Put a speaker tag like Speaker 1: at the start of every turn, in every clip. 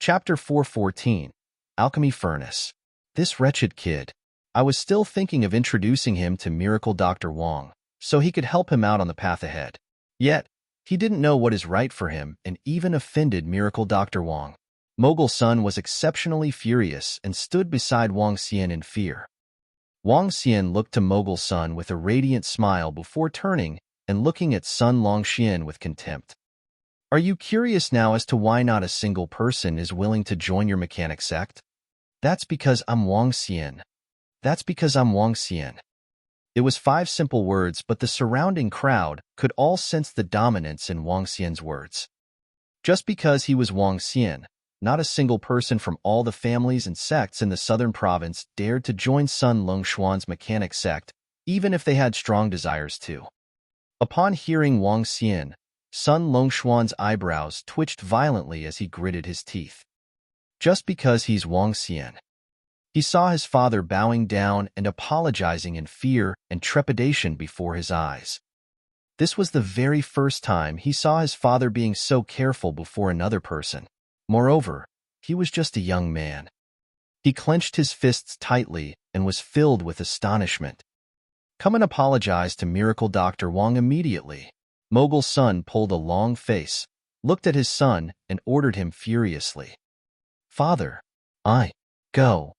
Speaker 1: Chapter 414, Alchemy Furnace. This wretched kid. I was still thinking of introducing him to Miracle Dr. Wong, so he could help him out on the path ahead. Yet, he didn't know what is right for him and even offended Miracle Dr. Wong. Mogul Sun was exceptionally furious and stood beside Wang Xian in fear. Wang Xian looked to Mogul Sun with a radiant smile before turning and looking at Sun Longxian with contempt. Are you curious now as to why not a single person is willing to join your mechanic sect? That's because I'm Wang Xian. That's because I'm Wang Xian. It was 5 simple words, but the surrounding crowd could all sense the dominance in Wang Xian's words. Just because he was Wang Xian, not a single person from all the families and sects in the southern province dared to join Sun Longshuan's mechanic sect, even if they had strong desires to. Upon hearing Wang Xian, Sun Longshuan's eyebrows twitched violently as he gritted his teeth. Just because he's Wang Xian. He saw his father bowing down and apologizing in fear and trepidation before his eyes. This was the very first time he saw his father being so careful before another person. Moreover, he was just a young man. He clenched his fists tightly and was filled with astonishment. Come and apologize to Miracle Dr. Wong immediately. Mogul Sun pulled a long face, looked at his son, and ordered him furiously. Father, go.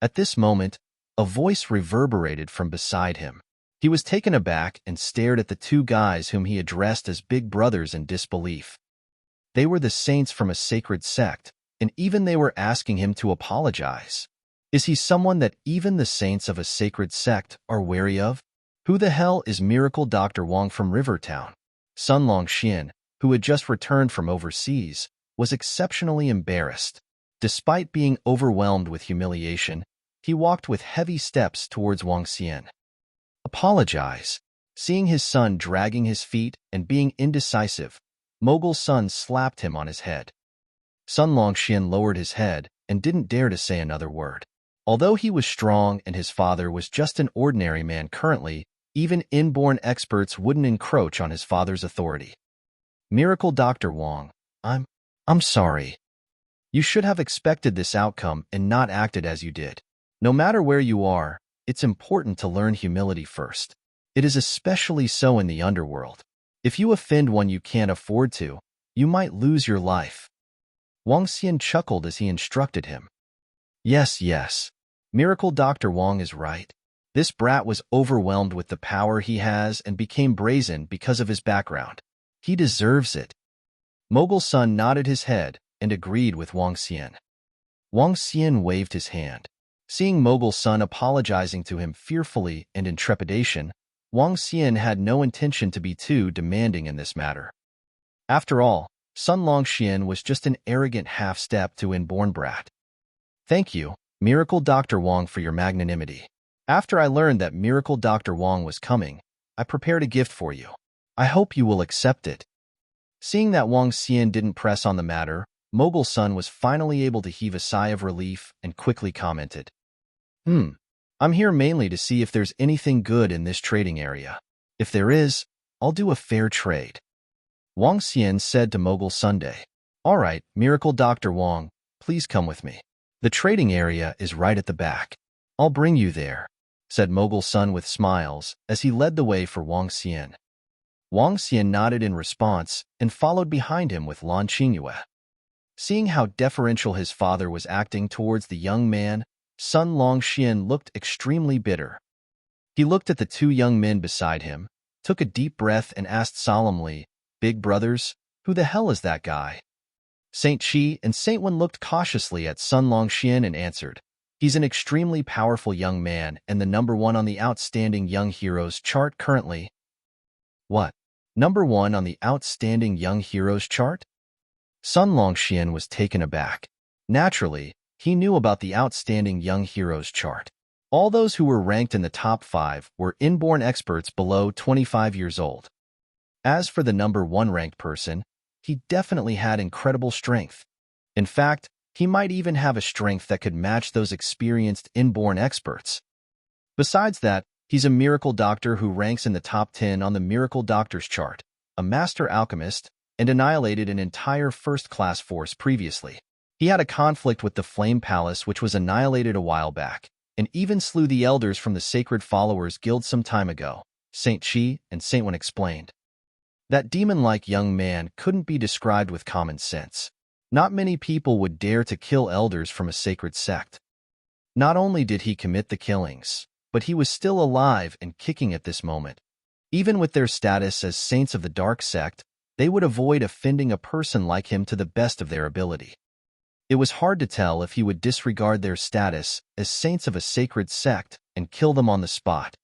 Speaker 1: At this moment, a voice reverberated from beside him. He was taken aback and stared at the 2 guys whom he addressed as big brothers in disbelief. They were the saints from a sacred sect, and even they were asking him to apologize. Is he someone that even the saints of a sacred sect are wary of? Who the hell is Miracle Dr. Wong from Rivertown? Sun Longxian, who had just returned from overseas, was exceptionally embarrassed. Despite being overwhelmed with humiliation, he walked with heavy steps towards Wang Xian. Apologize. Seeing his son dragging his feet and being indecisive, Mogul Sun slapped him on his head. Sun Longxian lowered his head and didn't dare to say another word. Although he was strong and his father was just an ordinary man currently, even inborn experts wouldn't encroach on his father's authority. Miracle Dr. Wong, I'm sorry. You should have expected this outcome and not acted as you did. No matter where you are, it's important to learn humility first. It is especially so in the underworld. If you offend one you can't afford to, you might lose your life. Wang Xian chuckled as he instructed him. Yes. Miracle Dr. Wong is right. This brat was overwhelmed with the power he has and became brazen because of his background. He deserves it. Mogul Sun nodded his head and agreed with Wang Xian. Wang Xian waved his hand. Seeing Mogul Sun apologizing to him fearfully and in trepidation, Wang Xian had no intention to be too demanding in this matter. After all, Sun Longxian was just an arrogant half-step to Inborn brat. Thank you, Miracle Dr. Wong, for your magnanimity. After I learned that Miracle Dr. Wong was coming, I prepared a gift for you. I hope you will accept it. Seeing that Wang Xian didn't press on the matter, Mogul Sun was finally able to heave a sigh of relief and quickly commented. I'm here mainly to see if there's anything good in this trading area. If there is, I'll do a fair trade. Wang Xian said to Mogul Sunday. All right, Miracle Dr. Wong, please come with me. The trading area is right at the back. I'll bring you there, said Mogul Sun with smiles as he led the way for Wang Xian. Wang Xian nodded in response and followed behind him with Lan Qingyue. Seeing how deferential his father was acting towards the young man, Sun Longxian looked extremely bitter. He looked at the 2 young men beside him, took a deep breath and asked solemnly, Big brothers, who the hell is that guy? Saint Chi and Saint Wen looked cautiously at Sun Longxian and answered, He's an extremely powerful young man and the #1 on the Outstanding Young Heroes chart currently. What? #1 on the Outstanding Young Heroes chart? Sun Longxian was taken aback. Naturally, he knew about the Outstanding Young Heroes chart. All those who were ranked in the top 5 were inborn experts below 25 years old. As for the #1 ranked person, he definitely had incredible strength. In fact, he might even have a strength that could match those experienced inborn experts. Besides that, he's a miracle doctor who ranks in the top 10 on the Miracle Doctors chart, a master alchemist, and annihilated an entire first-class force previously. He had a conflict with the Flame Palace which was annihilated a while back, and even slew the elders from the Sacred Followers Guild some time ago, Saint Chi and Saint Wen explained. That demon-like young man couldn't be described with common sense. Not many people would dare to kill elders from a sacred sect. Not only did he commit the killings, but he was still alive and kicking at this moment. Even with their status as saints of the dark sect, they would avoid offending a person like him to the best of their ability. It was hard to tell if he would disregard their status as saints of a sacred sect and kill them on the spot.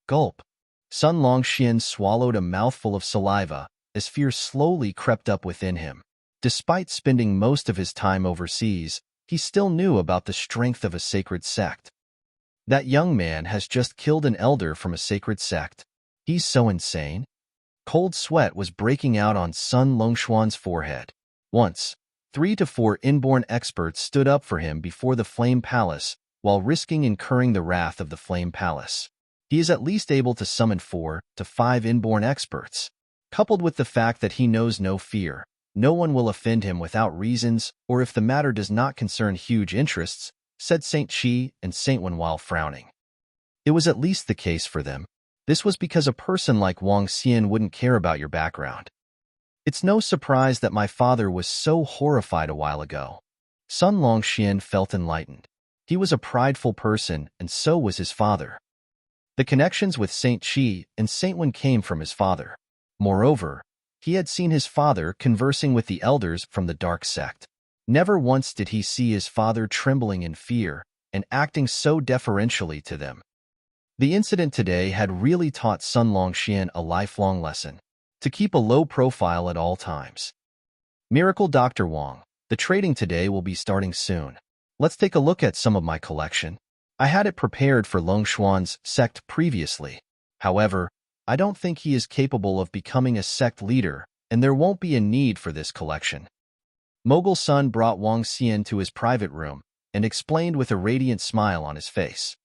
Speaker 1: Gulp. Sun Longxian swallowed a mouthful of saliva as fear slowly crept up within him. Despite spending most of his time overseas, he still knew about the strength of a sacred sect. That young man has just killed an elder from a sacred sect. He's so insane. Cold sweat was breaking out on Sun Longxuan's forehead. Once, 3 to 4 Inborn experts stood up for him before the Flame Palace while risking incurring the wrath of the Flame Palace. He is at least able to summon 4 to 5 Inborn experts. Coupled with the fact that he knows no fear, no one will offend him without reasons or if the matter does not concern huge interests, said Saint Chi and Saint Wen while frowning. It was at least the case for them. This was because a person like Wang Xian wouldn't care about your background. It's no surprise that my father was so horrified a while ago. Sun Longxian felt enlightened. He was a prideful person, and so was his father. The connections with Saint Chi and Saint Wen came from his father. Moreover, he had seen his father conversing with the elders from the dark sect. Never once did he see his father trembling in fear and acting so deferentially to them. The incident today had really taught Sun Longxian a lifelong lesson: to keep a low profile at all times. Miracle Dr. Wang, the trading today will be starting soon. Let's take a look at some of my collection. I had it prepared for Longshuan's sect previously. However, I don't think he is capable of becoming a sect leader, and there won't be a need for this collection. Mogul Sun brought Wang Xian to his private room and explained with a radiant smile on his face.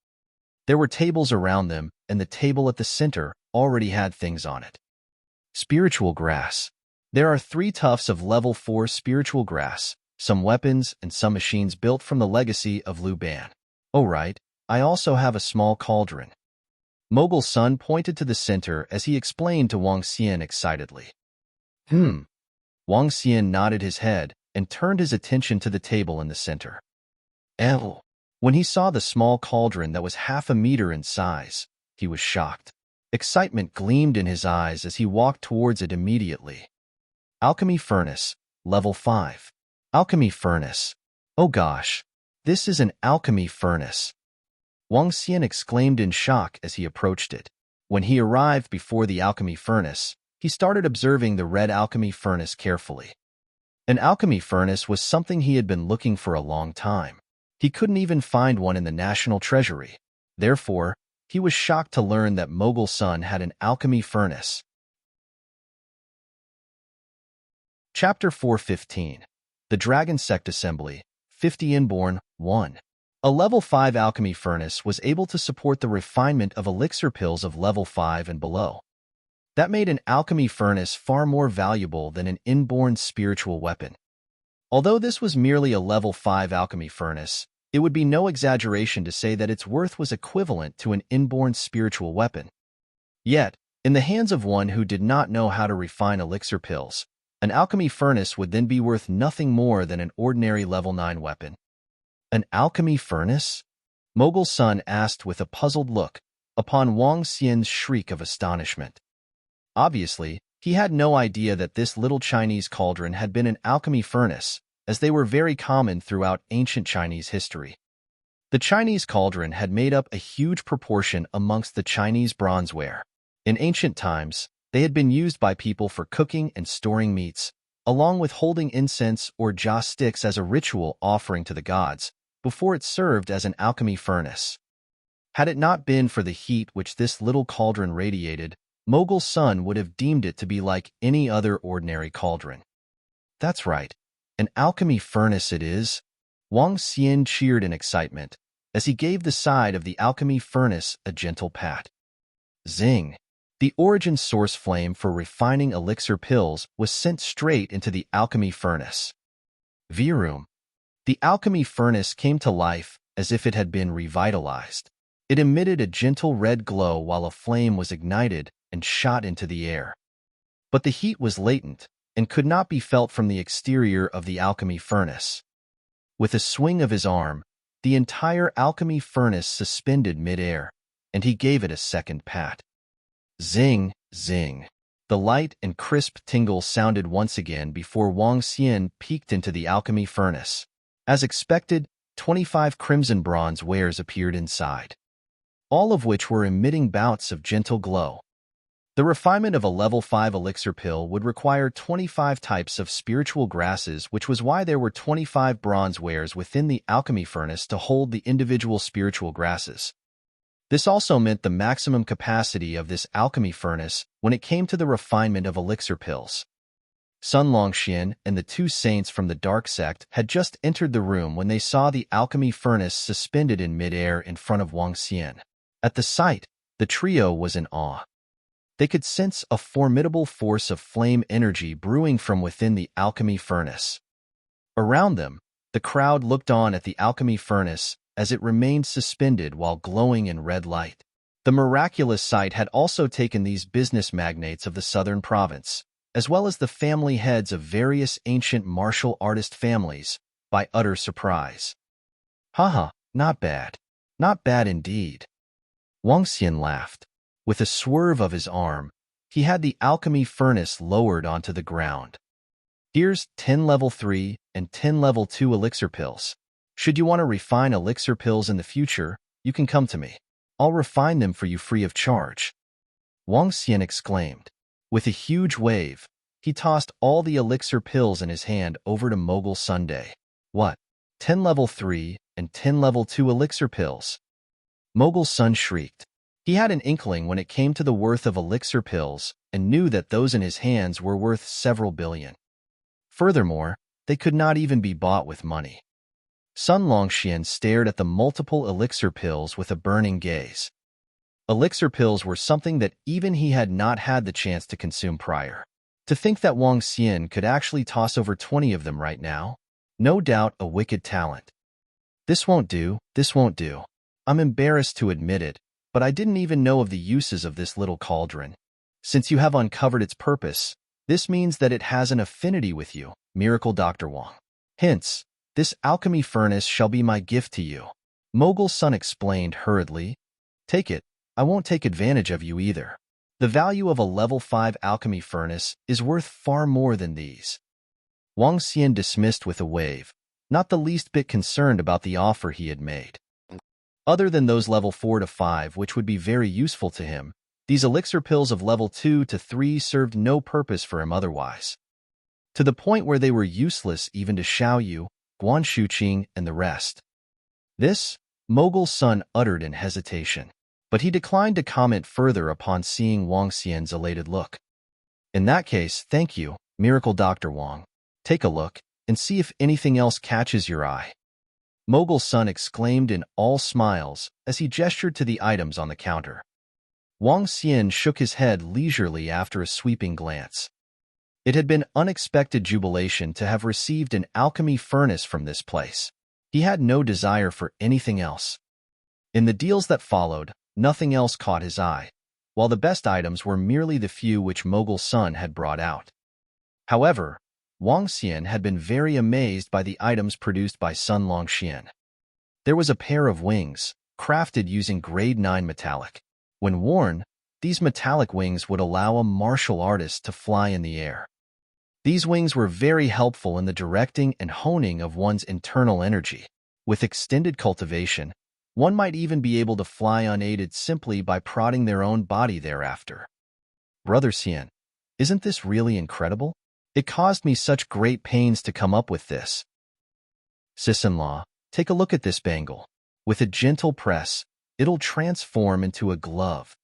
Speaker 1: There were tables around them, and the table at the center already had things on it. Spiritual grass. There are 3 tufts of level 4 spiritual grass, some weapons, and some machines built from the legacy of Liu Ban. Oh right, I also have a small cauldron. Mogul Sun pointed to the center as he explained to Wang Xian excitedly. Wang Xian nodded his head and turned his attention to the table in the center. When he saw the small cauldron that was half a meter in size, he was shocked. Excitement gleamed in his eyes as he walked towards it immediately. Alchemy Furnace, Level 5. Alchemy Furnace. Oh gosh, this is an alchemy furnace. Wang Xian exclaimed in shock as he approached it. When he arrived before the alchemy furnace, he started observing the red alchemy furnace carefully. An alchemy furnace was something he had been looking for a long time. He couldn't even find one in the National Treasury. Therefore, he was shocked to learn that Mogul Sun had an alchemy furnace. Chapter 415. The Dragon Sect Assembly, 50 Inborn, 1. A level 5 alchemy furnace was able to support the refinement of elixir pills of level 5 and below. That made an alchemy furnace far more valuable than an inborn spiritual weapon. Although this was merely a level 5 alchemy furnace, it would be no exaggeration to say that its worth was equivalent to an inborn spiritual weapon. Yet, in the hands of one who did not know how to refine elixir pills, an alchemy furnace would then be worth nothing more than an ordinary level 9 weapon. An alchemy furnace? Mogul Sun asked with a puzzled look upon Wang Xian's shriek of astonishment. Obviously, he had no idea that this little Chinese cauldron had been an alchemy furnace, as they were very common throughout ancient Chinese history. The Chinese cauldron had made up a huge proportion amongst the Chinese bronzeware. In ancient times, they had been used by people for cooking and storing meats, along with holding incense or jia sticks as a ritual offering to the gods, before it served as an alchemy furnace. Had it not been for the heat which this little cauldron radiated, Mogul Sun would have deemed it to be like any other ordinary cauldron. That's right, an alchemy furnace it is. Wang Xian cheered in excitement as he gave the side of the alchemy furnace a gentle pat. Zing! The origin source flame for refining elixir pills was sent straight into the alchemy furnace. Vroom! The alchemy furnace came to life as if it had been revitalized. It emitted a gentle red glow while a flame was ignited and shot into the air. But the heat was latent and could not be felt from the exterior of the alchemy furnace. With a swing of his arm, the entire alchemy furnace suspended mid-air, and he gave it a second pat. Zing, zing. The light and crisp tingle sounded once again before Wang Xian peeked into the alchemy furnace. As expected, 25 crimson bronze wares appeared inside, all of which were emitting bouts of gentle glow. The refinement of a level 5 elixir pill would require 25 types of spiritual grasses, which was why there were 25 bronze wares within the alchemy furnace to hold the individual spiritual grasses. This also meant the maximum capacity of this alchemy furnace when it came to the refinement of elixir pills. Sun Longxian and the two saints from the Dark Sect had just entered the room when they saw the alchemy furnace suspended in midair in front of Wang Xian. At the sight, the trio was in awe. They could sense a formidable force of flame energy brewing from within the alchemy furnace. Around them, the crowd looked on at the alchemy furnace as it remained suspended while glowing in red light. The miraculous sight had also taken these business magnates of the southern province, as well as the family heads of various ancient martial artist families, by utter surprise. Haha, not bad. Not bad indeed. Wang Xian laughed. With a swerve of his arm, he had the alchemy furnace lowered onto the ground. Here's 10 level 3 and 10 level 2 elixir pills. Should you want to refine elixir pills in the future, you can come to me. I'll refine them for you free of charge. Wang Xian exclaimed. With a huge wave, he tossed all the elixir pills in his hand over to Mogul Sunday. What? 10 level 3 and 10 level 2 elixir pills? Mogul Sun shrieked. He had an inkling when it came to the worth of elixir pills and knew that those in his hands were worth several billion. Furthermore, they could not even be bought with money. Sun Longxian stared at the multiple elixir pills with a burning gaze. Elixir pills were something that even he had not had the chance to consume prior. To think that Wang Xian could actually toss over 20 of them right now? No doubt a wicked talent. This won't do, this won't do. I'm embarrassed to admit it, but I didn't even know of the uses of this little cauldron. Since you have uncovered its purpose, this means that it has an affinity with you, Miracle Dr. Wang. Hence, this alchemy furnace shall be my gift to you. Mogul Sun explained hurriedly. Take it, I won't take advantage of you either. The value of a level 5 alchemy furnace is worth far more than these. Wang Xian dismissed with a wave, not the least bit concerned about the offer he had made. Other than those level 4 to 5 which would be very useful to him, these elixir pills of level 2 to 3 served no purpose for him otherwise. To the point where they were useless even to Xiao, Guan Shuqing, and the rest. This, Mogul Sun uttered in hesitation, but he declined to comment further upon seeing Wang Xian's elated look. In that case, thank you, Miracle Dr. Wang. Take a look, and see if anything else catches your eye. Mogul Sun exclaimed in all smiles as he gestured to the items on the counter. Wang Xian shook his head leisurely after a sweeping glance. It had been unexpected jubilation to have received an alchemy furnace from this place. He had no desire for anything else. In the deals that followed, nothing else caught his eye, while the best items were merely the few which Mogul Sun had brought out. However, Wang Xian had been very amazed by the items produced by Sun Longxian. There was a pair of wings, crafted using grade 9 metallic. When worn, these metallic wings would allow a martial artist to fly in the air. These wings were very helpful in the directing and honing of one's internal energy. With extended cultivation, one might even be able to fly unaided simply by prodding their own body thereafter. Brother Xian, isn't this really incredible? It caused me such great pains to come up with this. Sis-in-law, take a look at this bangle. With a gentle press, it'll transform into a glove.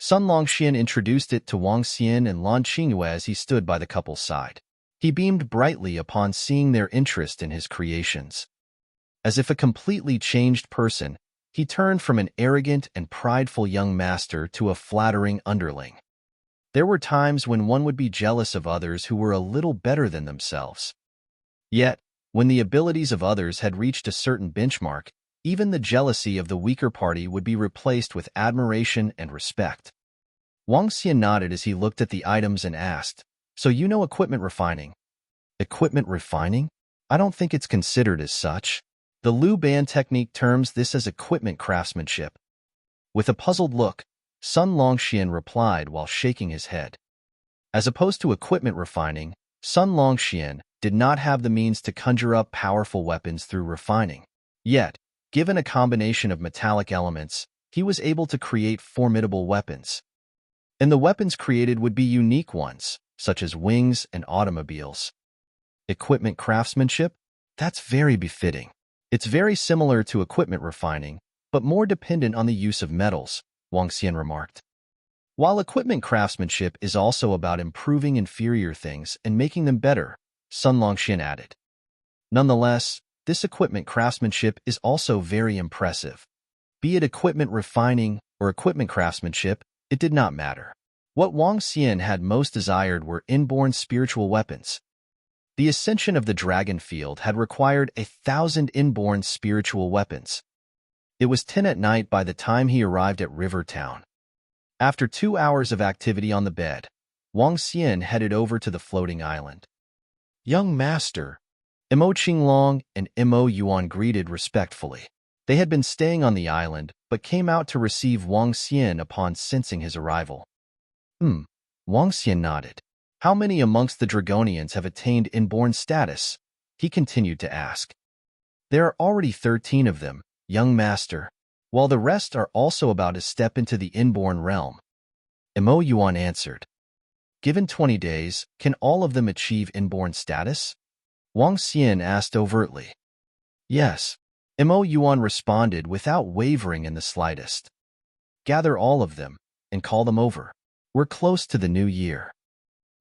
Speaker 1: Sun Longxian introduced it to Wang Xian and Lan Qingyue as he stood by the couple's side. He beamed brightly upon seeing their interest in his creations. As if a completely changed person, he turned from an arrogant and prideful young master to a flattering underling. There were times when one would be jealous of others who were a little better than themselves. Yet, When the abilities of others had reached a certain benchmark, even the jealousy of the weaker party would be replaced with admiration and respect. Wang Xian nodded as he looked at the items and asked, "So you know equipment refining?" Equipment refining? I don't think it's considered as such. The Liu Ban technique terms this as equipment craftsmanship. With a puzzled look, Sun Longxian replied while shaking his head. As opposed to equipment refining, Sun Longxian did not have the means to conjure up powerful weapons through refining. Yet, given a combination of metallic elements, he was able to create formidable weapons. And the weapons created would be unique ones, such as wings and automobiles. Equipment craftsmanship? That's very befitting. It's very similar to equipment refining, but more dependent on the use of metals, Wang Xian remarked. While equipment craftsmanship is also about improving inferior things and making them better, Sun Longxian added. Nonetheless, this equipment craftsmanship is also very impressive. Be it equipment refining or equipment craftsmanship, it did not matter. What Wang Xian had most desired were inborn spiritual weapons. The ascension of the dragon field had required 1,000 inborn spiritual weapons. It was 10 at night by the time he arrived at River Town. After 2 hours of activity on the bed, Wang Xian headed over to the floating island. "Young master," Mo Qinglong and Mo Yuan greeted respectfully. They had been staying on the island, but came out to receive Wang Xian upon sensing his arrival. Wang Xian nodded. "How many amongst the Dragonians have attained inborn status?" he continued to ask. "There are already 13 of them, young master, while the rest are also about to step into the inborn realm," Mo Yuan answered. "Given 20 days, can all of them achieve inborn status?" Wang Xian asked overtly. "Yes," Mo Yuan responded without wavering in the slightest. "Gather all of them and call them over. We're close to the new year,"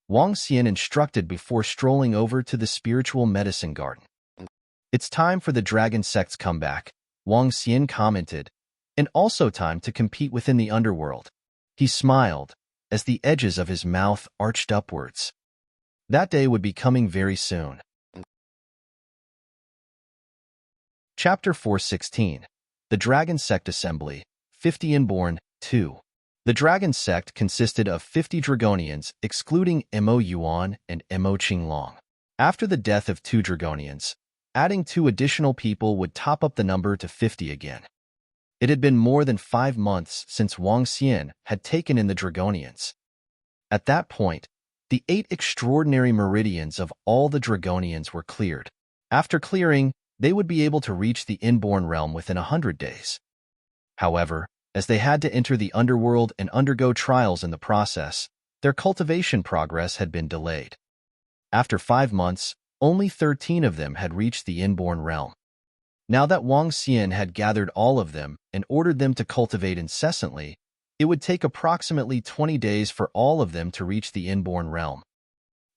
Speaker 1: Wang Xian instructed before strolling over to the spiritual medicine garden. "It's time for the Dragon Sect's comeback," Wang Xian commented, "and also time to compete within the underworld." He smiled, as the edges of his mouth arched upwards. That day would be coming very soon. Chapter 416. The Dragon Sect Assembly, 50 Inborn, 2. The Dragon Sect consisted of 50 Dragonians, excluding Mo Yuan and Mo Qinglong. After the death of 2 Dragonians, adding 2 additional people would top up the number to 50 again. It had been more than 5 months since Wang Xian had taken in the Dragonians. At that point, the 8 extraordinary meridians of all the Dragonians were cleared. After clearing, they would be able to reach the inborn realm within 100 days. However, as they had to enter the underworld and undergo trials in the process, their cultivation progress had been delayed. After 5 months, only 13 of them had reached the inborn realm. Now that Wang Xian had gathered all of them and ordered them to cultivate incessantly, it would take approximately 20 days for all of them to reach the inborn realm.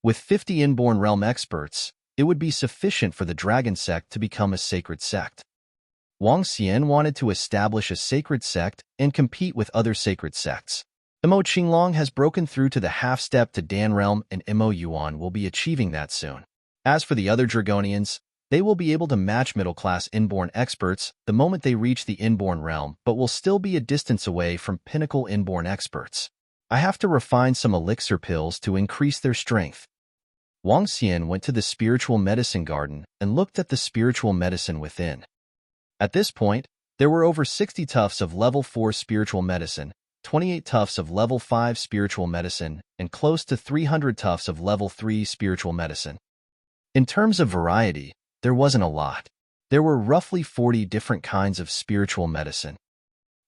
Speaker 1: With 50 inborn realm experts, it would be sufficient for the Dragon Sect to become a sacred sect. Wang Xian wanted to establish a sacred sect and compete with other sacred sects. Mo Qinglong has broken through to the half-step to Dan realm, and Mo Yuan will be achieving that soon. As for the other Dragonians, they will be able to match middle-class inborn experts the moment they reach the inborn realm, but will still be a distance away from pinnacle inborn experts. I have to refine some elixir pills to increase their strength. Wang Xian went to the spiritual medicine garden and looked at the spiritual medicine within. At this point, there were over 60 tufts of level 4 spiritual medicine, 28 tufts of level 5 spiritual medicine, and close to 300 tufts of level 3 spiritual medicine. In terms of variety, there wasn't a lot. There were roughly 40 different kinds of spiritual medicine.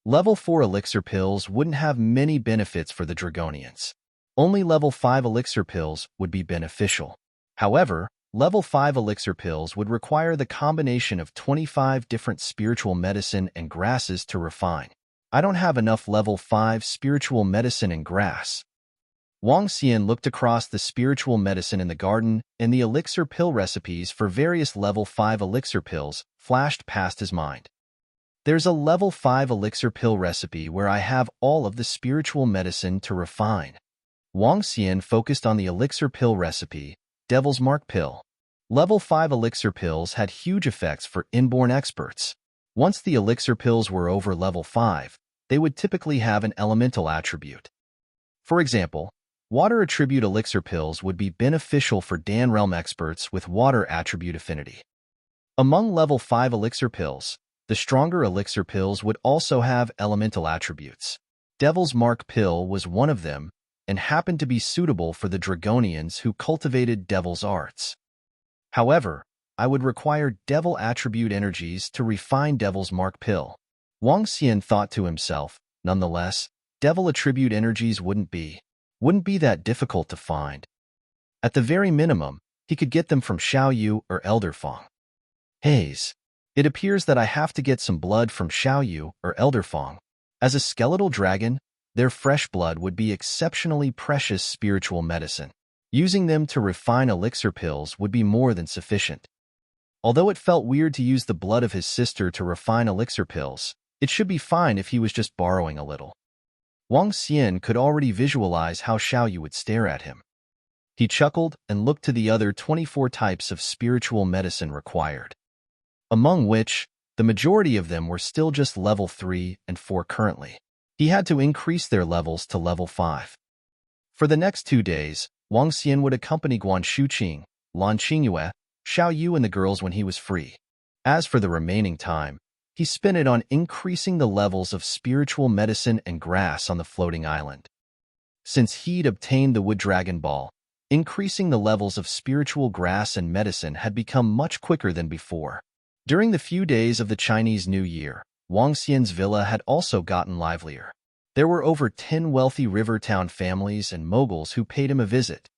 Speaker 1: Level 4 elixir pills wouldn't have many benefits for the Dragonians. Only level 5 elixir pills would be beneficial. However, level 5 elixir pills would require the combination of 25 different spiritual medicine and grasses to refine. I don't have enough level 5 spiritual medicine and grass. Wang Xian looked across the spiritual medicine in the garden, and the elixir pill recipes for various level 5 elixir pills flashed past his mind. There's a level 5 elixir pill recipe where I have all of the spiritual medicine to refine. Wang Xian focused on the elixir pill recipe, Devil's Mark pill. Level 5 elixir pills had huge effects for inborn experts. Once the elixir pills were over level 5, they would typically have an elemental attribute. For example, water attribute elixir pills would be beneficial for Dan Realm experts with water attribute affinity. Among level 5 elixir pills, the stronger elixir pills would also have elemental attributes. Devil's Mark pill was one of them and happened to be suitable for the Dragonians who cultivated devil's arts. However, I would require devil attribute energies to refine Devil's Mark pill. Wang Xian thought to himself. Nonetheless, devil attribute energies wouldn't be that difficult to find. At the very minimum, he could get them from Xiao or Elder Fang. Haze. It appears that I have to get some blood from Xiao or Elder Fang. As a skeletal dragon, their fresh blood would be exceptionally precious spiritual medicine. Using them to refine elixir pills would be more than sufficient. Although it felt weird to use the blood of his sister to refine elixir pills, it should be fine if he was just borrowing a little. Wang Xian could already visualize how Xiao would stare at him. He chuckled and looked to the other 24 types of spiritual medicine required, among which the majority of them were still just level 3 and 4 currently. He had to increase their levels to level 5. For the next 2 days, Wang Xian would accompany Guan Shuqing, Lan Qingyue, Xiao and the girls when he was free. As for the remaining time, he spent it on increasing the levels of spiritual medicine and grass on the floating island. Since he'd obtained the Wood Dragon Ball, increasing the levels of spiritual grass and medicine had become much quicker than before. During the few days of the Chinese New Year, Wang Xian's villa had also gotten livelier. There were over 10 wealthy river town families and moguls who paid him a visit.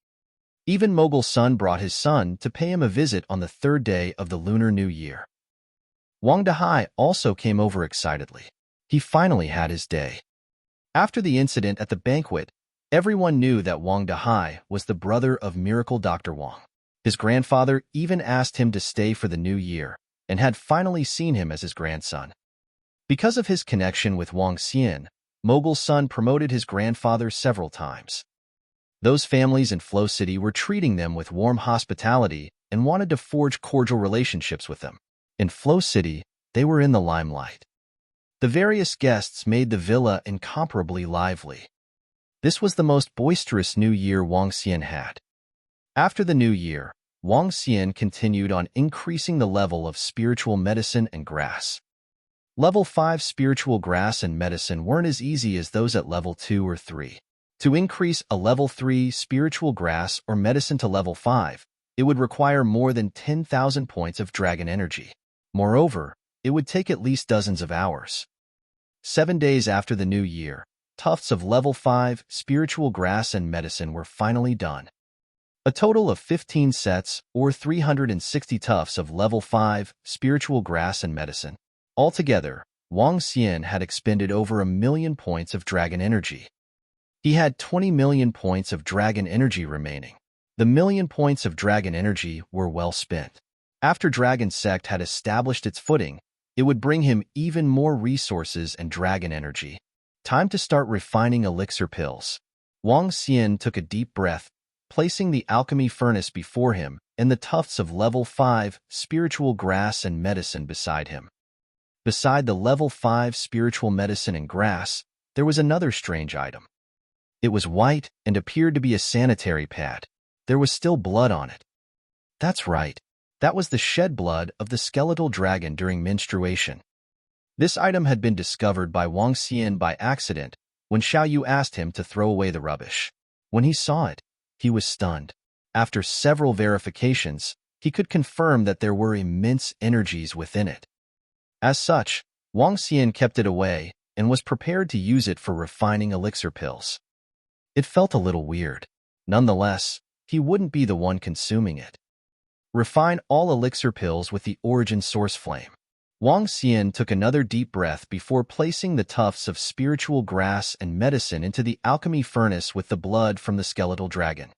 Speaker 1: Even Mogul Sun brought his son to pay him a visit on the 3rd day of the Lunar New Year. Wang Dahai also came over excitedly. He finally had his day. After the incident at the banquet, everyone knew that Wang Dahai was the brother of Miracle Dr. Wang. His grandfather even asked him to stay for the new year and had finally seen him as his grandson. Because of his connection with Wang Xian, Mogul Sun promoted his grandfather several times. Those families in Flow City were treating them with warm hospitality and wanted to forge cordial relationships with them. In Flow City, they were in the limelight. The various guests made the villa incomparably lively. This was the most boisterous New Year Wang Xian had. After the New Year, Wang Xian continued on increasing the level of spiritual medicine and grass. Level 5 spiritual grass and medicine weren't as easy as those at level 2 or 3. To increase a level 3 spiritual grass or medicine to level 5, it would require more than 10,000 points of dragon energy. Moreover, it would take at least dozens of hours. 7 days after the New Year, tufts of level 5 spiritual grass and medicine were finally done. A total of 15 sets or 360 tufts of level 5 spiritual grass and medicine. Altogether, Wang Xian had expended over 1,000,000 points of dragon energy. He had 20 million points of dragon energy remaining. The 1,000,000 points of dragon energy were well spent. After Dragon Sect had established its footing, it would bring him even more resources and dragon energy. Time to start refining elixir pills. Wang Xian took a deep breath, placing the alchemy furnace before him and the tufts of level 5 spiritual grass and medicine beside him. Beside the level 5 spiritual medicine and grass, there was another strange item. It was white and appeared to be a sanitary pad. There was still blood on it. That's right. That was the shed blood of the skeletal dragon during menstruation. This item had been discovered by Wang Xian by accident when Xiao asked him to throw away the rubbish. When he saw it, he was stunned. After several verifications, he could confirm that there were immense energies within it. As such, Wang Xian kept it away and was prepared to use it for refining elixir pills. It felt a little weird. Nonetheless, he wouldn't be the one consuming it. Refine all elixir pills with the origin source flame. Wang Xian took another deep breath before placing the tufts of spiritual grass and medicine into the alchemy furnace with the blood from the skeletal dragon.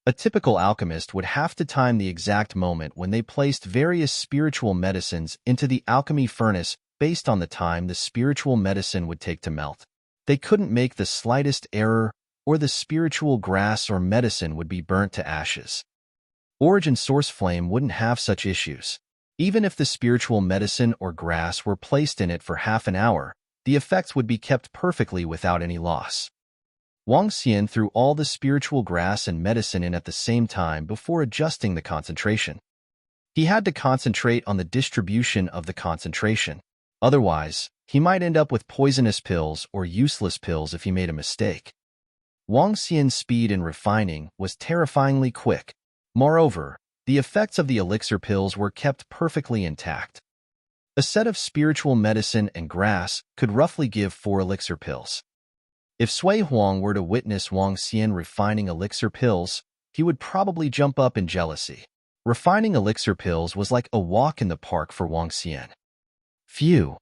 Speaker 1: A typical alchemist would have to time the exact moment when they placed various spiritual medicines into the alchemy furnace based on the time the spiritual medicine would take to melt. They couldn't make the slightest error, or the spiritual grass or medicine would be burnt to ashes. Origin Source Flame wouldn't have such issues. Even if the spiritual medicine or grass were placed in it for half an hour, the effects would be kept perfectly without any loss. Wang Xian threw all the spiritual grass and medicine in at the same time before adjusting the concentration. He had to concentrate on the distribution of the concentration. Otherwise, he might end up with poisonous pills or useless pills if he made a mistake. Wang Xian's speed in refining was terrifyingly quick. Moreover, the effects of the elixir pills were kept perfectly intact. A set of spiritual medicine and grass could roughly give 4 elixir pills. If Sui Huang were to witness Wang Xian refining elixir pills, he would probably jump up in jealousy. Refining elixir pills was like a walk in the park for Wang Xian. Phew!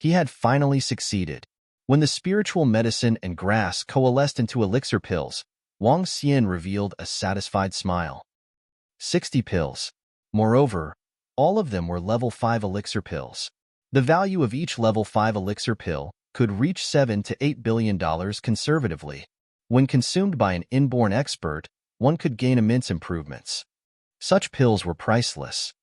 Speaker 1: He had finally succeeded. When the spiritual medicine and grass coalesced into elixir pills, Wang Xian revealed a satisfied smile. 60 pills. Moreover, all of them were level 5 elixir pills. The value of each level 5 elixir pill could reach $7 to $8 billion conservatively. When consumed by an inborn expert, one could gain immense improvements. Such pills were priceless.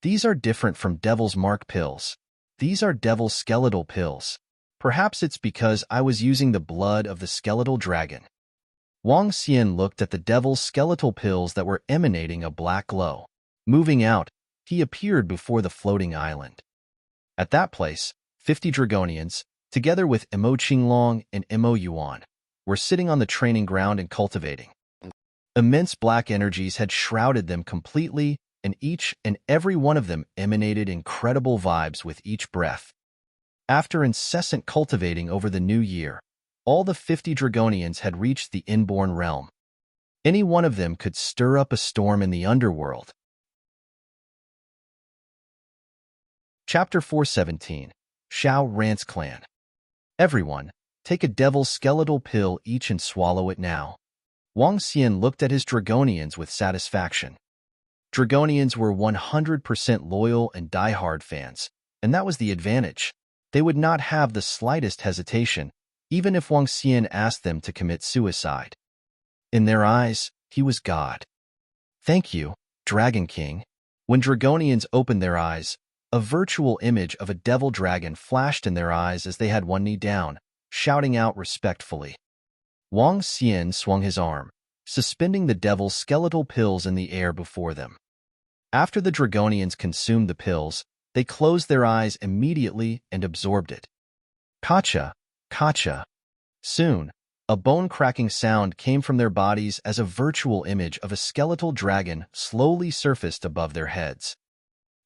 Speaker 1: These are different from Devil's Mark pills. These are Devil's Skeletal pills. Perhaps it's because I was using the blood of the skeletal dragon. Wang Xian looked at the Devil's Skeletal pills that were emanating a black glow. Moving out, he appeared before the floating island. At that place, 50 Dragonians, together with Imo Qinglong and Imo Yuan, were sitting on the training ground and cultivating. Immense black energies had shrouded them completely, and each and every one of them emanated incredible vibes with each breath. After incessant cultivating over the new year, all the 50 Dragonians had reached the Inborn realm. Any one of them could stir up a storm in the underworld. Chapter 417. Xiao Rant's Clan. Everyone, take a Devil's Skeletal pill each and swallow it now. Wang Xian looked at his Dragonians with satisfaction. Dragonians were 100% loyal and die-hard fans, and that was the advantage. They would not have the slightest hesitation, even if Wang Xian asked them to commit suicide. In their eyes, he was God. Thank you, Dragon King. When Dragonians opened their eyes, a virtual image of a devil dragon flashed in their eyes as they had one knee down, shouting out respectfully. Wang Xian swung his arm, suspending the Devil's Skeletal pills in the air before them. After the Dragonians consumed the pills, they closed their eyes immediately and absorbed it. Kacha, kacha. Soon, a bone-cracking sound came from their bodies as a virtual image of a skeletal dragon slowly surfaced above their heads.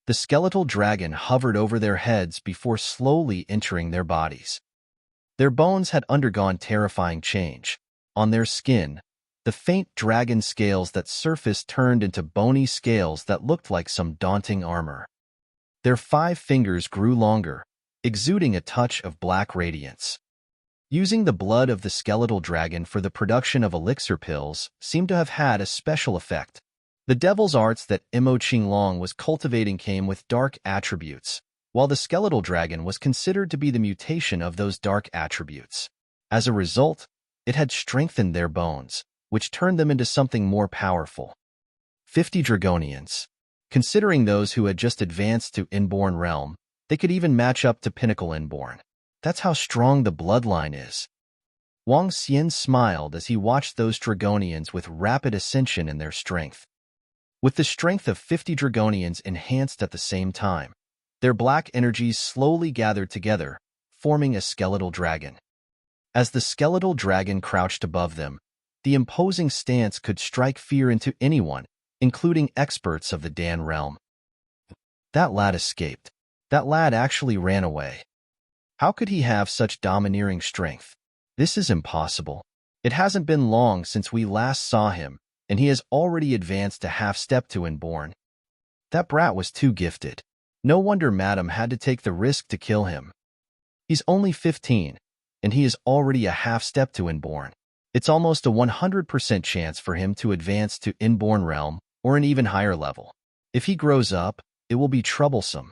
Speaker 1: The skeletal dragon hovered over their heads before slowly entering their bodies. Their bones had undergone terrifying change. On their skin, the faint dragon scales that surfaced turned into bony scales that looked like some daunting armor. Their 5 fingers grew longer, exuding a touch of black radiance. Using the blood of the skeletal dragon for the production of elixir pills seemed to have had a special effect. The devil's arts that Imo Qinglong was cultivating came with dark attributes, while the skeletal dragon was considered to be the mutation of those dark attributes. As a result, it had strengthened their bones, which turned them into something more powerful. 50 Dragonians. Considering those who had just advanced to Inborn realm, they could even match up to Pinnacle Inborn. That's how strong the bloodline is. Wang Xian smiled as he watched those Dragonians with rapid ascension in their strength. With the strength of 50 Dragonians enhanced at the same time, their black energies slowly gathered together, forming a skeletal dragon. As the skeletal dragon crouched above them, the imposing stance could strike fear into anyone, including experts of the Dan realm. That lad escaped. That lad actually ran away. How could he have such domineering strength? This is impossible. It hasn't been long since we last saw him, and he has already advanced a half-step to Inborn. That brat was too gifted. No wonder Madam had to take the risk to kill him. He's only 15, and he is already a half-step to Inborn. It's almost a 100% chance for him to advance to Inborn realm or an even higher level. If he grows up, it will be troublesome.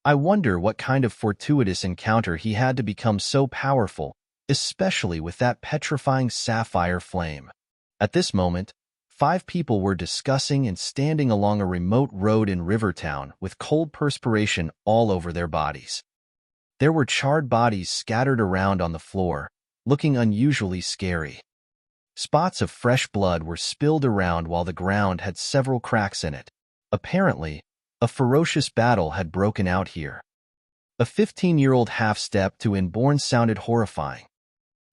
Speaker 1: I wonder what kind of fortuitous encounter he had to become so powerful, especially with that petrifying sapphire flame. At this moment, 5 people were discussing and standing along a remote road in Rivertown with cold perspiration all over their bodies. There were charred bodies scattered around on the floor, looking unusually scary. Spots of fresh blood were spilled around while the ground had several cracks in it. Apparently, a ferocious battle had broken out here. A 15-year-old half-step to Inborn sounded horrifying.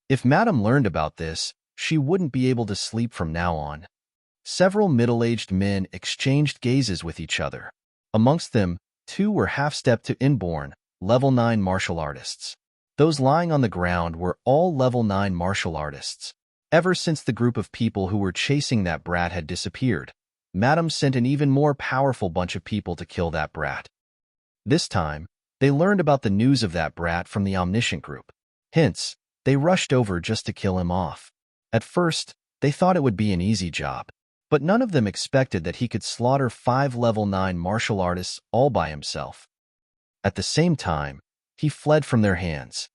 Speaker 1: If Madame learned about this, she wouldn't be able to sleep from now on. Several middle-aged men exchanged gazes with each other. Amongst them, 2 were half-step to Inborn, level 9 martial artists. Those lying on the ground were all level 9 martial artists. Ever since the group of people who were chasing that brat had disappeared, Madame sent an even more powerful bunch of people to kill that brat. This time, they learned about the news of that brat from the Omniscient group. Hence, they rushed over just to kill him off. At first, they thought it would be an easy job, but none of them expected that he could slaughter 5 level 9 martial artists all by himself. At the same time, he fled from their hands.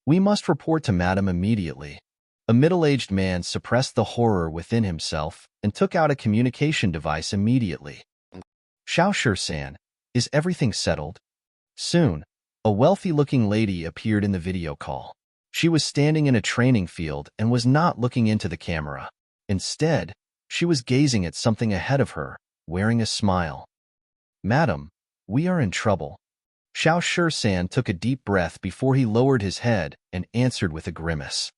Speaker 1: We must report to Madame immediately. A middle-aged man suppressed the horror within himself and took out a communication device immediately. Xiao, is everything settled? Soon, a wealthy-looking lady appeared in the video call. She was standing in a training field and was not looking into the camera. Instead, she was gazing at something ahead of her, wearing a smile. Madam, we are in trouble. Xiao took a deep breath before he lowered his head and answered with a grimace.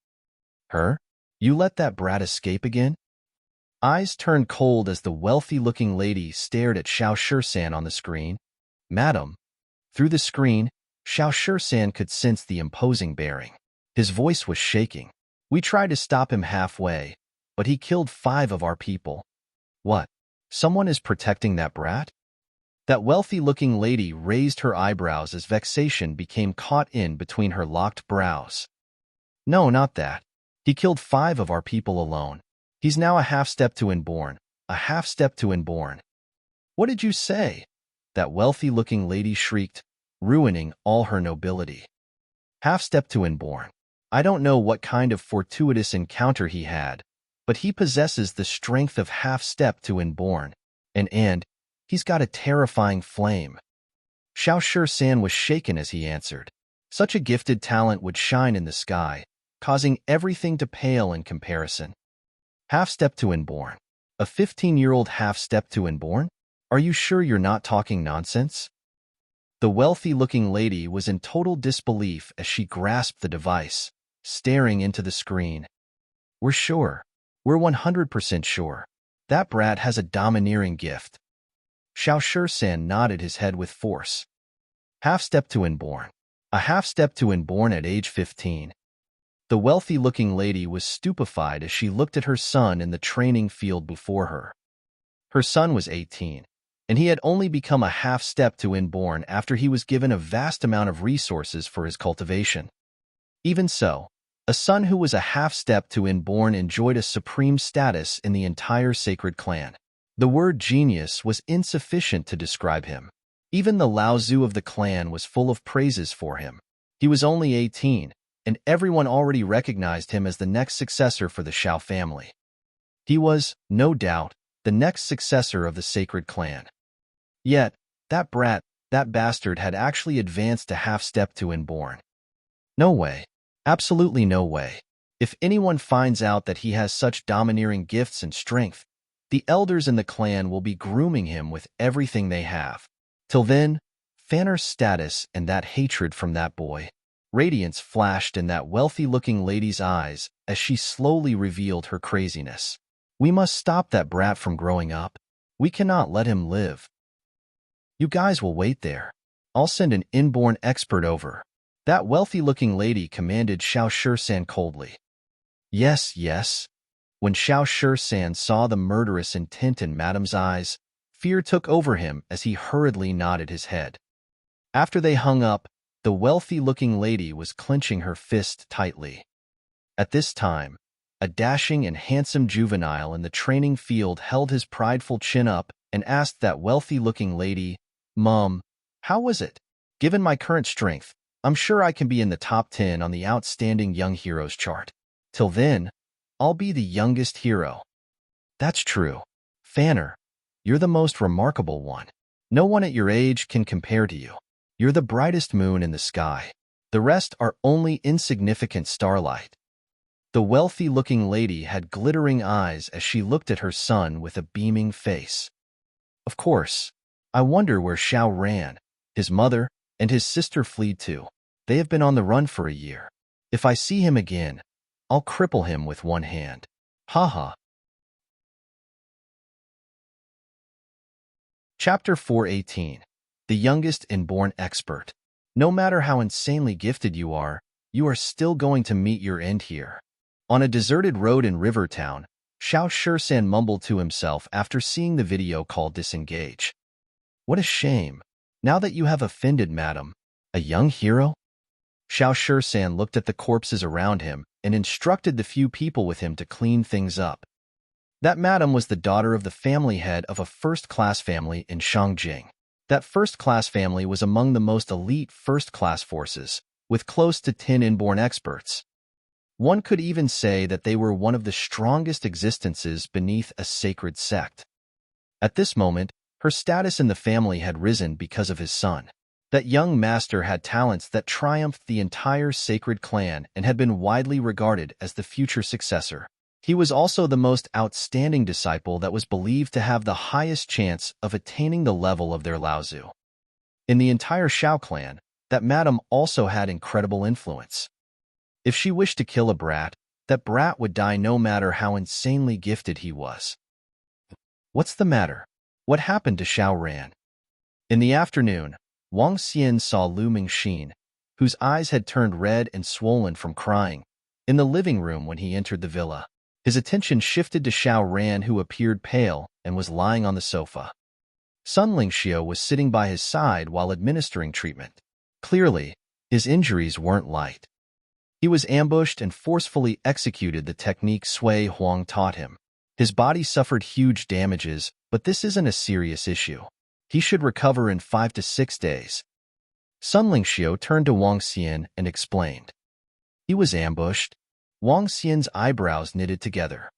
Speaker 1: Her? You let that brat escape again? Eyes turned cold as the wealthy-looking lady stared at Xiao on the screen. Madam. Through the screen, Xiao could sense the imposing bearing. His voice was shaking. We tried to stop him halfway, but he killed 5 of our people. What? Someone is protecting that brat? That wealthy-looking lady raised her eyebrows as vexation became caught in between her locked brows. No, not that. He killed 5 of our people alone. He's now a half-step to Inborn. A half-step to Inborn. What did you say? That wealthy-looking lady shrieked, ruining all her nobility. Half-step to Inborn. I don't know what kind of fortuitous encounter he had, but he possesses the strength of half-step to Inborn, and he's got a terrifying flame. Xiao was shaken as he answered. Such a gifted talent would shine in the sky, causing everything to pale in comparison. Half-step to Inborn. A 15-year-old half-step to Inborn? Are you sure you're not talking nonsense? The wealthy-looking lady was in total disbelief as she grasped the device, staring into the screen. We're sure. We're 100% sure. That brat has a domineering gift. Xiao nodded his head with force. Half-step to Inborn. A half-step to Inborn at age 15. The wealthy-looking lady was stupefied as she looked at her son in the training field before her. Her son was 18, and he had only become a half-step to Inborn after he was given a vast amount of resources for his cultivation. Even so, a son who was a half-step to Inborn enjoyed a supreme status in the entire sacred clan. The word genius was insufficient to describe him. Even the Lao Tzu of the clan was full of praises for him. He was only 18, and everyone already recognized him as the next successor for the Xiao family. He was, no doubt, the next successor of the sacred clan. Yet, that brat, that bastard had actually advanced a half-step to Inborn. No way. Absolutely no way. If anyone finds out that he has such domineering gifts and strength, the elders in the clan will be grooming him with everything they have. Till then, Fanner's status and that hatred from that boy. Radiance flashed in that wealthy-looking lady's eyes as she slowly revealed her craziness. We must stop that brat from growing up. We cannot let him live. You guys will wait there. I'll send an inborn expert over. That wealthy-looking lady commanded Xiao coldly. Yes, yes. When Xiao saw the murderous intent in Madame's eyes, fear took over him as he hurriedly nodded his head. After they hung up, the wealthy-looking lady was clenching her fist tightly. At this time, a dashing and handsome juvenile in the training field held his prideful chin up and asked that wealthy-looking lady, Mom, how was it? Given my current strength, I'm sure I can be in the top 10 on the Outstanding Young Heroes chart. Till then, I'll be the youngest hero. That's true. Fanner, you're the most remarkable one. No one at your age can compare to you. You're the brightest moon in the sky. The rest are only insignificant starlight. The wealthy-looking lady had glittering eyes as she looked at her son with a beaming face. Of course, I wonder where Xiao ran. His mother and his sister fled to. They have been on the run for a year. If I see him again, I'll cripple him with one hand. Haha. Chapter 418. The Youngest Inborn Expert. No matter how insanely gifted you are still going to meet your end here. On a deserted road in Rivertown, Xiao Shan mumbled to himself after seeing the video called Disengage. What a shame. Now that you have offended Madam, a young hero? Xiao Shan looked at the corpses around him and instructed the few people with him to clean things up. That madam was the daughter of the family head of a first-class family in Shangjing. That first-class family was among the most elite first-class forces, with close to 10 inborn experts. One could even say that they were one of the strongest existences beneath a sacred sect. At this moment, her status in the family had risen because of his son. That young master had talents that triumphed the entire sacred clan and had been widely regarded as the future successor. He was also the most outstanding disciple that was believed to have the highest chance of attaining the level of their Laozu. In the entire Xiao clan, that madam also had incredible influence. If she wished to kill a brat, that brat would die no matter how insanely gifted he was. What's the matter? What happened to Xiao Ran? In the afternoon, Wang Xian saw Lu Mingxin, whose eyes had turned red and swollen from crying, in the living room when he entered the villa. His attention shifted to Xiao Ran, who appeared pale and was lying on the sofa. Sunling Xiao was sitting by his side while administering treatment. Clearly, his injuries weren't light. He was ambushed and forcefully executed the technique Sui Huang taught him. His body suffered huge damages, but this isn't a serious issue. He should recover in 5 to 6 days. Sunling Xiao turned to Wang Xian and explained. He was ambushed. Wang Xian's eyebrows knitted together.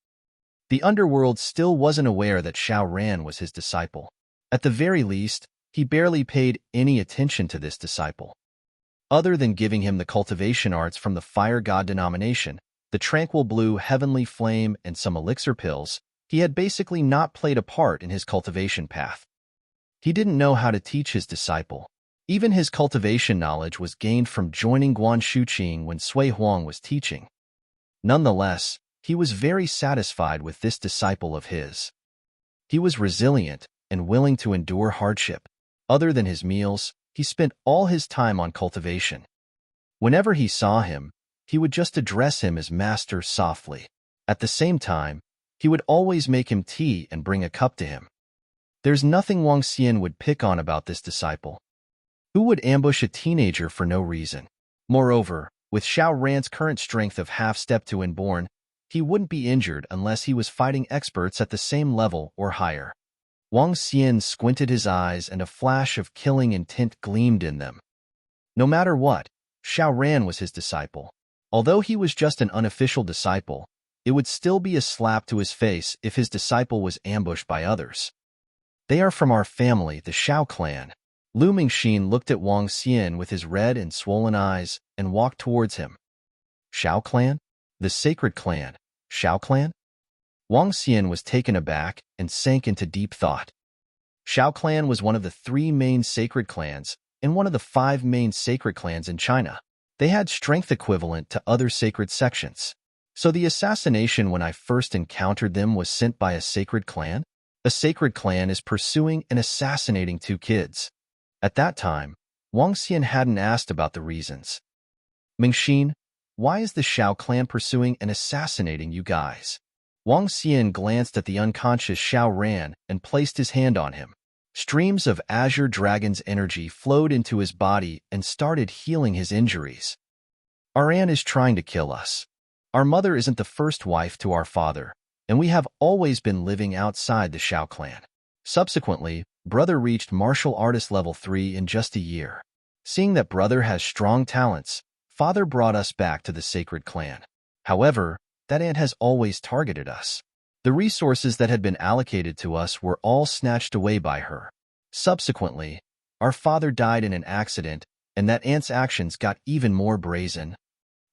Speaker 1: The underworld still wasn't aware that Xiao Ran was his disciple. At the very least, he barely paid any attention to this disciple. Other than giving him the cultivation arts from the Fire God denomination, the tranquil blue heavenly flame and some elixir pills, he had basically not played a part in his cultivation path. He didn't know how to teach his disciple. Even his cultivation knowledge was gained from joining Guan Shuqing when Sui Huang was teaching. Nonetheless, he was very satisfied with this disciple of his. He was resilient and willing to endure hardship. Other than his meals, he spent all his time on cultivation. Whenever he saw him, he would just address him as master softly. At the same time, he would always make him tea and bring a cup to him. There's nothing Wang Xian would pick on about this disciple. Who would ambush a teenager for no reason? Moreover, with Xiao Ran's current strength of half-step to Inborn, he wouldn't be injured unless he was fighting experts at the same level or higher. Wang Xian squinted his eyes and a flash of killing intent gleamed in them. No matter what, Xiao Ran was his disciple. Although he was just an unofficial disciple, it would still be a slap to his face if his disciple was ambushed by others. They are from our family, the Xiao clan. Lu Mingxin looked at Wang Xian with his red and swollen eyes and walked towards him. Xiao clan? The sacred clan. Xiao clan? Wang Xian was taken aback and sank into deep thought. Xiao clan was one of the 3 main sacred clans and one of the 5 main sacred clans in China. They had strength equivalent to other sacred sections. So the assassination when I first encountered them was sent by a sacred clan? A sacred clan is pursuing and assassinating 2 kids. At that time, Wang Xian hadn't asked about the reasons. Mingxin, why is the Xiao clan pursuing and assassinating you guys? Wang Xian glanced at the unconscious Xiao Ran and placed his hand on him. Streams of Azure Dragon's energy flowed into his body and started healing his injuries. Our aunt is trying to kill us. Our mother isn't the first wife to our father, and we have always been living outside the Xiao clan. Subsequently, brother reached martial artist level 3 in just a year. Seeing that brother has strong talents, father brought us back to the sacred clan. However, that aunt has always targeted us. The resources that had been allocated to us were all snatched away by her. Subsequently, our father died in an accident, and that aunt's actions got even more brazen.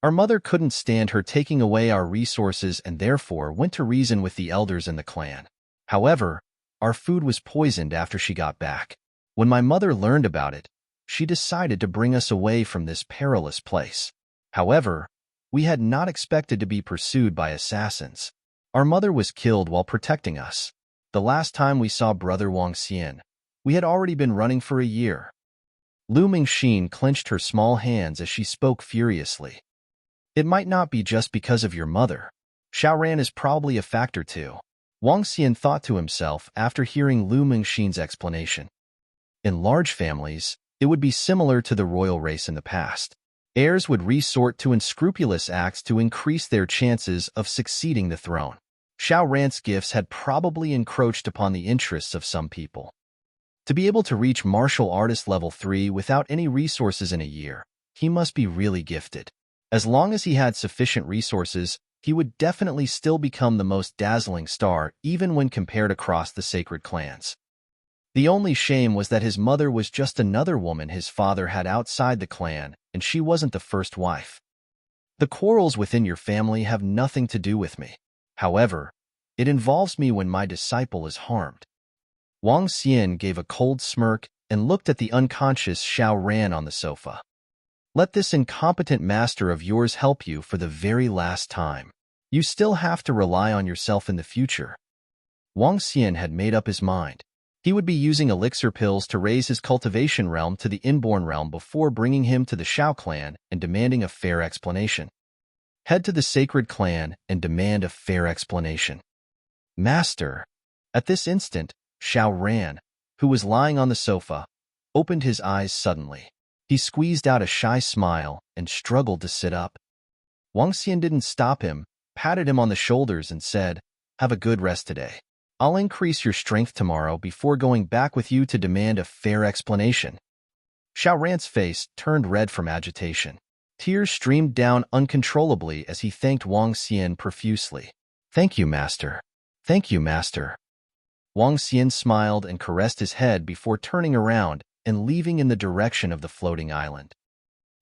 Speaker 1: Our mother couldn't stand her taking away our resources and therefore went to reason with the elders in the clan. However, our food was poisoned after she got back. When my mother learned about it, she decided to bring us away from this perilous place. However, we had not expected to be pursued by assassins. Our mother was killed while protecting us. The last time we saw Brother Wang Xian, we had already been running for a year. Lu Mingxin clenched her small hands as she spoke furiously. It might not be just because of your mother. Xiao is probably a factor too. Wang Xian thought to himself after hearing Lu Mingxin's explanation. In large families, it would be similar to the royal race in the past. Heirs would resort to unscrupulous acts to increase their chances of succeeding the throne. Xiao Ran's gifts had probably encroached upon the interests of some people. To be able to reach martial artist level 3 without any resources in a year, he must be really gifted. As long as he had sufficient resources, he would definitely still become the most dazzling star even when compared across the sacred clans. The only shame was that his mother was just another woman his father had outside the clan, and she wasn't the first wife. The quarrels within your family have nothing to do with me. However, it involves me when my disciple is harmed. Wang Xian gave a cold smirk and looked at the unconscious Xiao Ran on the sofa. Let this incompetent master of yours help you for the very last time. You still have to rely on yourself in the future. Wang Xian had made up his mind. He would be using elixir pills to raise his cultivation realm to the Inborn realm before bringing him to the Xiao clan and demanding a fair explanation. Head to the sacred clan and demand a fair explanation. Master. At this instant, Xiao Ran, who was lying on the sofa, opened his eyes suddenly. He squeezed out a shy smile and struggled to sit up. Wang Xian didn't stop him, patted him on the shoulders and said, "Have a good rest today. I'll increase your strength tomorrow before going back with you to demand a fair explanation." Xiao Ran's face turned red from agitation. Tears streamed down uncontrollably as he thanked Wang Xian profusely. "Thank you, Master. Thank you, Master." Wang Xian smiled and caressed his head before turning around and leaving in the direction of the floating island.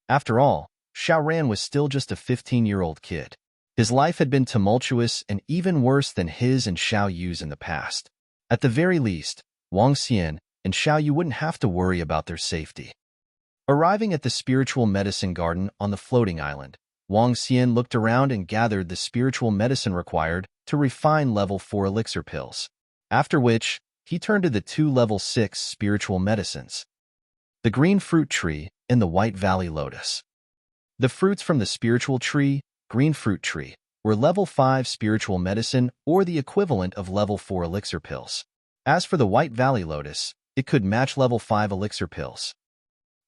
Speaker 1: After all, Xiao Ran was still just a 15-year-old kid. His life had been tumultuous and even worse than his and Xiao Yu's in the past. At the very least, Wang Xian and Xiao Yu wouldn't have to worry about their safety. Arriving at the spiritual medicine garden on the floating island, Wang Xian looked around and gathered the spiritual medicine required to refine level 4 elixir pills. After which, he turned to the 2 level 6 spiritual medicines. The green fruit tree and the white valley lotus. The fruits from the spiritual tree, green fruit tree, were level 5 spiritual medicine or the equivalent of level 4 elixir pills. As for the white valley lotus, it could match level 5 elixir pills.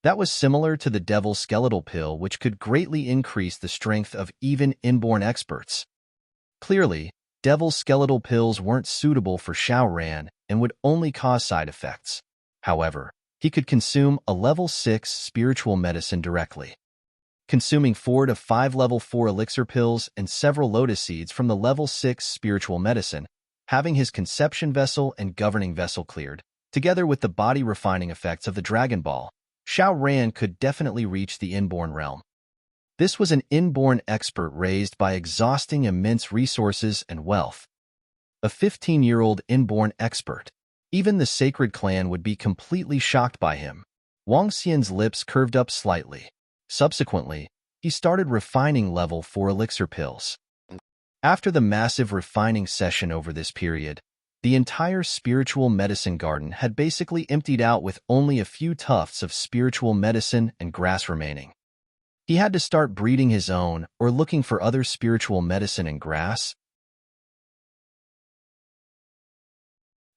Speaker 1: That was similar to the devil's skeletal pill, which could greatly increase the strength of even inborn experts. Clearly, devil's skeletal pills weren't suitable for Xiao Ran and would only cause side effects. However, he could consume a level 6 spiritual medicine directly. Consuming 4 to 5 level 4 elixir pills and several lotus seeds from the level 6 spiritual medicine, having his conception vessel and governing vessel cleared, together with the body refining effects of the Dragon Ball, Xiao Ran could definitely reach the Inborn realm. This was an inborn expert raised by exhausting immense resources and wealth. A 15-year-old inborn expert. Even the sacred clan would be completely shocked by him. Wang Xian's lips curved up slightly. Subsequently, he started refining level 4 elixir pills. After the massive refining session over this period, the entire spiritual medicine garden had basically emptied out with only a few tufts of spiritual medicine and grass remaining. He had to start breeding his own or looking for other spiritual medicine and grass.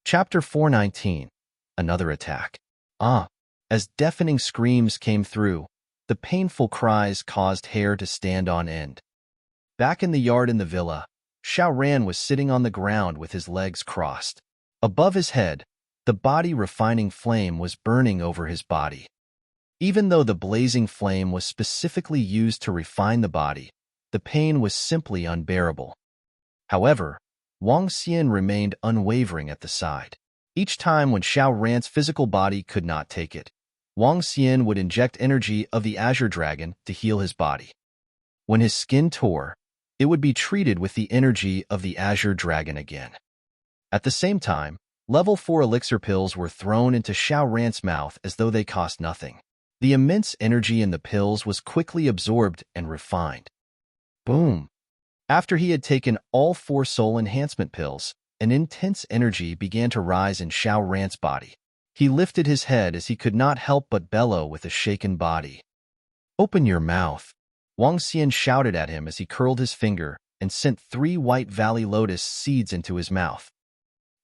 Speaker 1: Chapter 419. Another attack. As deafening screams came through, the painful cries caused hair to stand on end. Back in the yard in the villa, Xiao Ran was sitting on the ground with his legs crossed. Above his head, the body refining flame was burning over his body. Even though the blazing flame was specifically used to refine the body, the pain was simply unbearable. However, Wang Xian remained unwavering at the side. Each time when Xiao Ran's physical body could not take it, Wang Xian would inject energy of the Azure Dragon to heal his body. When his skin tore, it would be treated with the energy of the Azure Dragon again. At the same time, level 4 elixir pills were thrown into Xiao Ran's mouth as though they cost nothing. The immense energy in the pills was quickly absorbed and refined. Boom! After he had taken all 4 soul enhancement pills, an intense energy began to rise in Xiao Ran's body. He lifted his head as he could not help but bellow with a shaken body. "Open your mouth!" Wang Xian shouted at him as he curled his finger and sent 3 White Valley Lotus seeds into his mouth.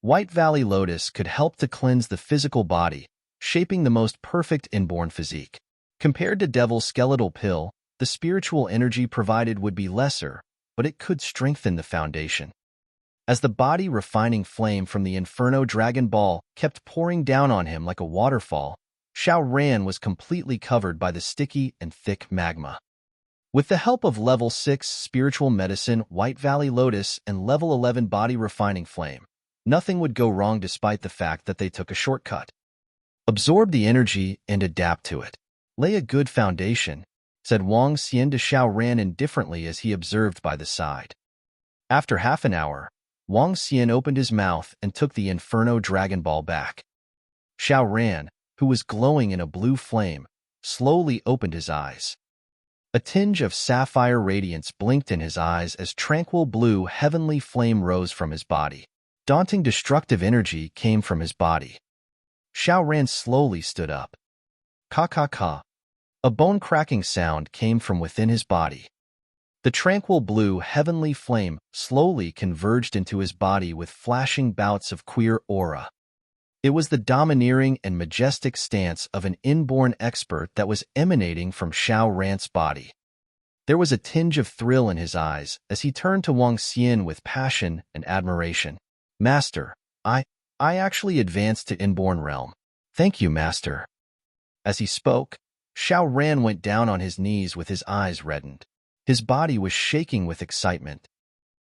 Speaker 1: White Valley Lotus could help to cleanse the physical body, shaping the most perfect inborn physique. Compared to Devil's Skeletal Pill, the spiritual energy provided would be lesser, but it could strengthen the foundation. As the body-refining flame from the Inferno Dragon Ball kept pouring down on him like a waterfall, Xiao Ran was completely covered by the sticky and thick magma. With the help of Level 6 Spiritual Medicine, White Valley Lotus, and Level 11 Body-Refining Flame, nothing would go wrong despite the fact that they took a shortcut. Absorb the energy and adapt to it. Lay a good foundation, said Wang Xian to Xiao Ran indifferently as he observed by the side. After half an hour, Wang Xian opened his mouth and took the Inferno Dragon Ball back. Xiao Ran, who was glowing in a blue flame, slowly opened his eyes. A tinge of sapphire radiance blinked in his eyes as tranquil blue heavenly flame rose from his body. Daunting destructive energy came from his body. Xiao Ran slowly stood up. Ka. A bone-cracking sound came from within his body. The tranquil blue heavenly flame slowly converged into his body with flashing bouts of queer aura. It was the domineering and majestic stance of an inborn expert that was emanating from Xiao Ran's body. There was a tinge of thrill in his eyes as he turned to Wang Xian with passion and admiration. "Master, I actually advanced to Inborn realm. Thank you, Master." As he spoke, Xiao Ran went down on his knees with his eyes reddened. His body was shaking with excitement.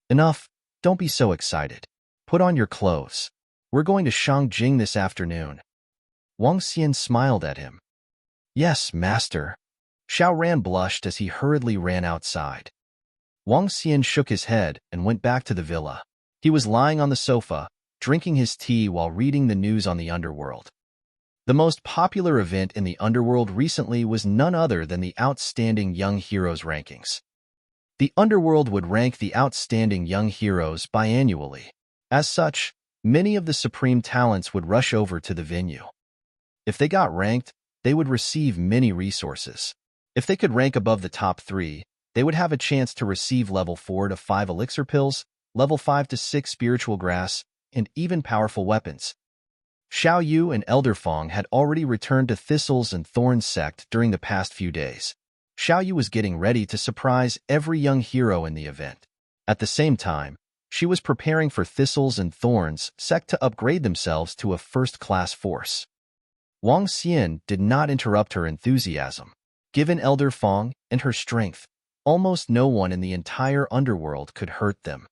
Speaker 1: "Enough, don't be so excited. Put on your clothes. We're going to Shangjing this afternoon." Wang Xian smiled at him. "Yes, Master." Xiao Ran blushed as he hurriedly ran outside. Wang Xian shook his head and went back to the villa. He was lying on the sofa, drinking his tea while reading the news on the underworld. The most popular event in the underworld recently was none other than the Outstanding Young Heroes rankings. The underworld would rank the outstanding young heroes biannually. As such, many of the supreme talents would rush over to the venue. If they got ranked, they would receive many resources. If they could rank above the top 3, they would have a chance to receive level 4 to 5 elixir pills, level 5 to 6 spiritual grass, and even powerful weapons. Xiao Yu and Elder Fong had already returned to Thistles and Thorns Sect during the past few days. Xiao Yu was getting ready to surprise every young hero in the event. At the same time, she was preparing for Thistles and Thorns Sect to upgrade themselves to a first-class force. Wang Xian did not interrupt her enthusiasm. Given Elder Fong and her strength, almost no one in the entire underworld could hurt them.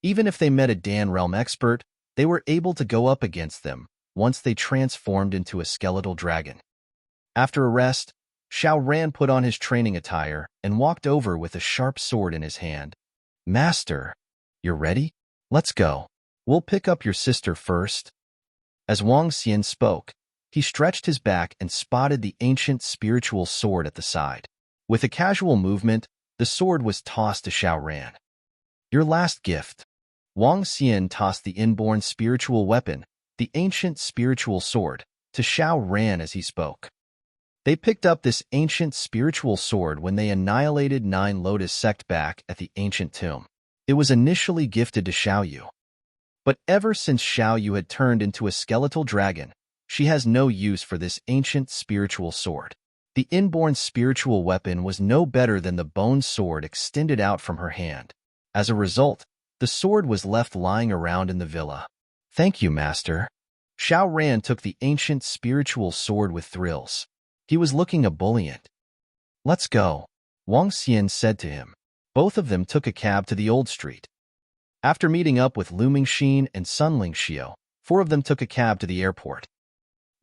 Speaker 1: Even if they met a Dan Realm expert, they were able to go up against them once they transformed into a skeletal dragon. After a rest, Xiao Ran put on his training attire and walked over with a sharp sword in his hand. "Master, you're ready? Let's go. We'll pick up your sister first." As Wang Xian spoke, he stretched his back and spotted the ancient spiritual sword at the side. With a casual movement, the sword was tossed to Xiao Ran. "Your last gift." Wang Xian tossed the inborn spiritual weapon, the ancient spiritual sword, to Xiao Ran as he spoke. They picked up this ancient spiritual sword when they annihilated 9 Lotus Sect back at the ancient tomb. It was initially gifted to Xiao Yu. But ever since Xiao Yu had turned into a skeletal dragon, she has no use for this ancient spiritual sword. The inborn spiritual weapon was no better than the bone sword extended out from her hand. As a result, the sword was left lying around in the villa. "Thank you, Master." Xiao Ran took the ancient spiritual sword with thrills. He was looking ebullient. "Let's go," Wang Xian said to him. Both of them took a cab to the old street. After meeting up with Lu Mingxin and Sunling Xiao, 4 of them took a cab to the airport.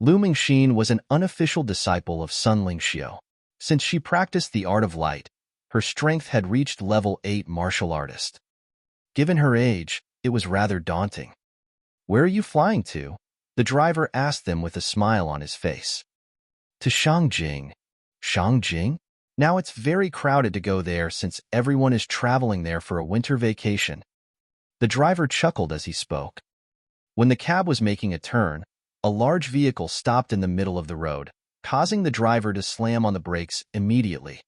Speaker 1: Lu Mingxin was an unofficial disciple of Sunling Xiao. Since she practiced the art of light, her strength had reached level 8 martial artist. Given her age, it was rather daunting. "Where are you flying to?" the driver asked them with a smile on his face. "To Shangjing." "Shangjing? Now it's very crowded to go there since everyone is traveling there for a winter vacation." The driver chuckled as he spoke. When the cab was making a turn, a large vehicle stopped in the middle of the road, causing the driver to slam on the brakes immediately.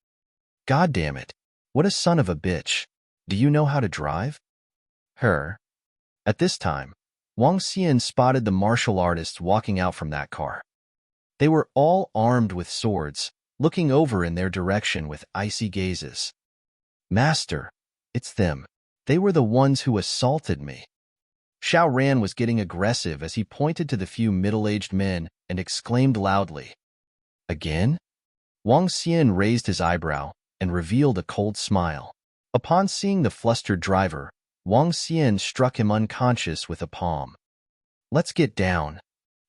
Speaker 1: "God damn it. What a son of a bitch. Do you know how to drive?" Her. At this time, Wang Xian spotted the martial artists walking out from that car. They were all armed with swords, looking over in their direction with icy gazes. "Master, it's them. They were the ones who assaulted me." Xiao Ran was getting aggressive as he pointed to the few middle-aged men and exclaimed loudly. "Again?" Wang Xian raised his eyebrow and revealed a cold smile. Upon seeing the flustered driver, Wang Xian struck him unconscious with a palm. "Let's get down."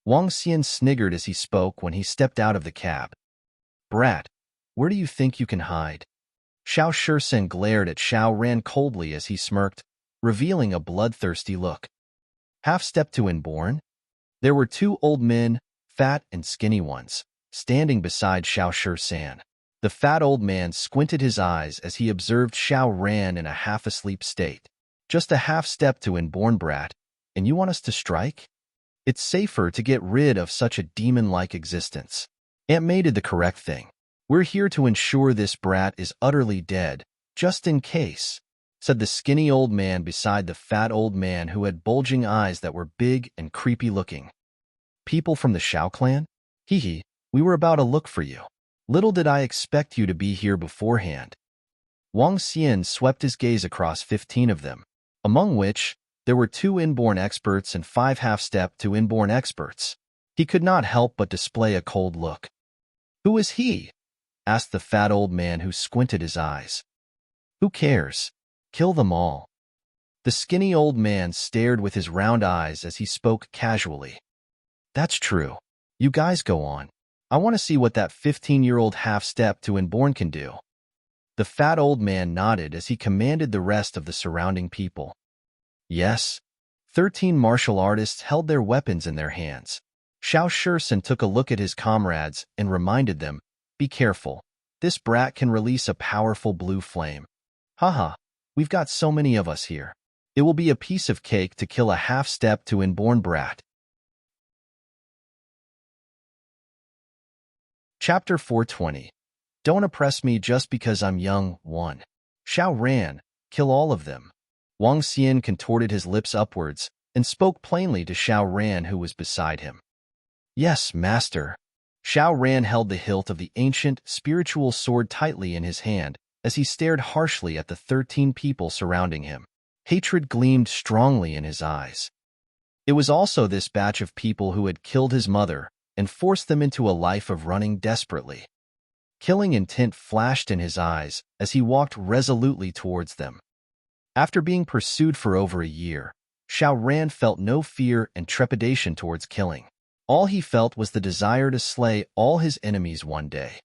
Speaker 1: Wang Xian sniggered as he spoke when he stepped out of the cab. "Brat, where do you think you can hide?" Xiao Shursen glared at Xiao Ran coldly as he smirked, revealing a bloodthirsty look. Half-step to Inborn. There were 2 old men, fat and skinny ones, standing beside Xiao Shursen. The fat old man squinted his eyes as he observed Xiao Ran in a half-asleep state. "Just a half-step to Inborn, brat, and you want us to strike? It's safer to get rid of such a demon-like existence." Aunt May did the correct thing. "We're here to ensure this brat is utterly dead, just in case," said the skinny old man beside the fat old man who had bulging eyes that were big and creepy-looking. "People from the Xiao clan? Hee, we were about to look for you. Little did I expect you to be here beforehand." Wang Xian swept his gaze across 15 of them, among which there were 2 inborn experts and 5 half-step to inborn experts. He could not help but display a cold look. "Who is he?" asked the fat old man who squinted his eyes. "Who cares? Kill them all." The skinny old man stared with his round eyes as he spoke casually. "That's true. You guys go on. I want to see what that 15-year-old half-step to Inborn can do." The fat old man nodded as he commanded the rest of the surrounding people. Yes. 13 martial artists held their weapons in their hands. Xiao Shursen took a look at his comrades and reminded them, "Be careful. This brat can release a powerful blue flame. Haha, we've got so many of us here. It will be a piece of cake to kill a half-step to Inborn brat." Chapter 420. Don't oppress me just because I'm young. 1. Xiao Ran, kill all of them. Wang Xian contorted his lips upwards and spoke plainly to Xiao Ran who was beside him. "Yes, master." Xiao Ran held the hilt of the ancient, spiritual sword tightly in his hand as he stared harshly at the 13 people surrounding him. Hatred gleamed strongly in his eyes. It was also this batch of people who had killed his mother and forced them into a life of running desperately. Killing intent flashed in his eyes as he walked resolutely towards them. After being pursued for over a year, Xiao Ran felt no fear and trepidation towards killing. All he felt was the desire to slay all his enemies one day.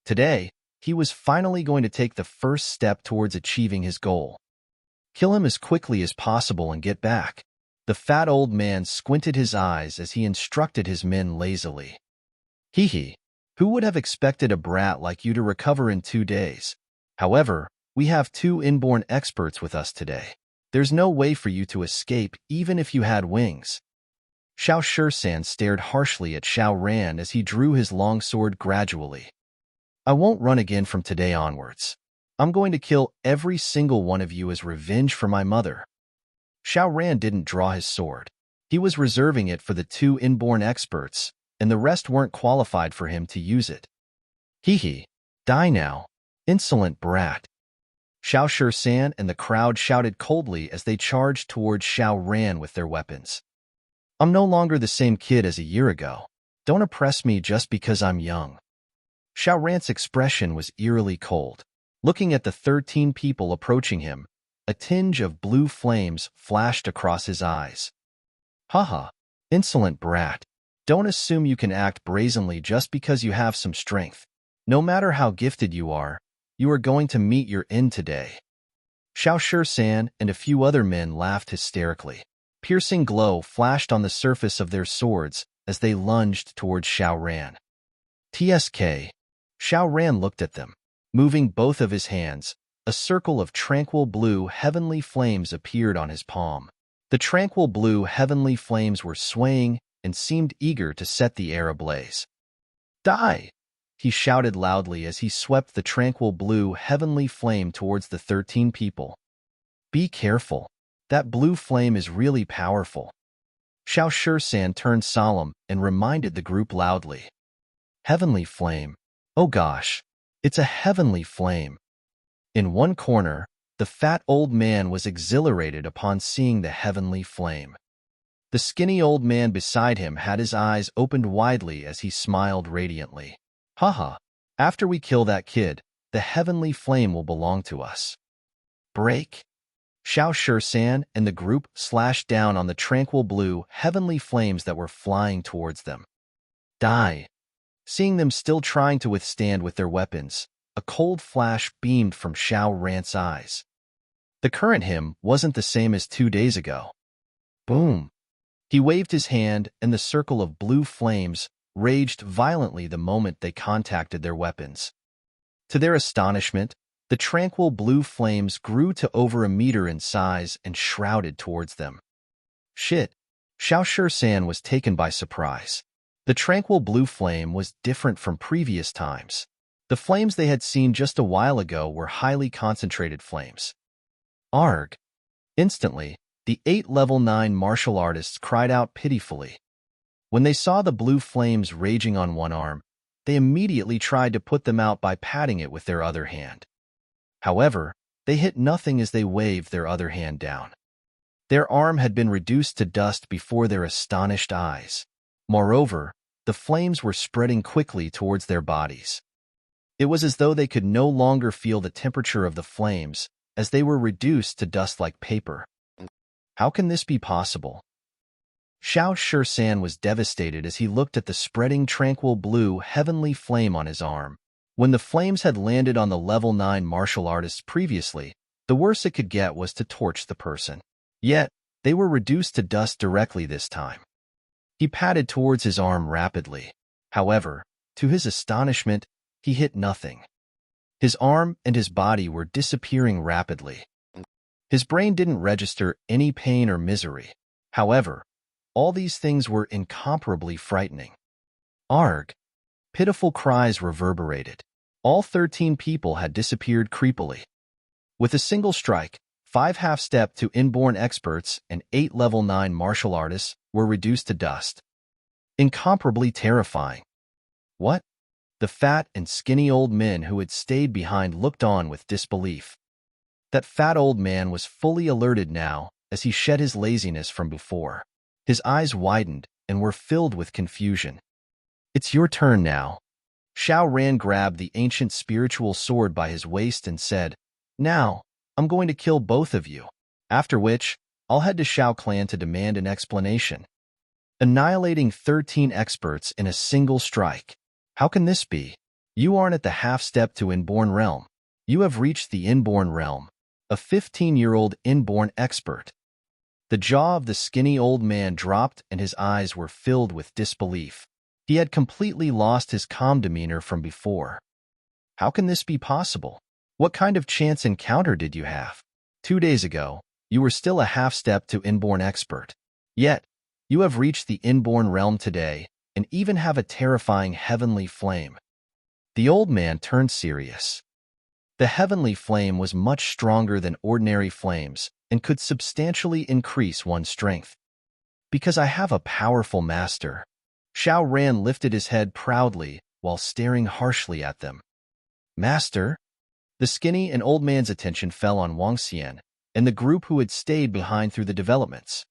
Speaker 1: Today, he was finally going to take the first step towards achieving his goal. Kill him as quickly as possible and get back. The fat old man squinted his eyes as he instructed his men lazily. Hee, who would have expected a brat like you to recover in 2 days? However, we have 2 inborn experts with us today. There's no way for you to escape even if you had wings. Xiao Shursen stared harshly at Xiao Ran as he drew his long sword gradually. "I won't run again from today onwards. I'm going to kill every single one of you as revenge for my mother." Xiao Ran didn't draw his sword. He was reserving it for the 2 inborn experts, and the rest weren't qualified for him to use it. Hee, die now, insolent brat. Xiao Shursen and the crowd shouted coldly as they charged towards Xiao Ran with their weapons. "I'm no longer the same kid as a year ago. Don't oppress me just because I'm young." Xiao Ran's expression was eerily cold. Looking at the 13 people approaching him, A tinge of blue flames flashed across his eyes. Haha, insolent brat. Don't assume you can act brazenly just because you have some strength. No matter how gifted you are going to meet your end today. Xiao San and a few other men laughed hysterically. Piercing glow flashed on the surface of their swords as they lunged towards Xiao Ran. TSK. Xiao Ran looked at them. Moving both of his hands, a circle of tranquil blue heavenly flames appeared on his palm. The tranquil blue heavenly flames were swaying and seemed eager to set the air ablaze. Die! He shouted loudly as he swept the tranquil blue heavenly flame towards the 13 people. Be careful. That blue flame is really powerful. Xiao San turned solemn and reminded the group loudly. Heavenly flame. Oh gosh, it's a heavenly flame. In one corner, the fat old man was exhilarated upon seeing the heavenly flame. The skinny old man beside him had his eyes opened widely as he smiled radiantly. Haha, after we kill that kid, the heavenly flame will belong to us. Break. Xiao San and the group slashed down on the tranquil blue heavenly flames that were flying towards them. Die. Seeing them still trying to withstand with their weapons, a cold flash beamed from Xiao Ran's eyes. The current him wasn't the same as 2 days ago. Boom. He waved his hand and the circle of blue flames raged violently the moment they contacted their weapons. To their astonishment, the tranquil blue flames grew to over 1 meter in size and shrouded towards them. Shit! Xiao San was taken by surprise. The tranquil blue flame was different from previous times. The flames they had seen just a while ago were highly concentrated flames. Arg! Instantly, the 8 level 9 martial artists cried out pitifully. When they saw the blue flames raging on one arm, they immediately tried to put them out by patting it with their other hand. However, they hit nothing as they waved their other hand down. Their arm had been reduced to dust before their astonished eyes. Moreover, the flames were spreading quickly towards their bodies. It was as though they could no longer feel the temperature of the flames, as they were reduced to dust like paper. How can this be possible? Xiao San was devastated as he looked at the spreading tranquil blue heavenly flame on his arm. When the flames had landed on the level 9 martial artists previously, the worst it could get was to torch the person. Yet, they were reduced to dust directly this time. He patted towards his arm rapidly. However, to his astonishment, he hit nothing. His arm and his body were disappearing rapidly. His brain didn't register any pain or misery. However, all these things were incomparably frightening. Arg! Pitiful cries reverberated. All 13 people had disappeared creepily. With a single strike, 5 half-step to Inborn experts and 8 level 9 martial artists were reduced to dust. Incomparably terrifying. What? The fat and skinny old men who had stayed behind looked on with disbelief. That fat old man was fully alerted now as he shed his laziness from before. His eyes widened and were filled with confusion. It's your turn now. Xiao Ran grabbed the ancient spiritual sword by his waist and said, Now, I'm going to kill both of you. After which, I'll head to Xiao Clan to demand an explanation. Annihilating 13 experts in a single strike. How can this be? You aren't at the half-step to Inborn realm. You have reached the Inborn realm. A 15-year-old Inborn expert. The jaw of the skinny old man dropped and his eyes were filled with disbelief. He had completely lost his calm demeanor from before. How can this be possible? What kind of chance encounter did you have? 2 days ago, you were still a half-step to Inborn expert. Yet, you have reached the Inborn realm today and even have a terrifying heavenly flame. The old man turned serious. The heavenly flame was much stronger than ordinary flames and could substantially increase one's strength. Because I have a powerful master. Xiao Ran lifted his head proudly while staring harshly at them. Master? The skinny and old man's attention fell on Wang Xian and the group who had stayed behind through the developments.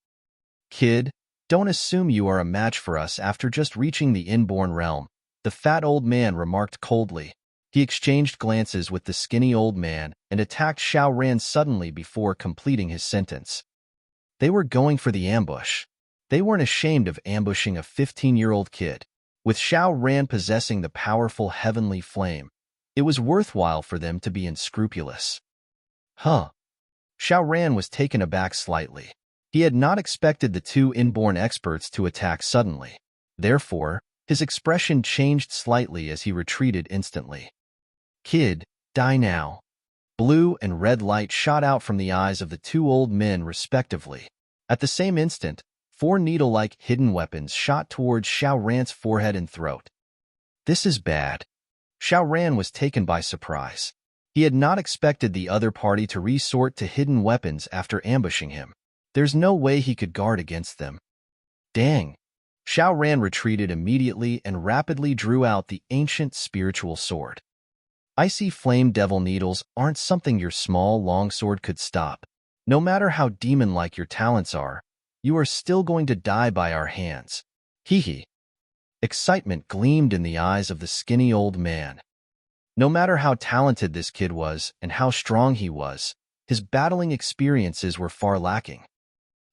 Speaker 1: Kid, don't assume you are a match for us after just reaching the Inborn realm, the fat old man remarked coldly. He exchanged glances with the skinny old man and attacked Xiao Ran suddenly before completing his sentence. They were going for the ambush. They weren't ashamed of ambushing a 15-year-old kid. With Xiao Ran possessing the powerful heavenly flame, it was worthwhile for them to be unscrupulous. Huh. Xiao Ran was taken aback slightly. He had not expected the two inborn experts to attack suddenly. Therefore, his expression changed slightly as he retreated instantly. Kid, die now. Blue and red light shot out from the eyes of the two old men respectively. At the same instant, 4 needle-like hidden weapons shot towards Xiao Ran's forehead and throat. This is bad. Xiao Ran was taken by surprise. He had not expected the other party to resort to hidden weapons after ambushing him. There's no way he could guard against them. Dang. Xiao Ran retreated immediately and rapidly drew out the ancient spiritual sword. Icy flame devil needles aren't something your small longsword could stop. No matter how demon-like your talents are, you are still going to die by our hands. Hee hee. Excitement gleamed in the eyes of the skinny old man. No matter how talented this kid was and how strong he was, his battling experiences were far lacking.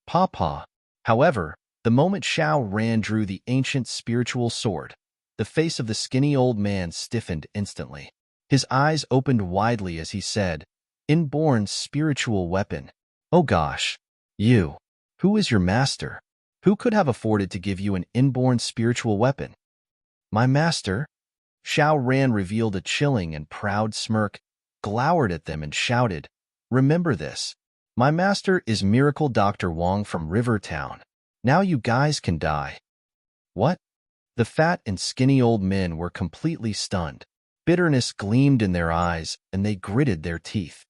Speaker 1: Pawpaw. However, the moment Xiao Ran drew the ancient spiritual sword, the face of the skinny old man stiffened instantly. His eyes opened widely as he said, "Inborn spiritual weapon. Oh gosh. You. Who is your master? Who could have afforded to give you an inborn spiritual weapon?" My master? Xiao Ran revealed a chilling and proud smirk, glowered at them and shouted, "Remember this. My master is Miracle Dr. Wong from River Town. Now you guys can die." What? The fat and skinny old men were completely stunned. Bitterness gleamed in their eyes, and they gritted their teeth.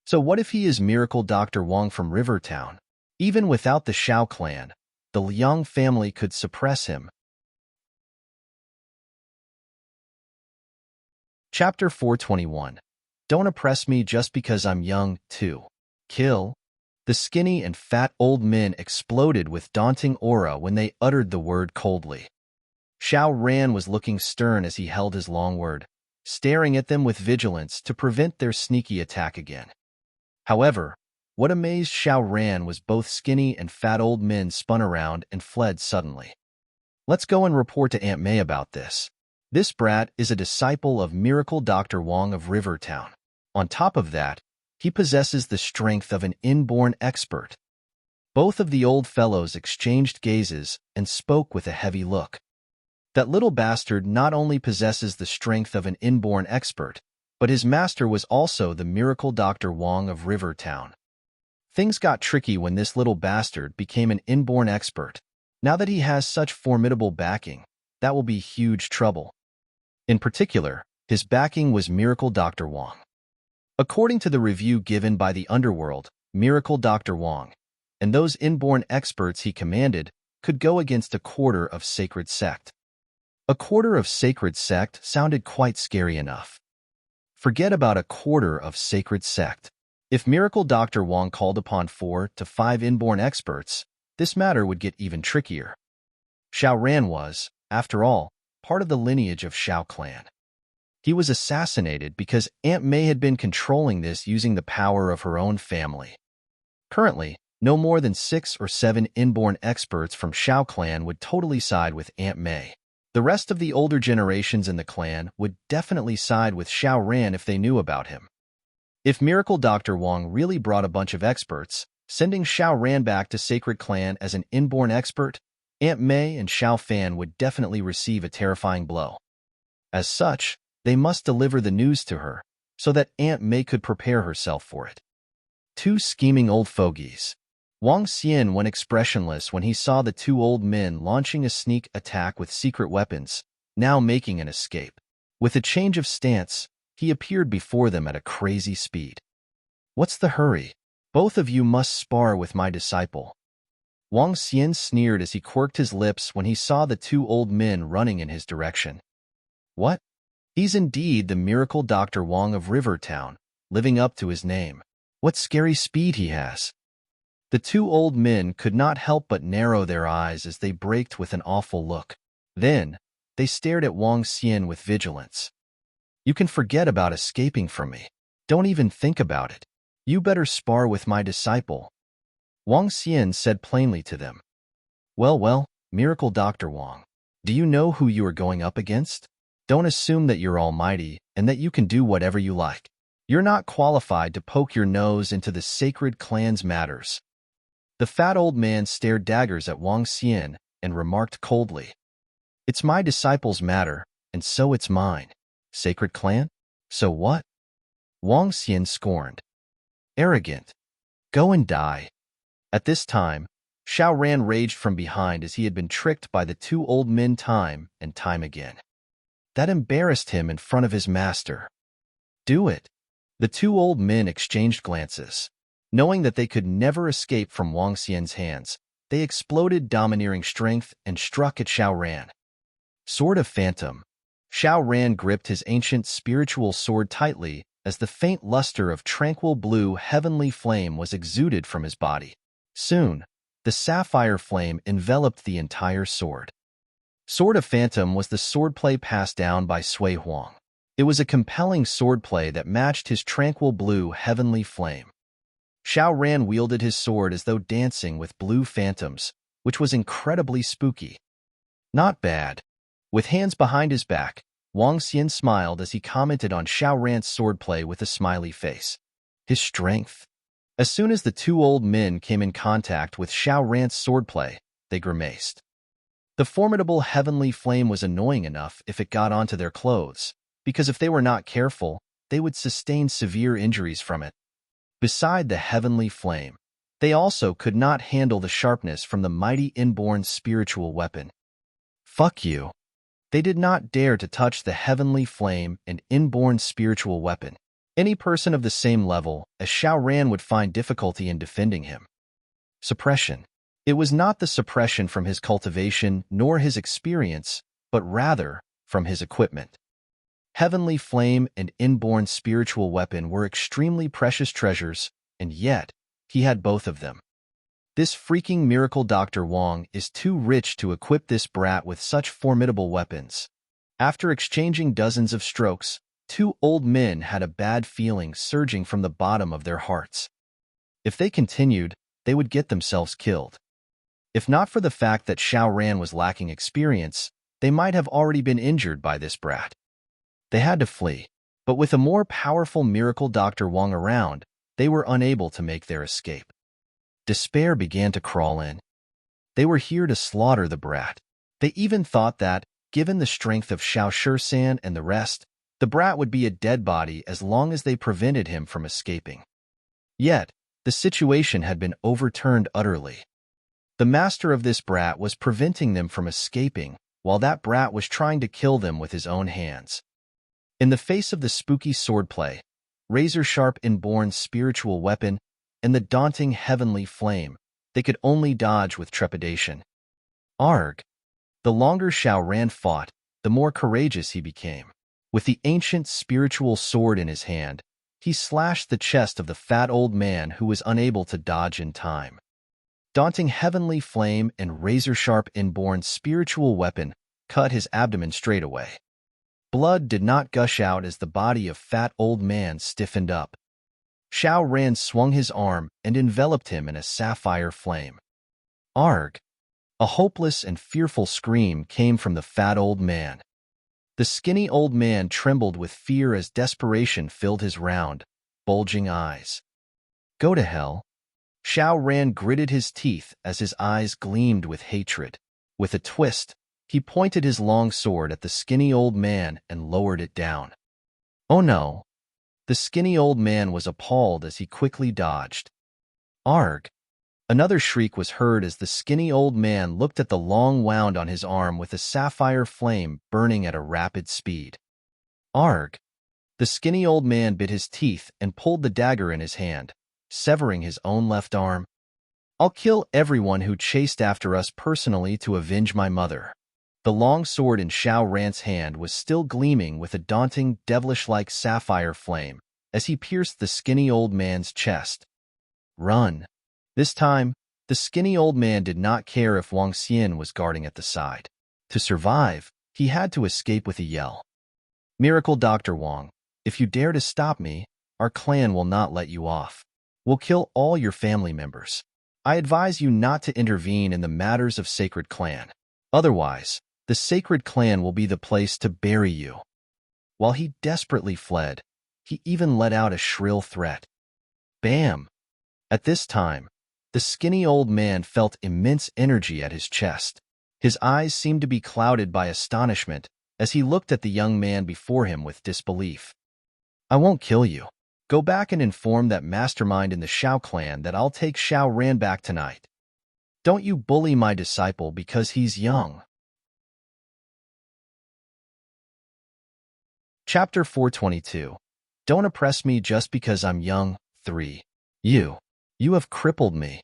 Speaker 1: So what if he is Miracle Dr. Wong from River Town? Even without the Xiao clan, the Liang family could suppress him. Chapter 421. Don't oppress me just because I'm young, too. Kill. The skinny and fat old men exploded with daunting aura when they uttered the word coldly. Xiao Ran was looking stern as he held his long word, staring at them with vigilance to prevent their sneaky attack again. However, what amazed Xiao Ran was both skinny and fat old men spun around and fled suddenly. Let's go and report to Aunt May about this. This brat is a disciple of Miracle Dr. Wong of River Town. On top of that, he possesses the strength of an inborn expert. Both of the old fellows exchanged gazes and spoke with a heavy look. That little bastard not only possesses the strength of an inborn expert, but his master was also the Miracle Dr. Wong of River Town. Things got tricky when this little bastard became an inborn expert. Now that he has such formidable backing, that will be huge trouble. In particular, his backing was Miracle Dr. Wong. According to the review given by the Underworld, Miracle Dr. Wong, and those inborn experts he commanded, could go against a quarter of Sacred Sect. A quarter of Sacred Sect sounded quite scary enough. Forget about a quarter of Sacred Sect. If Miracle Dr. Wong called upon 4 to 5 inborn experts, this matter would get even trickier. Xiao Ran was, after all, part of the lineage of Xiao clan. He was assassinated because Aunt May had been controlling this using the power of her own family. Currently, no more than 6 or 7 inborn experts from Xiao clan would totally side with Aunt May. The rest of the older generations in the clan would definitely side with Xiao Ran if they knew about him. If Miracle Dr. Wong really brought a bunch of experts, sending Xiao Ran back to Sacred Clan as an inborn expert, Aunt May and Xiao Fan would definitely receive a terrifying blow. As such, they must deliver the news to her, so that Aunt May could prepare herself for it. 2 scheming old fogies. Wang Xian went expressionless when he saw the 2 old men launching a sneak attack with secret weapons, now making an escape. With a change of stance, he appeared before them at a crazy speed. "What's the hurry? Both of you must spar with my disciple." Wang Xian sneered as he quirked his lips when he saw the 2 old men running in his direction. What? He's indeed the Miracle Dr. Wong of River Town, living up to his name. What scary speed he has. The 2 old men could not help but narrow their eyes as they braked with an awful look. Then, they stared at Wang Xian with vigilance. You can forget about escaping from me. Don't even think about it. You better spar with my disciple. Wang Xian said plainly to them. Well, Miracle Dr. Wang, do you know who you are going up against? Don't assume that you're almighty and that you can do whatever you like. You're not qualified to poke your nose into the sacred clan's matters. The fat old man stared daggers at Wang Xian and remarked coldly. It's my disciple's matter, and so it's mine. Sacred clan? So what? Wang Xian scorned. Arrogant. Go and die. At this time, Xiao Ran raged from behind as he had been tricked by the two old men time and time again. That embarrassed him in front of his master. Do it. The two old men exchanged glances. Knowing that they could never escape from Wang Xian's hands, they exploded domineering strength and struck at Xiao Ran. Sword of Phantom. Xiao Ran gripped his ancient spiritual sword tightly as the faint luster of tranquil blue heavenly flame was exuded from his body. Soon, the sapphire flame enveloped the entire sword. Sword of Phantom was the swordplay passed down by Sui Huang. It was a compelling swordplay that matched his tranquil blue heavenly flame. Xiao Ran wielded his sword as though dancing with blue phantoms, which was incredibly spooky. Not bad. With hands behind his back, Wang Xian smiled as he commented on Xiao Ran's swordplay with a smiley face. His strength. As soon as the two old men came in contact with Xiao Ran's swordplay, they grimaced. The formidable heavenly flame was annoying enough if it got onto their clothes, because if they were not careful, they would sustain severe injuries from it. Beside the heavenly flame, they also could not handle the sharpness from the mighty Inborn spiritual weapon. Fuck you. They did not dare to touch the heavenly flame and Inborn spiritual weapon. Any person of the same level as Xiao Ran would find difficulty in defending him. Suppression. It was not the suppression from his cultivation nor his experience, but rather from his equipment. Heavenly flame and Inborn spiritual weapon were extremely precious treasures, and yet, he had both of them. This freaking miracle Dr. Wang is too rich to equip this brat with such formidable weapons. After exchanging dozens of strokes, two old men had a bad feeling surging from the bottom of their hearts. If they continued, they would get themselves killed. If not for the fact that Xiao Ran was lacking experience, they might have already been injured by this brat. They had to flee, but with a more powerful miracle Dr. Wang around, they were unable to make their escape. Despair began to crawl in. They were here to slaughter the brat. They even thought that, given the strength of Xiao Shisan and the rest, the brat would be a dead body as long as they prevented him from escaping. Yet, the situation had been overturned utterly. The master of this brat was preventing them from escaping, while that brat was trying to kill them with his own hands. In the face of the spooky swordplay, razor-sharp Inborn spiritual weapon, and the daunting heavenly flame, they could only dodge with trepidation. Arg! The longer Xiao Ran fought, the more courageous he became. With the ancient spiritual sword in his hand, he slashed the chest of the fat old man who was unable to dodge in time. Daunting heavenly flame and razor-sharp Inborn spiritual weapon cut his abdomen straight away. Blood did not gush out as the body of fat old man stiffened up. Xiao Ran swung his arm and enveloped him in a sapphire flame. Arg! A hopeless and fearful scream came from the fat old man. The skinny old man trembled with fear as desperation filled his round, bulging eyes. Go to hell. Xiao Ran gritted his teeth as his eyes gleamed with hatred. With a twist, he pointed his long sword at the skinny old man and lowered it down. Oh no! The skinny old man was appalled as he quickly dodged. Arg! Another shriek was heard as the skinny old man looked at the long wound on his arm with a sapphire flame burning at a rapid speed. Arg! The skinny old man bit his teeth and pulled the dagger in his hand, severing his own left arm. I'll kill everyone who chased after us personally to avenge my mother. The long sword in Xiao Ran's hand was still gleaming with a daunting, devilish-like sapphire flame as he pierced the skinny old man's chest. Run! This time, the skinny old man did not care if Wang Xian was guarding at the side. To survive, he had to escape with a yell. Miracle Dr. Wong, if you dare to stop me, our clan will not let you off. We'll kill all your family members. I advise you not to intervene in the matters of Sacred Clan. Otherwise, the Sacred Clan will be the place to bury you. While he desperately fled, he even let out a shrill threat. Bam! At this time, the skinny old man felt immense energy at his chest. His eyes seemed to be clouded by astonishment as he looked at the young man before him with disbelief. I won't kill you. Go back and inform that mastermind in the Xiao clan that I'll take Xiao Ran back tonight. Don't you bully my disciple because he's young. Chapter 422. Don't oppress me just because I'm young. 3. You have crippled me.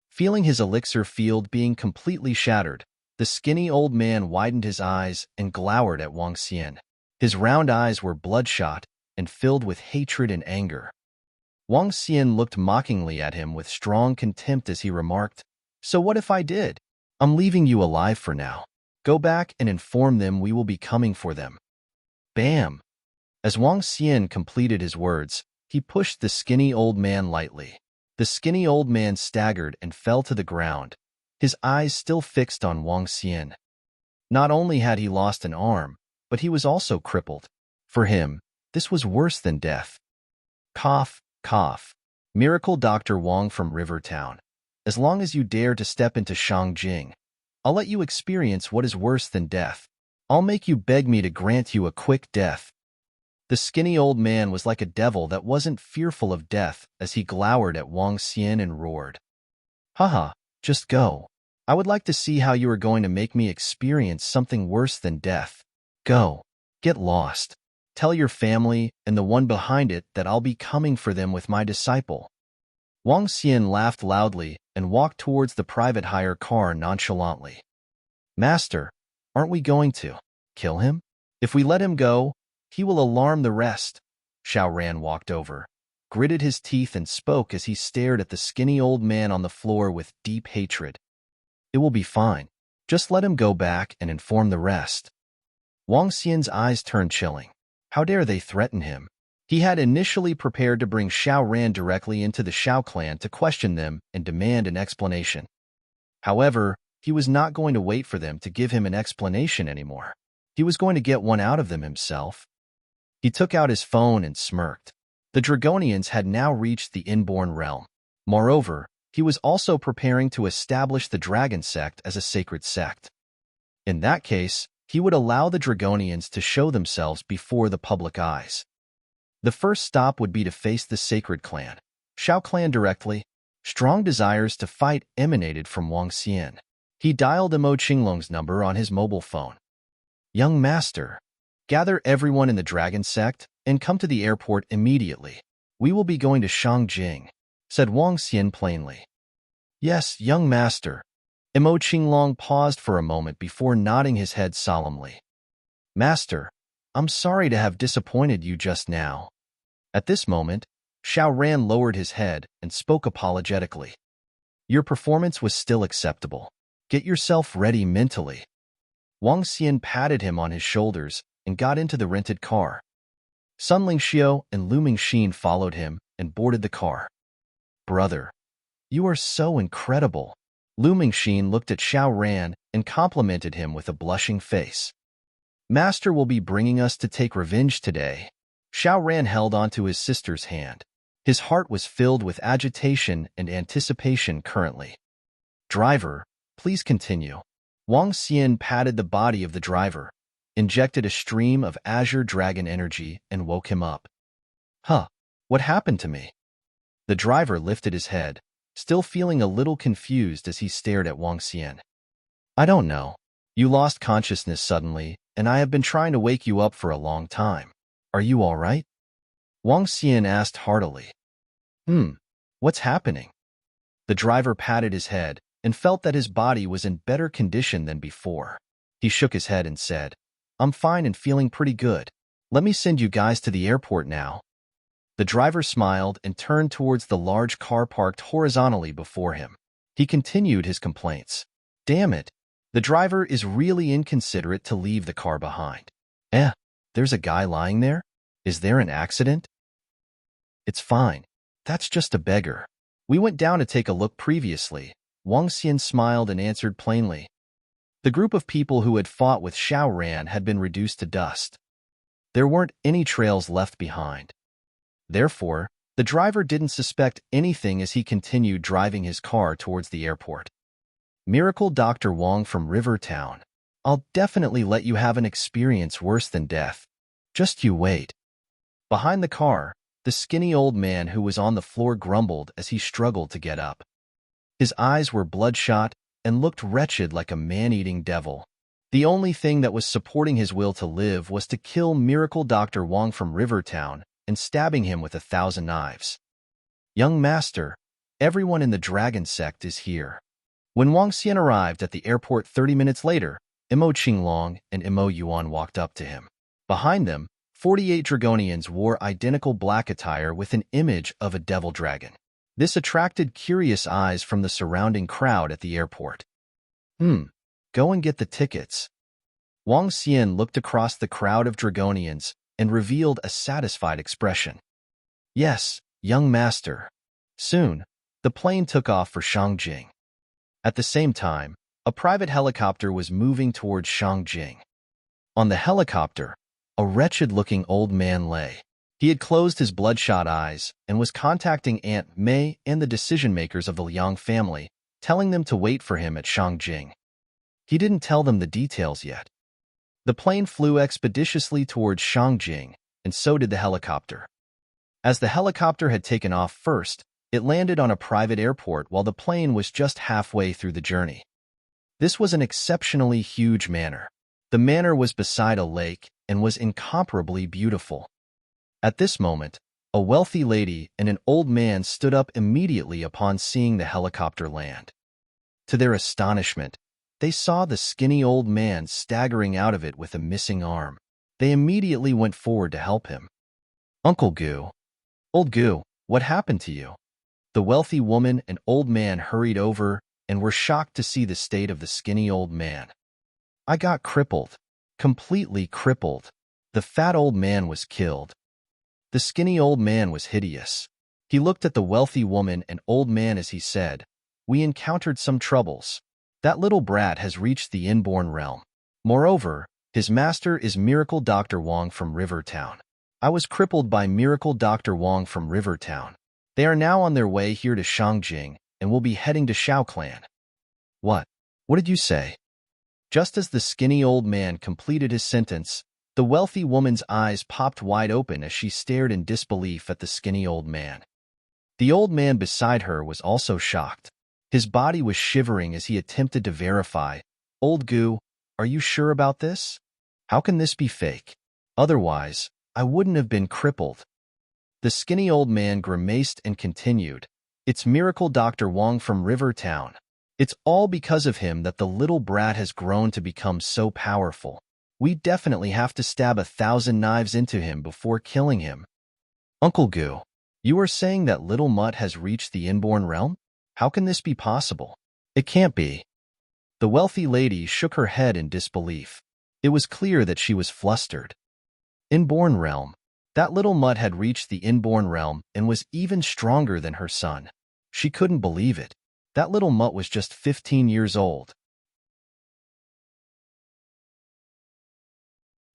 Speaker 1: Feeling his elixir field being completely shattered, the skinny old man widened his eyes and glowered at Wang Xian. His round eyes were bloodshot and filled with hatred and anger. Wang Xian looked mockingly at him with strong contempt as he remarked, So what if I did? I'm leaving you alive for now. Go back and inform them we will be coming for them. Bam! As Wang Xian completed his words, he pushed the skinny old man lightly. The skinny old man staggered and fell to the ground, his eyes still fixed on Wang Xian. Not only had he lost an arm, but he was also crippled. For him, this was worse than death. Cough, cough. Miracle Dr. Wong from Rivertown. As long as you dare to step into Shangjing, I'll let you experience what is worse than death. I'll make you beg me to grant you a quick death. The skinny old man was like a devil that wasn't fearful of death as he glowered at Wang Xian and roared. Haha, just go. I would like to see how you are going to make me experience something worse than death. Go. Get lost. Tell your family and the one behind it that I'll be coming for them with my disciple. Wang Xian laughed loudly and walked towards the private hire car nonchalantly. Master, aren't we going to kill him? If we let him go, he will alarm the rest. Xiao Ran walked over, gritted his teeth and spoke as he stared at the skinny old man on the floor with deep hatred. It will be fine. Just let him go back and inform the rest. Wang Xian's eyes turned chilling. How dare they threaten him? He had initially prepared to bring Xiao Ran directly into the Xiao clan to question them and demand an explanation. However, he was not going to wait for them to give him an explanation anymore. He was going to get one out of them himself. He took out his phone and smirked. The Dragonians had now reached the Inborn realm. Moreover, he was also preparing to establish the Dragon Sect as a sacred sect. In that case, he would allow the Dragonians to show themselves before the public eyes. The first stop would be to face the Sacred Clan, Xiao Clan directly. Strong desires to fight emanated from Wang Xian. He dialed Mo Qinglong's number on his mobile phone. Young master, gather everyone in the Dragon Sect and come to the airport immediately. We will be going to Shangjing, said Wang Xian plainly. Yes, young master. Mo Qinglong paused for a moment before nodding his head solemnly. Master, I'm sorry to have disappointed you just now. At this moment, Xiao Ran lowered his head and spoke apologetically. Your performance was still acceptable. Get yourself ready mentally. Wang Xian patted him on his shoulders and got into the rented car. Sunling Xiao and Lu Mingxin followed him and boarded the car. Brother, you are so incredible. Lu Mingxin looked at Xiao Ran and complimented him with a blushing face. Master will be bringing us to take revenge today. Xiao Ran held onto his sister's hand. His heart was filled with agitation and anticipation currently. Driver, please continue. Wang Xian patted the body of the driver, injected a stream of azure dragon energy, and woke him up. Huh, what happened to me? The driver lifted his head, still feeling a little confused as he stared at Wang Xian. I don't know. You lost consciousness suddenly, and I have been trying to wake you up for a long time. Are you all right? Wang Xian asked heartily. What's happening? The driver patted his head and felt that his body was in better condition than before. He shook his head and said, I'm fine and feeling pretty good. Let me send you guys to the airport now. The driver smiled and turned towards the large car parked horizontally before him. He continued his complaints. Damn it, the driver is really inconsiderate to leave the car behind. There's a guy lying there? Is there an accident? It's fine. That's just a beggar. We went down to take a look previously. Wang Xian smiled and answered plainly. The group of people who had fought with Xiao Ran had been reduced to dust. There weren't any trails left behind. Therefore, the driver didn't suspect anything as he continued driving his car towards the airport. Miracle Dr. Wang from Rivertown. I'll definitely let you have an experience worse than death. Just you wait. Behind the car, the skinny old man who was on the floor grumbled as he struggled to get up. His eyes were bloodshot and looked wretched like a man-eating devil. The only thing that was supporting his will to live was to kill Miracle Dr. Wang from Rivertown and stabbing him with 1,000 knives. Young master, everyone in the Dragon Sect is here. When Wang Xian arrived at the airport 30 minutes later, Imo Qinglong and Imo Yuan walked up to him. Behind them, 48 Dragonians wore identical black attire with an image of a devil dragon. This attracted curious eyes from the surrounding crowd at the airport. Go and get the tickets. Wang Xian looked across the crowd of Dragonians and revealed a satisfied expression. Yes, young master. Soon, the plane took off for Shangjing. At the same time, a private helicopter was moving towards Shangjing. On the helicopter, a wretched-looking old man lay. He had closed his bloodshot eyes and was contacting Aunt Mei and the decision-makers of the Liang family, telling them to wait for him at Shangjing. He didn't tell them the details yet. The plane flew expeditiously towards Shangjing, and so did the helicopter. As the helicopter had taken off first, it landed on a private airport while the plane was just halfway through the journey. This was an exceptionally huge manor. The manor was beside a lake and was incomparably beautiful. At this moment, a wealthy lady and an old man stood up immediately upon seeing the helicopter land. To their astonishment, they saw the skinny old man staggering out of it with a missing arm. They immediately went forward to help him. Uncle Gu. Old Gu, what happened to you? The wealthy woman and old man hurried over and were shocked to see the state of the skinny old man. I got crippled. Completely crippled. The fat old man was killed. The skinny old man was hideous. He looked at the wealthy woman and old man as he said, We encountered some troubles. That little brat has reached the Inborn realm. Moreover, his master is Miracle Dr. Wang from Rivertown. I was crippled by Miracle Dr. Wang from Rivertown. They are now on their way here to Shangjing and will be heading to Xiao clan. What? What did you say? Just as the skinny old man completed his sentence, the wealthy woman's eyes popped wide open as she stared in disbelief at the skinny old man. The old man beside her was also shocked. His body was shivering as he attempted to verify. Old Gu, are you sure about this? How can this be fake? Otherwise, I wouldn't have been crippled. The skinny old man grimaced and continued. It's Miracle Dr. Wang from Rivertown. It's all because of him that the little brat has grown to become so powerful. We definitely have to stab 1,000 knives into him before killing him. Uncle Gu, you are saying that little mutt has reached the Inborn realm? How can this be possible? It can't be. The wealthy lady shook her head in disbelief. It was clear that she was flustered. Inborn realm. That little mutt had reached the Inborn realm and was even stronger than her son. She couldn't believe it. That little mutt was just 15 years old.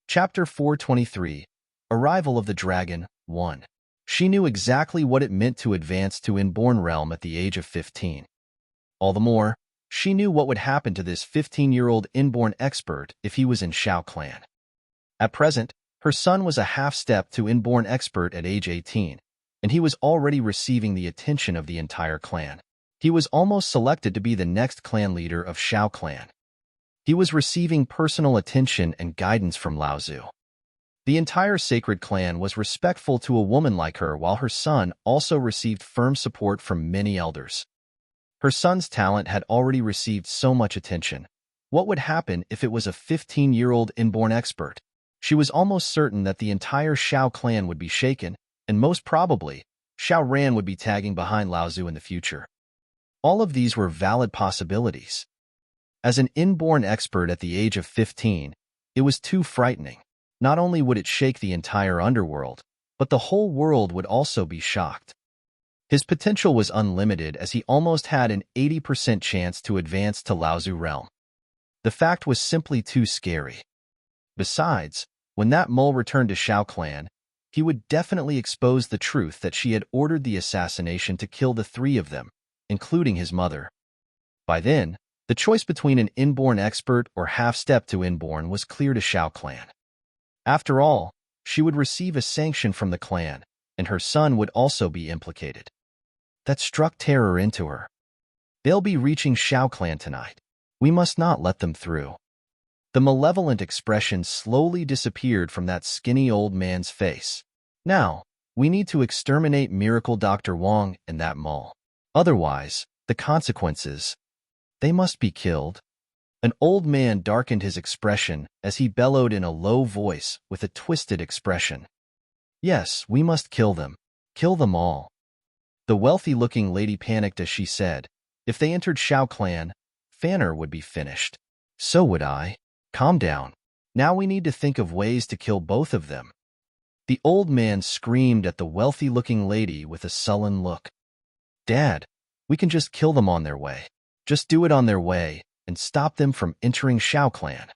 Speaker 1: Chapter 423. Arrival of the Dragon, 1. She knew exactly what it meant to advance to Inborn realm at the age of 15. All the more, she knew what would happen to this 15-year-old Inborn expert if he was in Xiao clan. At present, her son was a half-step to Inborn expert at age 18, and he was already receiving the attention of the entire clan. He was almost selected to be the next clan leader of Xiao clan. He was receiving personal attention and guidance from Lao Zu. The entire sacred clan was respectful to a woman like her, while her son also received firm support from many elders. Her son's talent had already received so much attention. What would happen if it was a 15-year-old Inborn expert? She was almost certain that the entire Xiao clan would be shaken, and most probably, Xiao Ran would be tagging behind Lao Zu in the future. All of these were valid possibilities. As an Inborn expert at the age of 15, it was too frightening. Not only would it shake the entire underworld, but the whole world would also be shocked. His potential was unlimited as he almost had an 80% chance to advance to Laozu realm. The fact was simply too scary. Besides, when that mole returned to Xiao clan, he would definitely expose the truth that she had ordered the assassination to kill the three of them, including his mother. By then, the choice between an Inborn expert or half-step to Inborn was clear to Xiao clan. After all, she would receive a sanction from the clan, and her son would also be implicated. That struck terror into her. They'll be reaching Xiao clan tonight. We must not let them through. The malevolent expression slowly disappeared from that skinny old man's face. Now, we need to exterminate Miracle Dr. Wong and that mole. Otherwise, the consequences, they must be killed. An old man darkened his expression as he bellowed in a low voice with a twisted expression. Yes, we must kill them. Kill them all. The wealthy-looking lady panicked as she said, if they entered Xiao clan, Fanner would be finished. So would I. Calm down. Now we need to think of ways to kill both of them. The old man screamed at the wealthy-looking lady with a sullen look. Dad, we can just kill them on their way. Just do it on their way and stop them from entering Xiao clan.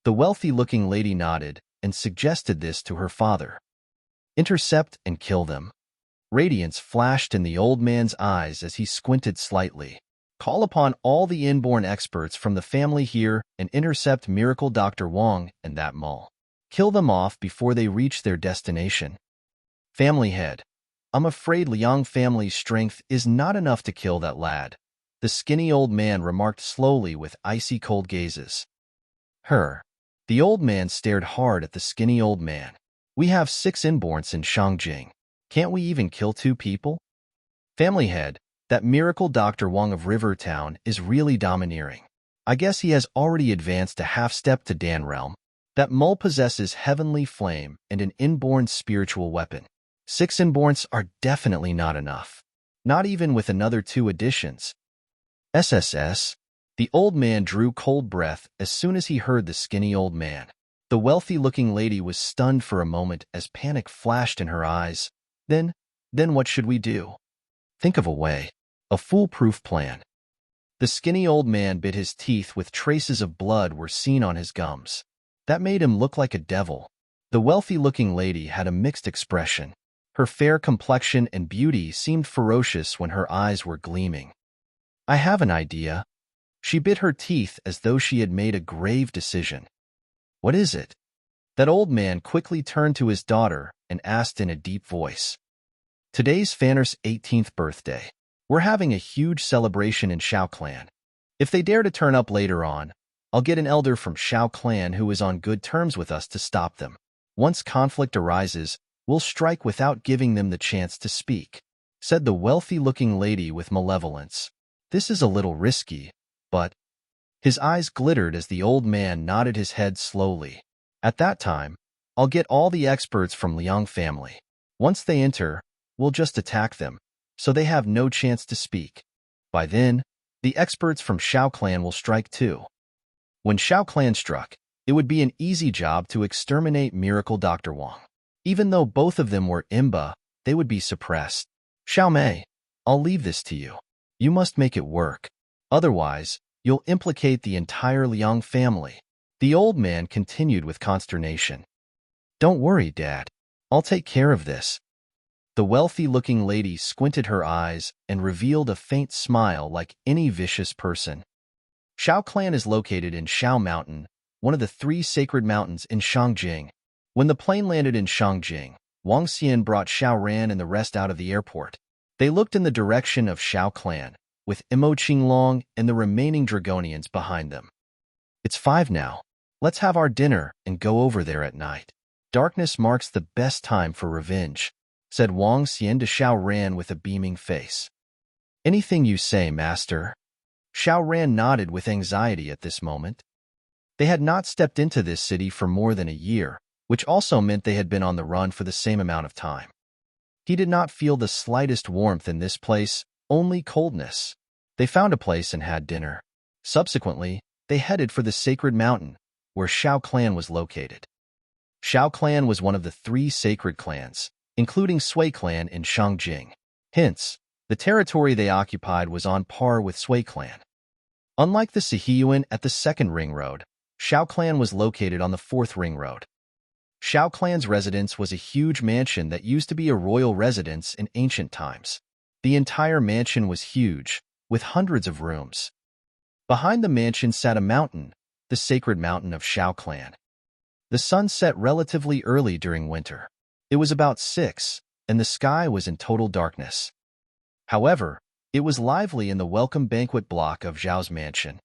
Speaker 1: The wealthy-looking lady nodded and suggested this to her father. Intercept and kill them. Radiance flashed in the old man's eyes as he squinted slightly. Call upon all the Inborn experts from the family here and intercept Miracle Dr. Wong and that mole. Kill them off before they reach their destination. Family head. I'm afraid Liang family's strength is not enough to kill that lad. The skinny old man remarked slowly with icy cold gazes. Her. The old man stared hard at the skinny old man. We have 6 Inborns in Shangjing. Can't we even kill 2 people? Family head. That Miracle Dr. Wong of Rivertown is really domineering. I guess he has already advanced a half-step to Dan realm. That mole possesses heavenly flame and an inborn spiritual weapon. 6 Inborns are definitely not enough. Not even with another 2 additions. SSS. The old man drew cold breath as soon as he heard the skinny old man. The wealthy-looking lady was stunned for a moment as panic flashed in her eyes. Then what should we do? Think of a way. A foolproof plan. The skinny old man bit his teeth with traces of blood were seen on his gums. That made him look like a devil. The wealthy-looking lady had a mixed expression. Her fair complexion and beauty seemed ferocious when her eyes were gleaming. I have an idea. She bit her teeth as though she had made a grave decision. What is it? That old man quickly turned to his daughter and asked in a deep voice. Today's Fanner's 18th birthday. We're having a huge celebration in Xiao clan. If they dare to turn up later on, I'll get an elder from Xiao clan who is on good terms with us to stop them. Once conflict arises, we'll strike without giving them the chance to speak, said the wealthy-looking lady with malevolence. This is a little risky, but... His eyes glittered as the old man nodded his head slowly. At that time, I'll get all the experts from Liang family. Once they enter, we'll just attack them, so they have no chance to speak. By then, the experts from Xiao clan will strike too. When Xiao clan struck, it would be an easy job to exterminate Miracle Dr. Wong. Even though both of them were Imba, they would be suppressed. Xiao Mei, I'll leave this to you. You must make it work. Otherwise, you'll implicate the entire Liang family. The old man continued with consternation. Don't worry, Dad. I'll take care of this. The wealthy-looking lady squinted her eyes and revealed a faint smile like any vicious person. Xiao clan is located in Xiao Mountain, one of the 3 sacred mountains in Shangjing. When the plane landed in Shangjing, Wang Xian brought Xiao Ran and the rest out of the airport. They looked in the direction of Xiao clan, with Imo Qinglong and the remaining Dragonians behind them. It's 5 now. Let's have our dinner and go over there at night. Darkness marks the best time for revenge, said Wang Xian to Xiao Ran with a beaming face. Anything you say, master. Xiao Ran nodded with anxiety at this moment. They had not stepped into this city for more than a year, which also meant they had been on the run for the same amount of time. He did not feel the slightest warmth in this place, only coldness. They found a place and had dinner. Subsequently, they headed for the sacred mountain, where Xiao clan was located. Xiao clan was one of the 3 sacred clans, including Sui clan in Shangjing. Hence, the territory they occupied was on par with Sui clan. Unlike the Sihiyuan at the 2nd ring road, Xiao clan was located on the 4th ring road. Xiao clan's residence was a huge mansion that used to be a royal residence in ancient times. The entire mansion was huge, with hundreds of rooms. Behind the mansion sat a mountain, the sacred mountain of Xiao clan. The sun set relatively early during winter. It was about 6, and the sky was in total darkness. However, it was lively in the welcome banquet block of Xiao's mansion.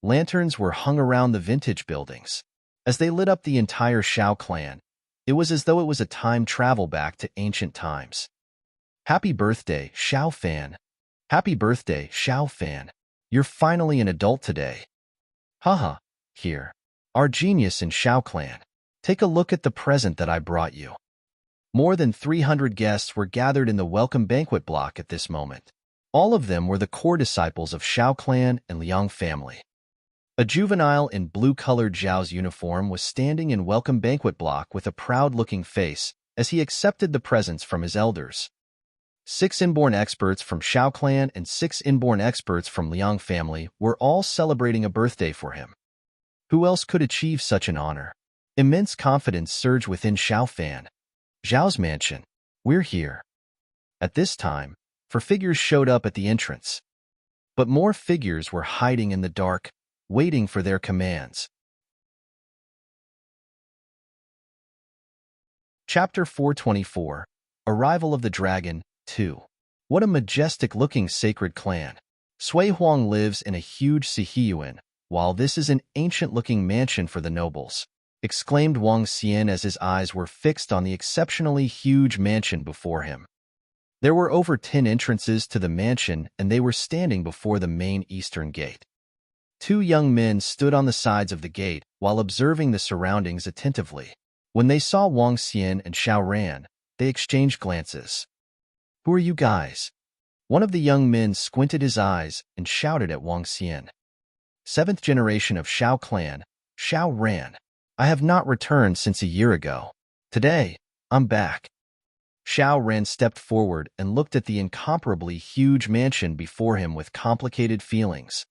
Speaker 1: Lanterns were hung around the vintage buildings. As they lit up the entire Xiao clan, it was as though it was a time travel back to ancient times. Happy birthday, Xiao fan. Happy birthday, Xiao fan. You're finally an adult today. Haha, here. Our genius in Xiao clan. Take a look at the present that I brought you. More than 300 guests were gathered in the welcome banquet block at this moment. All of them were the core disciples of Xiao clan and Liang family. A juvenile in blue-colored Xiao's uniform was standing in welcome banquet block with a proud-looking face as he accepted the presents from his elders. 6 inborn experts from Xiao clan and 6 inborn experts from Liang family were all celebrating a birthday for him. Who else could achieve such an honor? Immense confidence surged within Xiao fan. Xiao's mansion. We're here. At this time, 4 figures showed up at the entrance. But more figures were hiding in the dark, waiting for their commands. Chapter 424, Arrival of the Dragon, 2. What a majestic-looking sacred clan. Sui Huang lives in a huge Sihiyuan, while this is an ancient-looking mansion for the nobles, exclaimed Wang Xian as his eyes were fixed on the exceptionally huge mansion before him. There were over 10 entrances to the mansion, and they were standing before the main eastern gate. 2 young men stood on the sides of the gate while observing the surroundings attentively. When they saw Wang Xian and Xiao Ran, they exchanged glances. Who are you guys? One of the young men squinted his eyes and shouted at Wang Xian. 7th generation of Xiao clan, Xiao Ran. I have not returned since a year ago. Today, I'm back. Xiao Ran stepped forward and looked at the incomparably huge mansion before him with complicated feelings.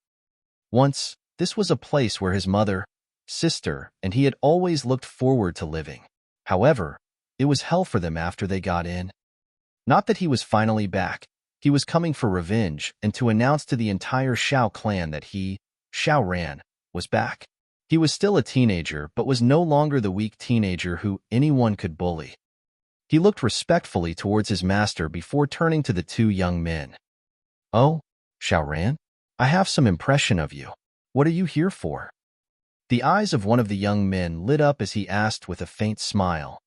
Speaker 1: Once, this was a place where his mother, sister, and he had always looked forward to living. However, it was hell for them after they got in. Not that he was finally back. He was coming for revenge and to announce to the entire Xiao clan that he, Xiao Ran, was back. He was still a teenager, but was no longer the weak teenager who anyone could bully. He looked respectfully towards his master before turning to the 2 young men. Oh, Xiao Ran? I have some impression of you. What are you here for? The eyes of one of the young men lit up as he asked with a faint smile.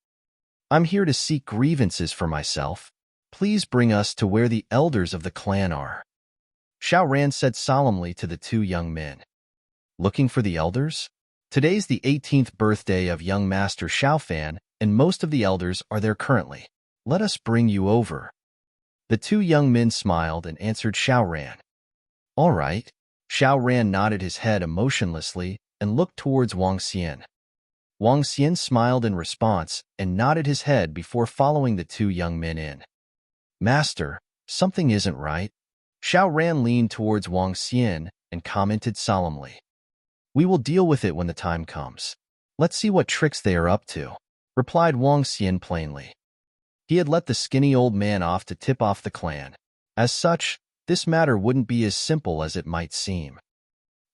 Speaker 1: I'm here to seek grievances for myself. Please bring us to where the elders of the clan are. Xiao Ran said solemnly to the 2 young men. Looking for the elders? Today's the 18th birthday of young Master Xiao Fan, and most of the elders are there currently. Let us bring you over. The 2 young men smiled and answered Xiao Ran. All right. Xiao Ran nodded his head emotionlessly and looked towards Wang Xian. Wang Xian smiled in response and nodded his head before following the 2 young men in. Master, something isn't right. Xiao Ran leaned towards Wang Xian and commented solemnly. We will deal with it when the time comes. Let's see what tricks they are up to, replied Wang Xian plainly. He had let the skinny old man off to tip off the clan. As such, this matter wouldn't be as simple as it might seem.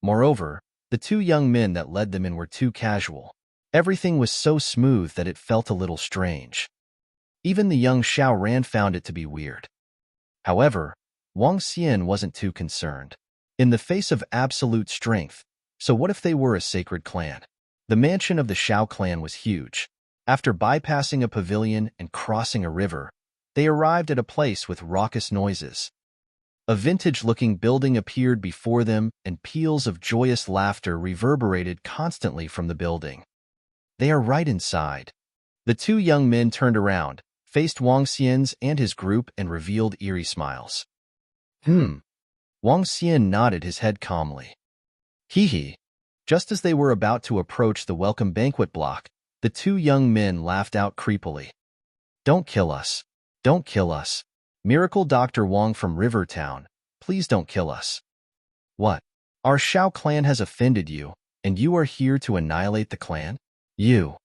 Speaker 1: Moreover, the 2 young men that led them in were too casual. Everything was so smooth that it felt a little strange. Even the young Xiao Ran found it to be weird. However, Wang Xian wasn't too concerned. In the face of absolute strength, so what if they were a sacred clan? The mansion of the Xiao clan was huge. After bypassing a pavilion and crossing a river, they arrived at a place with raucous noises. A vintage-looking building appeared before them, and peals of joyous laughter reverberated constantly from the building. They are right inside. The 2 young men turned around, faced Wang Xian's and his group, and revealed eerie smiles. Wang Xian nodded his head calmly. Hee hee. Just as they were about to approach the welcome banquet block, The two young men laughed out creepily. Don't kill us. Don't kill us. Miracle Dr. Wong from Rivertown, please don't kill us. What? Our Xiao clan has offended you, and you are here to annihilate the clan? You.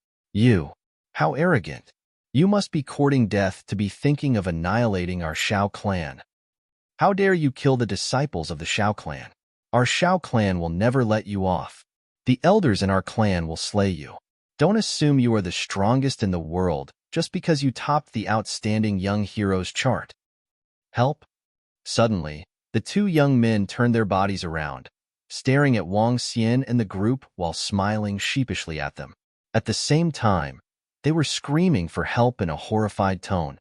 Speaker 1: How arrogant. You must be courting death to be thinking of annihilating our Xiao clan. How dare you kill the disciples of the Xiao clan? Our Xiao clan will never let you off. The elders in our clan will slay you. Don't assume you are the strongest in the world just because you topped the outstanding young heroes chart. Help? Suddenly, the two young men turned their bodies around, staring at Wang Xian and the group while smiling sheepishly at them. At the same time, they were screaming for help in a horrified tone.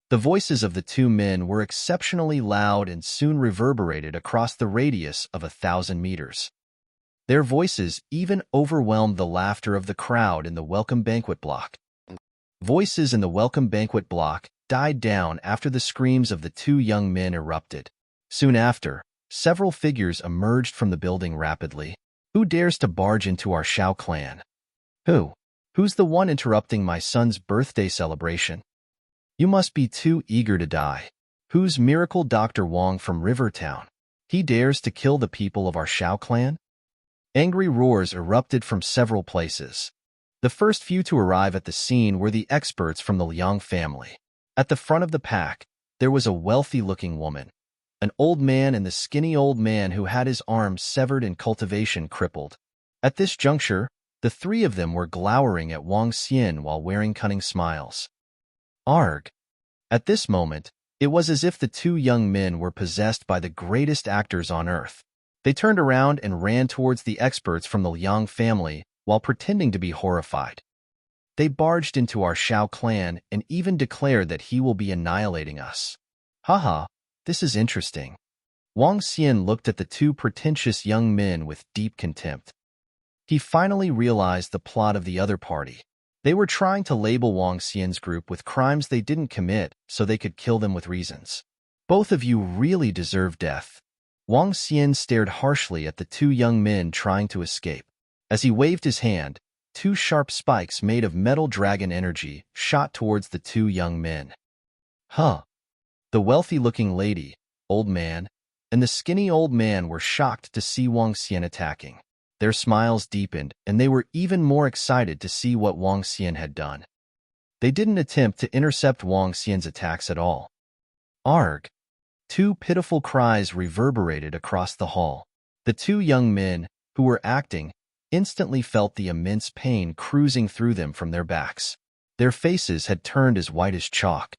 Speaker 1: The voices of the two men were exceptionally loud and soon reverberated across the radius of 1,000 meters. Their voices even overwhelmed the laughter of the crowd in the welcome banquet block. Voices in the welcome banquet block died down after the screams of the two young men erupted. Soon after, several figures emerged from the building rapidly. Who dares to barge into our Xiao clan? Who's the one interrupting my son's birthday celebration? You must be too eager to die. Who's Miracle Dr. Wong from Rivertown? He dares to kill the people of our Xiao clan? Angry roars erupted from several places. The first few to arrive at the scene were the experts from the Liang family. At the front of the pack, there was a wealthy-looking woman, an old man and the skinny old man who had his arms severed and cultivation crippled. At this juncture, the three of them were glowering at Wang Xian while wearing cunning smiles. Arg! At this moment, it was as if the two young men were possessed by the greatest actors on earth. They turned around and ran towards the experts from the Liang family while pretending to be horrified. They barged into our Xiao clan and even declared that he will be annihilating us. Haha, this is interesting. Wang Xian looked at the two pretentious young men with deep contempt. He finally realized the plot of the other party. They were trying to label Wang Xian's group with crimes they didn't commit so they could kill them with reasons. Both of you really deserve death. Wang Xian stared harshly at the two young men trying to escape. As he waved his hand, two sharp spikes made of metal dragon energy shot towards the two young men. Huh. The wealthy-looking lady, old man, and the skinny old man were shocked to see Wang Xian attacking. Their smiles deepened, and they were even more excited to see what Wang Xian had done. They didn't attempt to intercept Wang Xian's attacks at all. Arg! Two pitiful cries reverberated across the hall. The two young men, who were acting, instantly felt the immense pain cruising through them from their backs. Their faces had turned as white as chalk.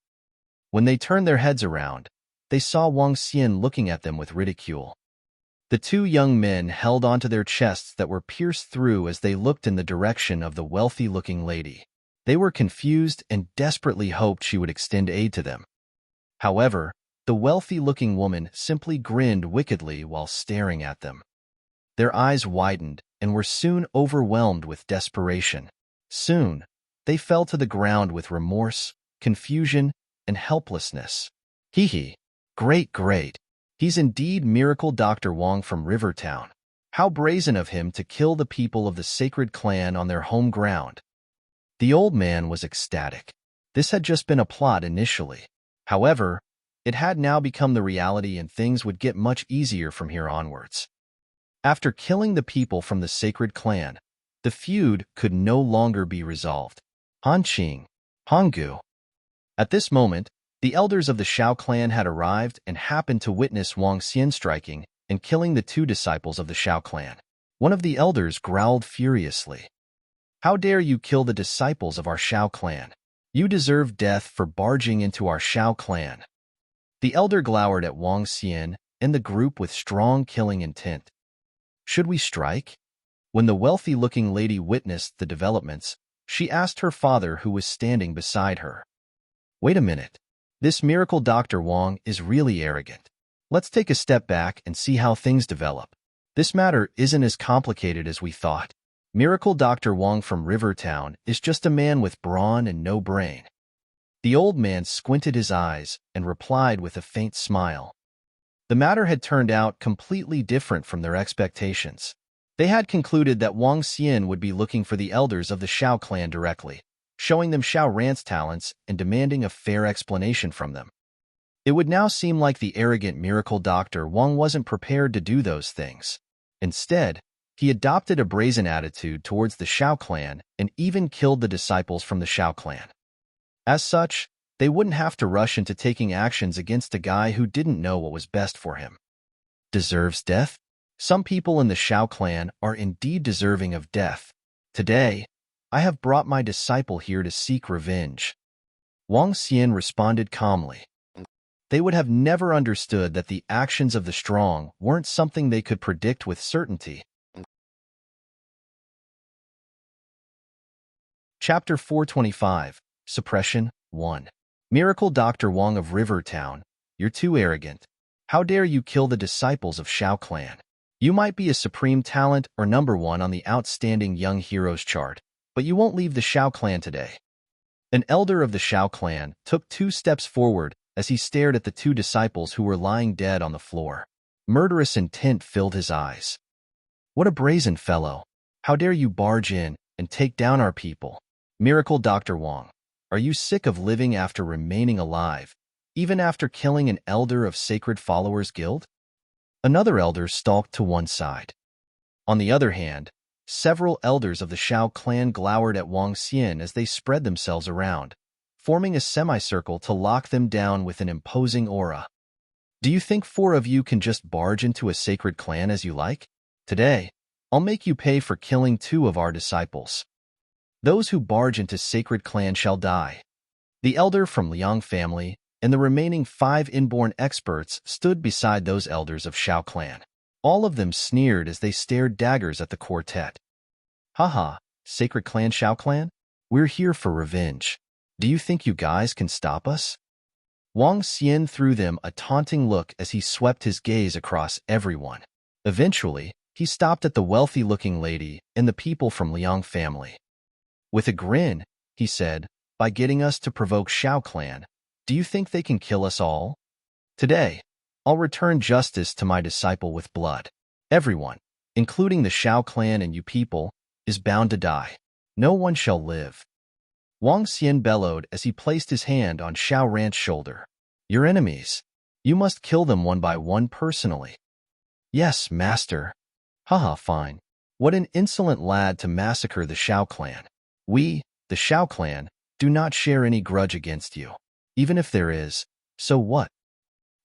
Speaker 1: When they turned their heads around, they saw Wang Xian looking at them with ridicule. The two young men held onto their chests that were pierced through as they looked in the direction of the wealthy-looking lady. They were confused and desperately hoped she would extend aid to them. However, the wealthy-looking woman simply grinned wickedly while staring at them. Their eyes widened and were soon overwhelmed with desperation. Soon, they fell to the ground with remorse, confusion, and helplessness. Hee. Great. He's indeed Miracle Dr. Wong from Rivertown. How brazen of him to kill the people of the sacred clan on their home ground. The old man was ecstatic. This had just been a plot initially. However, it had now become the reality and things would get much easier from here onwards. After killing the people from the sacred clan, the feud could no longer be resolved. Hanqing, Honggu. At this moment, the elders of the Xiao clan had arrived and happened to witness Wang Xian striking and killing the two disciples of the Xiao clan. One of the elders growled furiously. How dare you kill the disciples of our Xiao clan? You deserve death for barging into our Xiao clan. The elder glowered at Wang Xian and the group with strong killing intent. Should we strike? When the wealthy-looking lady witnessed the developments, she asked her father who was standing beside her. Wait a minute. This Miracle Dr. Wong is really arrogant. Let's take a step back and see how things develop. This matter isn't as complicated as we thought. Miracle Dr. Wong from Rivertown is just a man with brawn and no brain. The old man squinted his eyes and replied with a faint smile. The matter had turned out completely different from their expectations. They had concluded that Wang Xian would be looking for the elders of the Xiao clan directly, showing them Xiao Ran's talents and demanding a fair explanation from them. It would now seem like the arrogant miracle doctor Wang wasn't prepared to do those things. Instead, he adopted a brazen attitude towards the Xiao clan and even killed the disciples from the Xiao clan. As such, they wouldn't have to rush into taking actions against a guy who didn't know what was best for him. Deserves death? Some people in the Xiao clan are indeed deserving of death. Today, I have brought my disciple here to seek revenge. Wang Xian responded calmly. They would have never understood that the actions of the strong weren't something they could predict with certainty. Chapter 425, Suppression 1. Miracle Dr. Wang of River Town, you're too arrogant. How dare you kill the disciples of Xiao clan? You might be a supreme talent or number one on the outstanding young heroes chart, but you won't leave the Xiao clan today. An elder of the Xiao clan took 2 steps forward as he stared at the 2 disciples who were lying dead on the floor. Murderous intent filled his eyes. What a brazen fellow! How dare you barge in and take down our people? Miracle Dr. Wang, are you sick of living after remaining alive, even after killing an elder of Sacred Followers Guild? Another elder stalked to one side. On the other hand, several elders of the Xiao clan glowered at Wang Xian as they spread themselves around, forming a semicircle to lock them down with an imposing aura. Do you think 4 of you can just barge into a sacred clan as you like? Today, I'll make you pay for killing 2 of our disciples. Those who barge into sacred clan shall die. The elder from Liang family and the remaining 5 inborn experts stood beside those elders of Xiao clan. All of them sneered as they stared daggers at the quartet. Haha, sacred clan Xiao clan? We're here for revenge. Do you think you guys can stop us? Wang Xian threw them a taunting look as he swept his gaze across everyone. Eventually, he stopped at the wealthy-looking lady and the people from Liang family. With a grin, he said, by getting us to provoke Xiao clan, do you think they can kill us all? Today, I'll return justice to my disciple with blood. Everyone, including the Xiao clan and you people, is bound to die. No one shall live. Wang Xian bellowed as he placed his hand on Xiao Ran's shoulder. Your enemies. You must kill them one by one personally. Yes, master. Haha, fine. What an insolent lad to massacre the Xiao clan. We, the Xiao clan, do not share any grudge against you. Even if there is, so what?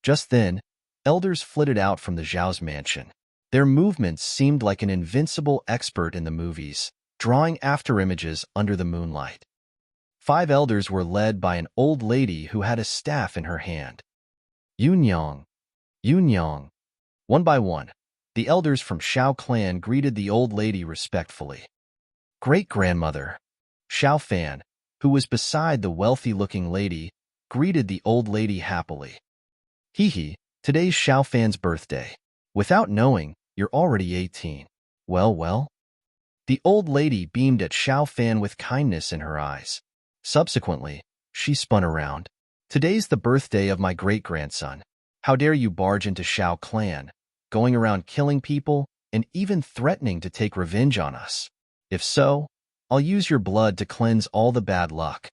Speaker 1: Just then, elders flitted out from the Xiao's mansion. Their movements seemed like an invincible expert in the movies, drawing afterimages under the moonlight. 5 elders were led by an old lady who had a staff in her hand. Yunyang, Yunyang. One by one, the elders from Xiao clan greeted the old lady respectfully. Great-grandmother, Xiao Fan, who was beside the wealthy-looking lady, greeted the old lady happily. Hee, today's Xiao Fan's birthday. Without knowing, you're already 18. Well. The old lady beamed at Xiao Fan with kindness in her eyes. Subsequently, she spun around. Today's the birthday of my great-grandson. How dare you barge into Xiao clan, going around killing people and even threatening to take revenge on us? If so, I'll use your blood to cleanse all the bad luck.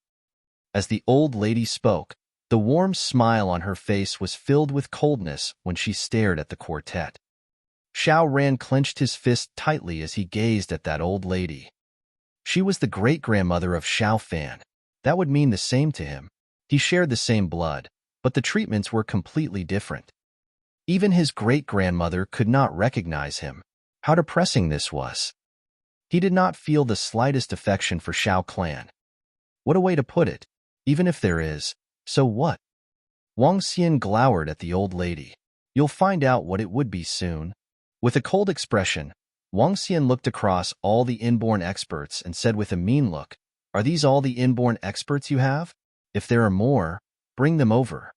Speaker 1: As the old lady spoke, the warm smile on her face was filled with coldness when she stared at the quartet. Xiao Ran clenched his fist tightly as he gazed at that old lady. She was the great-grandmother of Xiao Fan. That would mean the same to him. He shared the same blood, but the treatments were completely different. Even his great-grandmother could not recognize him. How depressing this was. He did not feel the slightest affection for Xiao clan. What a way to put it. Even if there is, so what? Wang Xian glowered at the old lady. You'll find out what it would be soon. With a cold expression, Wang Xian looked across all the inborn experts and said with a mean look, Are these all the inborn experts you have? If there are more, bring them over.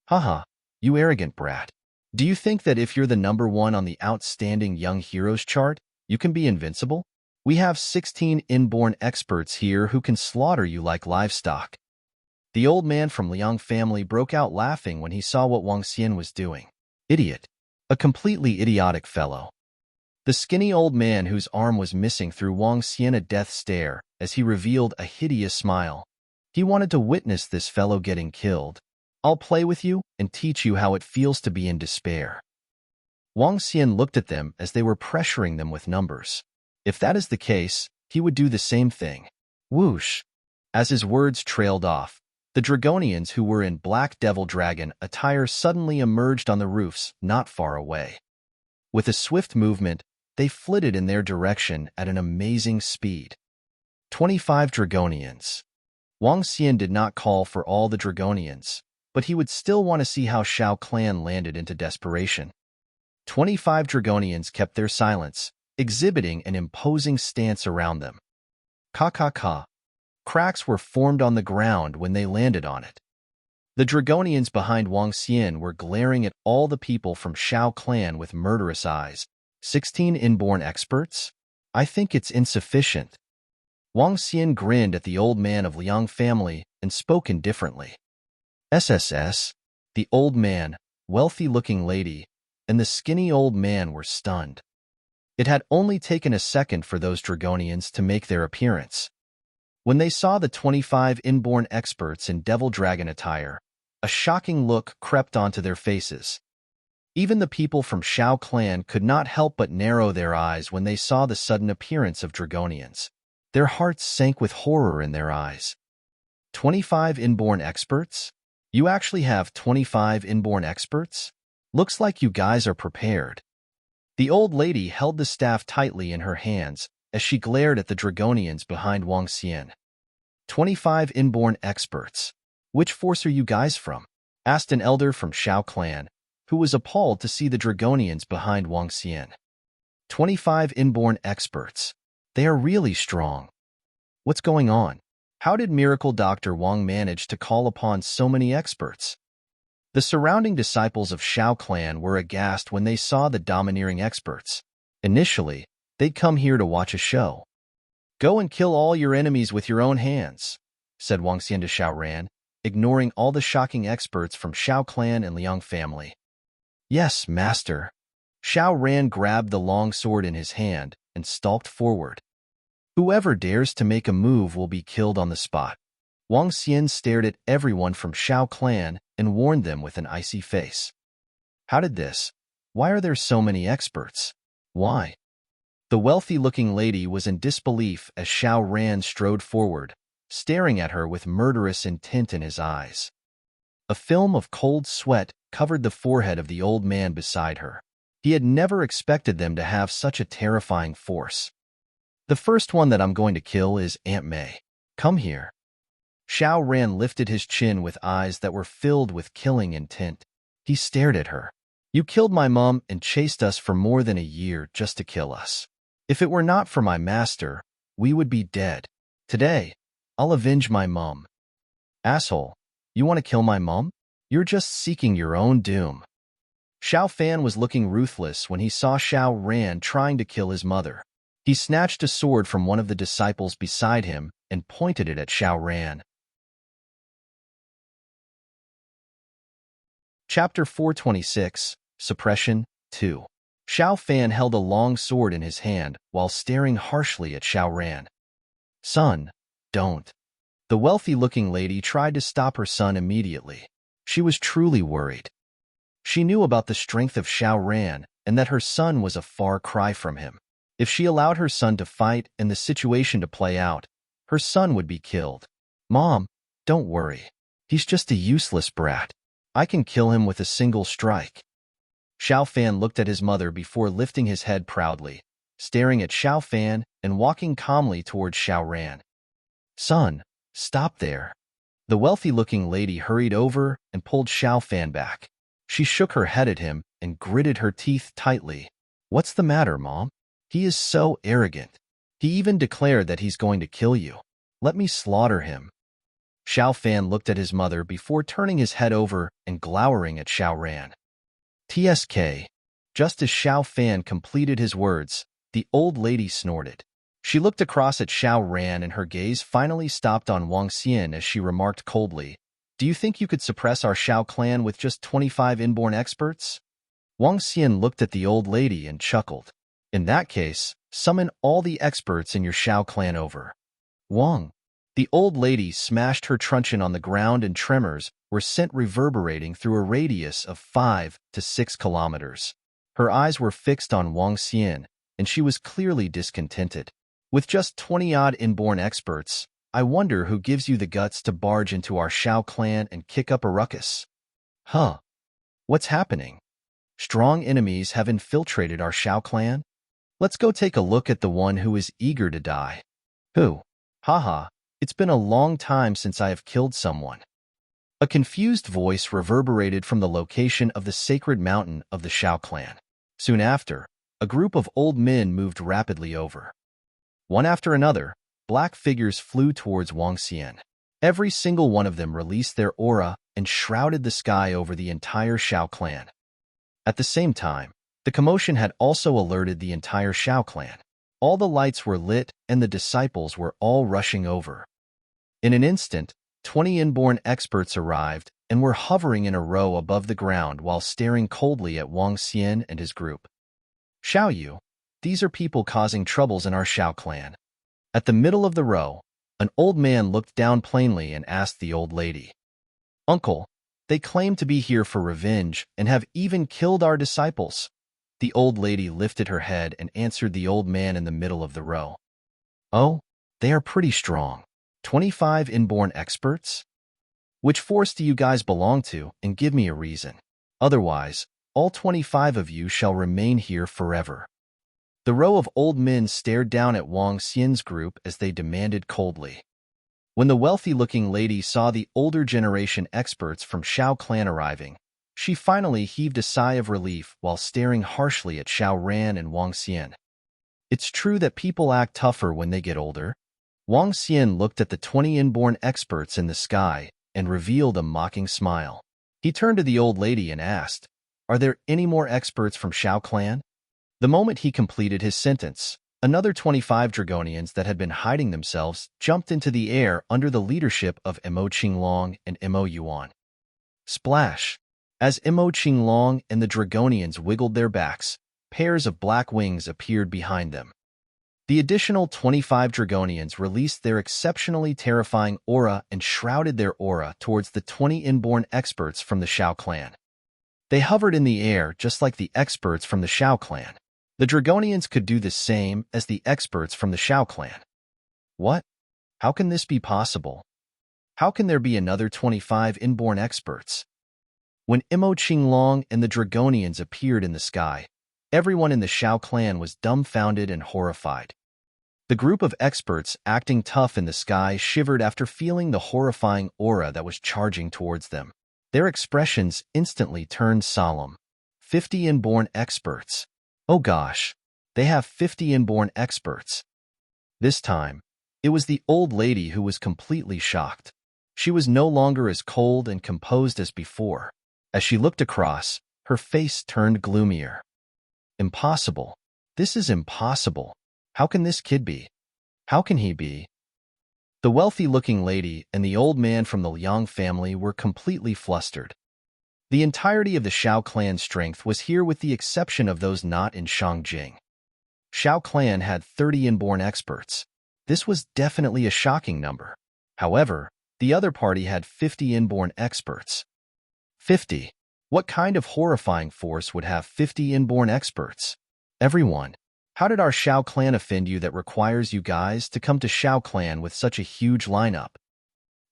Speaker 1: Haha, you arrogant brat. Do you think that if you're the number 1 on the outstanding young heroes chart, you can be invincible? We have 16 inborn experts here who can slaughter you like livestock. The old man from Liang family broke out laughing when he saw what Wang Xian was doing. Idiot. A completely idiotic fellow. The skinny old man whose arm was missing threw Wang Xian a death stare as he revealed a hideous smile. He wanted to witness this fellow getting killed. I'll play with you and teach you how it feels to be in despair. Wang Xian looked at them as they were pressuring them with numbers. If that is the case, he would do the same thing. Whoosh! As his words trailed off, the Dragonians who were in black devil dragon attire suddenly emerged on the roofs not far away. With a swift movement, they flitted in their direction at an amazing speed. 25 Dragonians. Wang Xian did not call for all the Dragonians, but he would still want to see how Xiao clan landed into desperation. 25 Dragonians kept their silence, exhibiting an imposing stance around them. Ka. Cracks were formed on the ground when they landed on it. The Dragonians behind Wang Xian were glaring at all the people from Xiao clan with murderous eyes. 16 inborn experts? I think it's insufficient. Wang Xian grinned at the old man of Liang family and spoke indifferently. SSS, the old man, wealthy-looking lady, and the skinny old man were stunned. It had only taken a second for those Dragonians to make their appearance. When they saw the 25 inborn experts in devil dragon attire, a shocking look crept onto their faces. Even the people from Xiao clan could not help but narrow their eyes when they saw the sudden appearance of Dragonians. Their hearts sank with horror in their eyes. 25 inborn experts? You actually have 25 inborn experts? Looks like you guys are prepared. The old lady held the staff tightly in her hands as she glared at the Dragonians behind Wang Xian. 25 inborn experts. Which force are you guys from? Asked an elder from Xiao clan, who was appalled to see the Dragonians behind Wang Xian. 25 inborn experts. They are really strong. What's going on? How did Miracle Dr. Wang manage to call upon so many experts? The surrounding disciples of Xiao clan were aghast when they saw the domineering experts. Initially, they'd come here to watch a show. Go and kill all your enemies with your own hands, said Wang Xian to Xiao Ran, ignoring all the shocking experts from Xiao clan and Liang family. Yes, master. Xiao Ran grabbed the long sword in his hand and stalked forward. Whoever dares to make a move will be killed on the spot. Wang Xian stared at everyone from Xiao clan and warned them with an icy face. How did this? Why are there so many experts? Why? The wealthy-looking lady was in disbelief as Xiao Ran strode forward, staring at her with murderous intent in his eyes. A film of cold sweat covered the forehead of the old man beside her. He had never expected them to have such a terrifying force. The first one that I'm going to kill is Aunt May. Come here. Xiao Ran lifted his chin with eyes that were filled with killing intent. He stared at her. You killed my mom and chased us for more than a year just to kill us. If it were not for my master, we would be dead. Today, I'll avenge my mom. Asshole, you want to kill my mom? You're just seeking your own doom. Xiao Fan was looking ruthless when he saw Xiao Ran trying to kill his mother. He snatched a sword from one of the disciples beside him and pointed it at Xiao Ran. Chapter 426, Suppression 2. Xiao Fan held a long sword in his hand while staring harshly at Xiao Ran. Son, don't. The wealthy-looking lady tried to stop her son immediately. She was truly worried. She knew about the strength of Xiao Ran and that her son was a far cry from him. If she allowed her son to fight and the situation to play out, her son would be killed. Mom, don't worry. He's just a useless brat. I can kill him with a single strike. Xiao Fan looked at his mother before lifting his head proudly, staring at Xiao Fan and walking calmly towards Xiao Ran. Son, stop there. The wealthy-looking lady hurried over and pulled Xiao Fan back. She shook her head at him and gritted her teeth tightly. What's the matter, Mom? He is so arrogant. He even declared that he's going to kill you. Let me slaughter him. Xiao Fan looked at his mother before turning his head over and glowering at Xiao Ran. TSK. Just as Xiao Fan completed his words, the old lady snorted. She looked across at Xiao Ran and her gaze finally stopped on Wang Xian as she remarked coldly, Do you think you could suppress our Xiao clan with just 25 inborn experts? Wang Xian looked at the old lady and chuckled. In that case, summon all the experts in your Xiao clan over. Wang. The old lady smashed her truncheon on the ground and tremors were sent reverberating through a radius of 5 to 6 kilometers. Her eyes were fixed on Wang Xian, and she was clearly discontented. With just 20-odd inborn experts, I wonder who gives you the guts to barge into our Xiao clan and kick up a ruckus. Huh. What's happening? Strong enemies have infiltrated our Xiao clan? Let's go take a look at the one who is eager to die. Who? Haha, it's been a long time since I have killed someone. A confused voice reverberated from the location of the sacred mountain of the Xiao clan. Soon after, a group of old men moved rapidly over. One after another, black figures flew towards Wang Xian. Every single one of them released their aura and shrouded the sky over the entire Xiao clan. At the same time, the commotion had also alerted the entire Xiao clan. All the lights were lit and the disciples were all rushing over. In an instant, 20 inborn experts arrived and were hovering in a row above the ground while staring coldly at Wang Xian and his group. Xiao, these are people causing troubles in our Xiao clan. At the middle of the row, an old man looked down plainly and asked the old lady, Uncle, they claim to be here for revenge and have even killed our disciples. The old lady lifted her head and answered the old man in the middle of the row. Oh, they are pretty strong. 25 inborn experts? Which force do you guys belong to, and give me a reason. Otherwise, all 25 of you shall remain here forever. The row of old men stared down at Wang Xian's group as they demanded coldly. When the wealthy-looking lady saw the older generation experts from Xiao clan arriving, she finally heaved a sigh of relief while staring harshly at Xiao Ran and Wang Xian. It's true that people act tougher when they get older. Wang Xian looked at the 20 inborn experts in the sky and revealed a mocking smile. He turned to the old lady and asked, Are there any more experts from Xiao clan? The moment he completed his sentence, another 25 Dragonians that had been hiding themselves jumped into the air under the leadership of Mo Qinglong and Mo Yuan. Splash! As Mo Qinglong and the Dragonians wiggled their backs, pairs of black wings appeared behind them. The additional 25 Dragonians released their exceptionally terrifying aura and shrouded their aura towards the 20 inborn experts from the Xiao clan. They hovered in the air just like the experts from the Xiao clan. The Dragonians could do the same as the experts from the Xiao clan. What? How can this be possible? How can there be another 25 inborn experts? When Mo Qinglong and the Dragonians appeared in the sky, everyone in the Xiao clan was dumbfounded and horrified. The group of experts acting tough in the sky shivered after feeling the horrifying aura that was charging towards them. Their expressions instantly turned solemn. 50 inborn experts. Oh gosh, they have 50 inborn experts. This time, it was the old lady who was completely shocked. She was no longer as cold and composed as before. As she looked across, her face turned gloomier. Impossible. This is impossible. How can this kid be? How can he be? The wealthy-looking lady and the old man from the Liang family were completely flustered. The entirety of the Xiao clan strength was here with the exception of those not in Shangjing. Xiao clan had 30 inborn experts. This was definitely a shocking number. However, the other party had 50 inborn experts. 50. What kind of horrifying force would have 50 inborn experts? Everyone, how did our Xiao clan offend you that requires you guys to come to Xiao clan with such a huge lineup?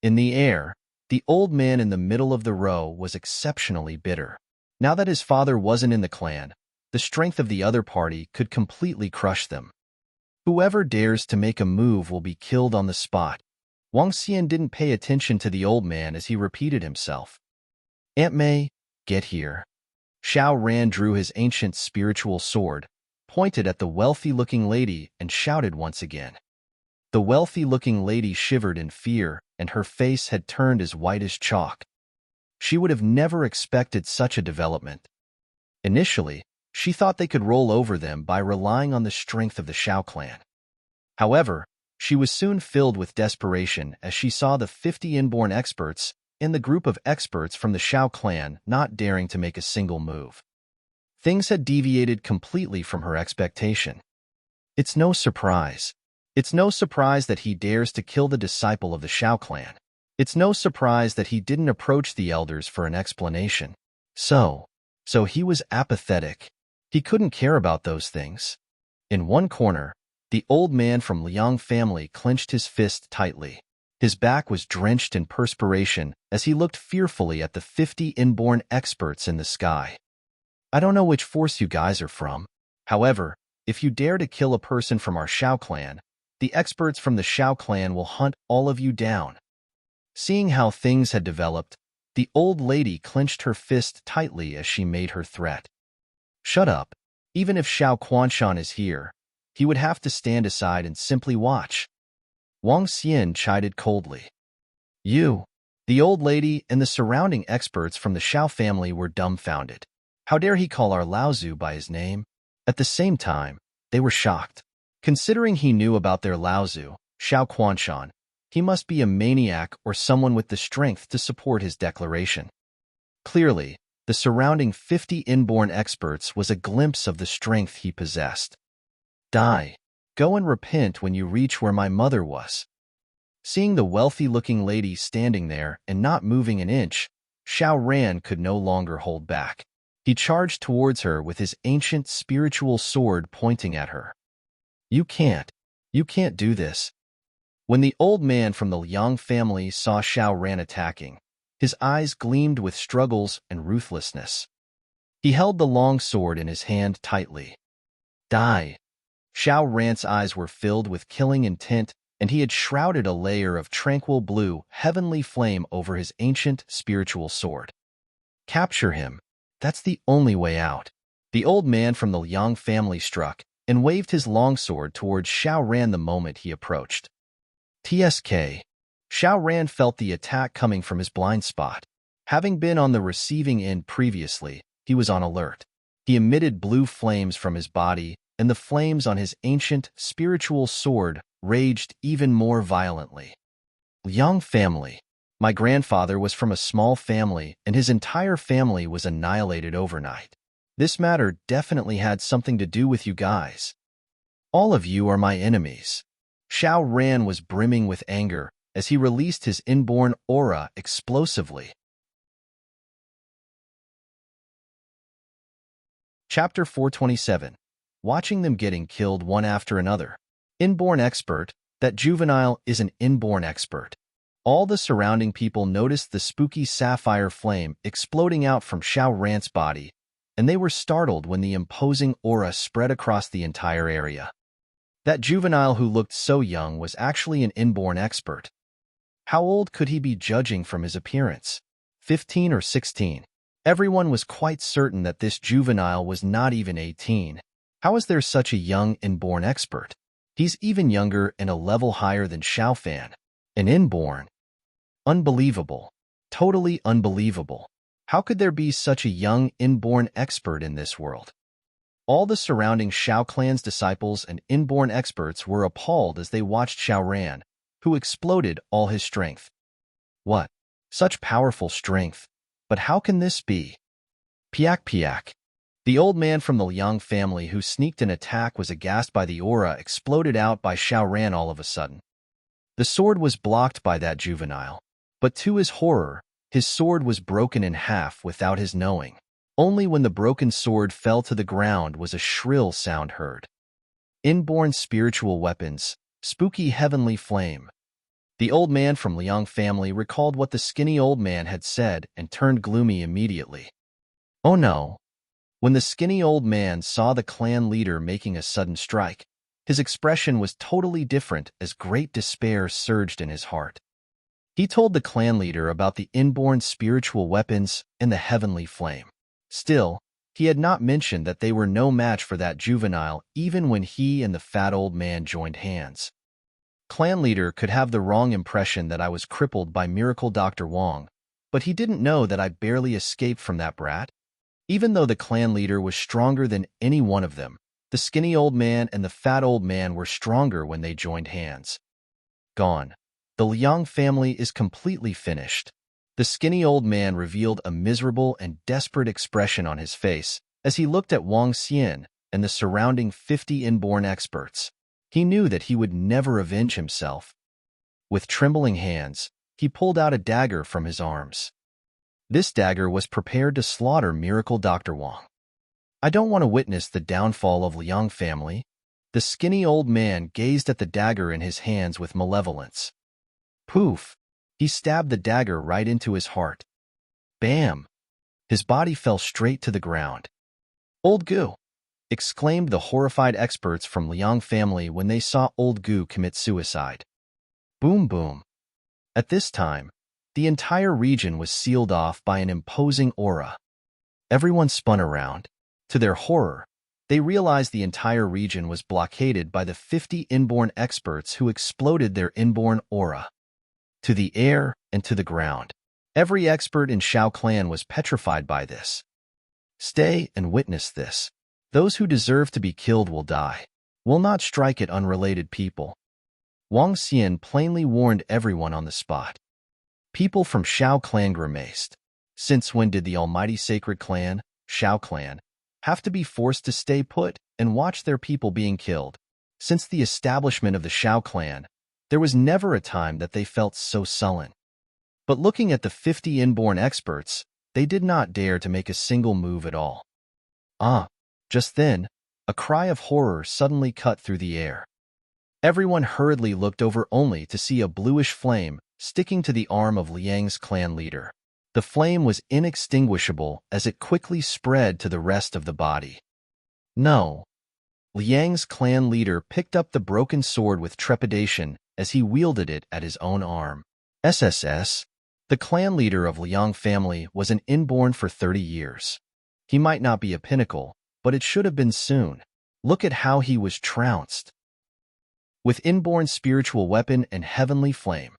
Speaker 1: In the air, the old man in the middle of the row was exceptionally bitter. Now that his father wasn't in the clan, the strength of the other party could completely crush them. Whoever dares to make a move will be killed on the spot. Wang Xian didn't pay attention to the old man as he repeated himself. Aunt May, get here. Xiao Ran drew his ancient spiritual sword, pointed at the wealthy-looking lady, and shouted once again. The wealthy-looking lady shivered in fear, and her face had turned as white as chalk. She would have never expected such a development. Initially, she thought they could roll over them by relying on the strength of the Xiao clan. However, she was soon filled with desperation as she saw the 50 inborn experts and the group of experts from the Xiao clan not daring to make a single move. Things had deviated completely from her expectation. It's no surprise. It's no surprise that he dares to kill the disciple of the Xiao clan. It's no surprise that he didn't approach the elders for an explanation. So he was apathetic. He couldn't care about those things. In one corner, the old man from Liang family clenched his fist tightly. His back was drenched in perspiration as he looked fearfully at the 50 inborn experts in the sky. I don't know which force you guys are from. However, if you dare to kill a person from our Xiao clan, the experts from the Xiao clan will hunt all of you down. Seeing how things had developed, the old lady clenched her fist tightly as she made her threat. Shut up. Even if Xiao Quanshan is here, he would have to stand aside and simply watch. Wang Xian chided coldly. You, the old lady, and the surrounding experts from the Xiao family were dumbfounded. How dare he call our Laozu by his name? At the same time, they were shocked. Considering he knew about their Laozu, Xiao Quanshan, he must be a maniac or someone with the strength to support his declaration. Clearly, the surrounding 50 inborn experts was a glimpse of the strength he possessed. Die. Go and repent when you reach where my mother was. Seeing the wealthy-looking lady standing there and not moving an inch, Xiao Ran could no longer hold back. He charged towards her with his ancient spiritual sword pointing at her. You can't do this. When the old man from the Liang family saw Xiao Ran attacking, his eyes gleamed with struggles and ruthlessness. He held the long sword in his hand tightly. Die. Xiao Ran's eyes were filled with killing intent, and he had shrouded a layer of tranquil blue, heavenly flame over his ancient spiritual sword. Capture him. That's the only way out. The old man from the Liang family struck and waved his longsword towards Xiao Ran the moment he approached. TSK. Xiao Ran felt the attack coming from his blind spot. Having been on the receiving end previously, he was on alert. He emitted blue flames from his body, and the flames on his ancient spiritual sword raged even more violently. Liang family. My grandfather was from a small family, and his entire family was annihilated overnight. This matter definitely had something to do with you guys. All of you are my enemies. Xiao Ran was brimming with anger as he released his inborn aura explosively. Chapter 427. Watching them getting killed one after another. Inborn expert. That juvenile is an inborn expert. All the surrounding people noticed the spooky sapphire flame exploding out from Xiao Ran's body, and they were startled when the imposing aura spread across the entire area. That juvenile who looked so young was actually an inborn expert. How old could he be judging from his appearance? 15 or 16. Everyone was quite certain that this juvenile was not even 18. How is there such a young inborn expert? He's even younger and a level higher than Xiao Fan. An inborn. Unbelievable. Totally unbelievable. How could there be such a young inborn expert in this world? All the surrounding Xiao clan's disciples and inborn experts were appalled as they watched Xiao Ran, who exploded all his strength. What? Such powerful strength. But how can this be? Piak piak. The old man from the Liang family who sneaked an attack was aghast by the aura exploded out by Xiao Ran all of a sudden. The sword was blocked by that juvenile, but to his horror, his sword was broken in half without his knowing. Only when the broken sword fell to the ground was a shrill sound heard. Inborn spiritual weapons, spooky heavenly flame. The old man from Liang family recalled what the skinny old man had said and turned gloomy immediately. Oh no. When the skinny old man saw the clan leader making a sudden strike, his expression was totally different as great despair surged in his heart. He told the clan leader about the inborn spiritual weapons and the heavenly flame. Still, he had not mentioned that they were no match for that juvenile even when he and the fat old man joined hands. Clan leader could have the wrong impression that I was crippled by Miracle Dr. Wong, but he didn't know that I barely escaped from that brat. Even though the clan leader was stronger than any one of them, the skinny old man and the fat old man were stronger when they joined hands. Gone. The Liang family is completely finished. The skinny old man revealed a miserable and desperate expression on his face As he looked at Wang Xian and the surrounding 50 inborn experts, he knew that he would never avenge himself. With trembling hands, he pulled out a dagger from his arms. This dagger was prepared to slaughter Miracle Dr. Wang. I don't want to witness the downfall of Liang family. The skinny old man gazed at the dagger in his hands with malevolence. Poof! He stabbed the dagger right into his heart. Bam! His body fell straight to the ground. Old Gu! Exclaimed the horrified experts from Liang family when they saw Old Gu commit suicide. Boom boom. At this time, the entire region was sealed off by an imposing aura. Everyone spun around. To their horror, they realized the entire region was blockaded by the 50 inborn experts who exploded their inborn aura. To the air and to the ground. Every expert in Xiao clan was petrified by this. Stay and witness this. Those who deserve to be killed will die. Will not strike at unrelated people. Wang Xian plainly warned everyone on the spot. People from Xiao clan grimaced. Since when did the almighty sacred clan, Xiao clan, have to be forced to stay put and watch their people being killed? Since the establishment of the Xiao clan, there was never a time that they felt so sullen. But looking at the 50 inborn experts, they did not dare to make a single move at all. Just then, a cry of horror suddenly cut through the air. Everyone hurriedly looked over only to see a bluish flame sticking to the arm of Liang's clan leader. The flame was inextinguishable as it quickly spread to the rest of the body. No. Liang's clan leader picked up the broken sword with trepidation as he wielded it at his own arm. SSS, the clan leader of Liang family, was an inborn for 30 years. He might not be a pinnacle, but it should have been soon. Look at how he was trounced. With inborn spiritual weapon and heavenly flame,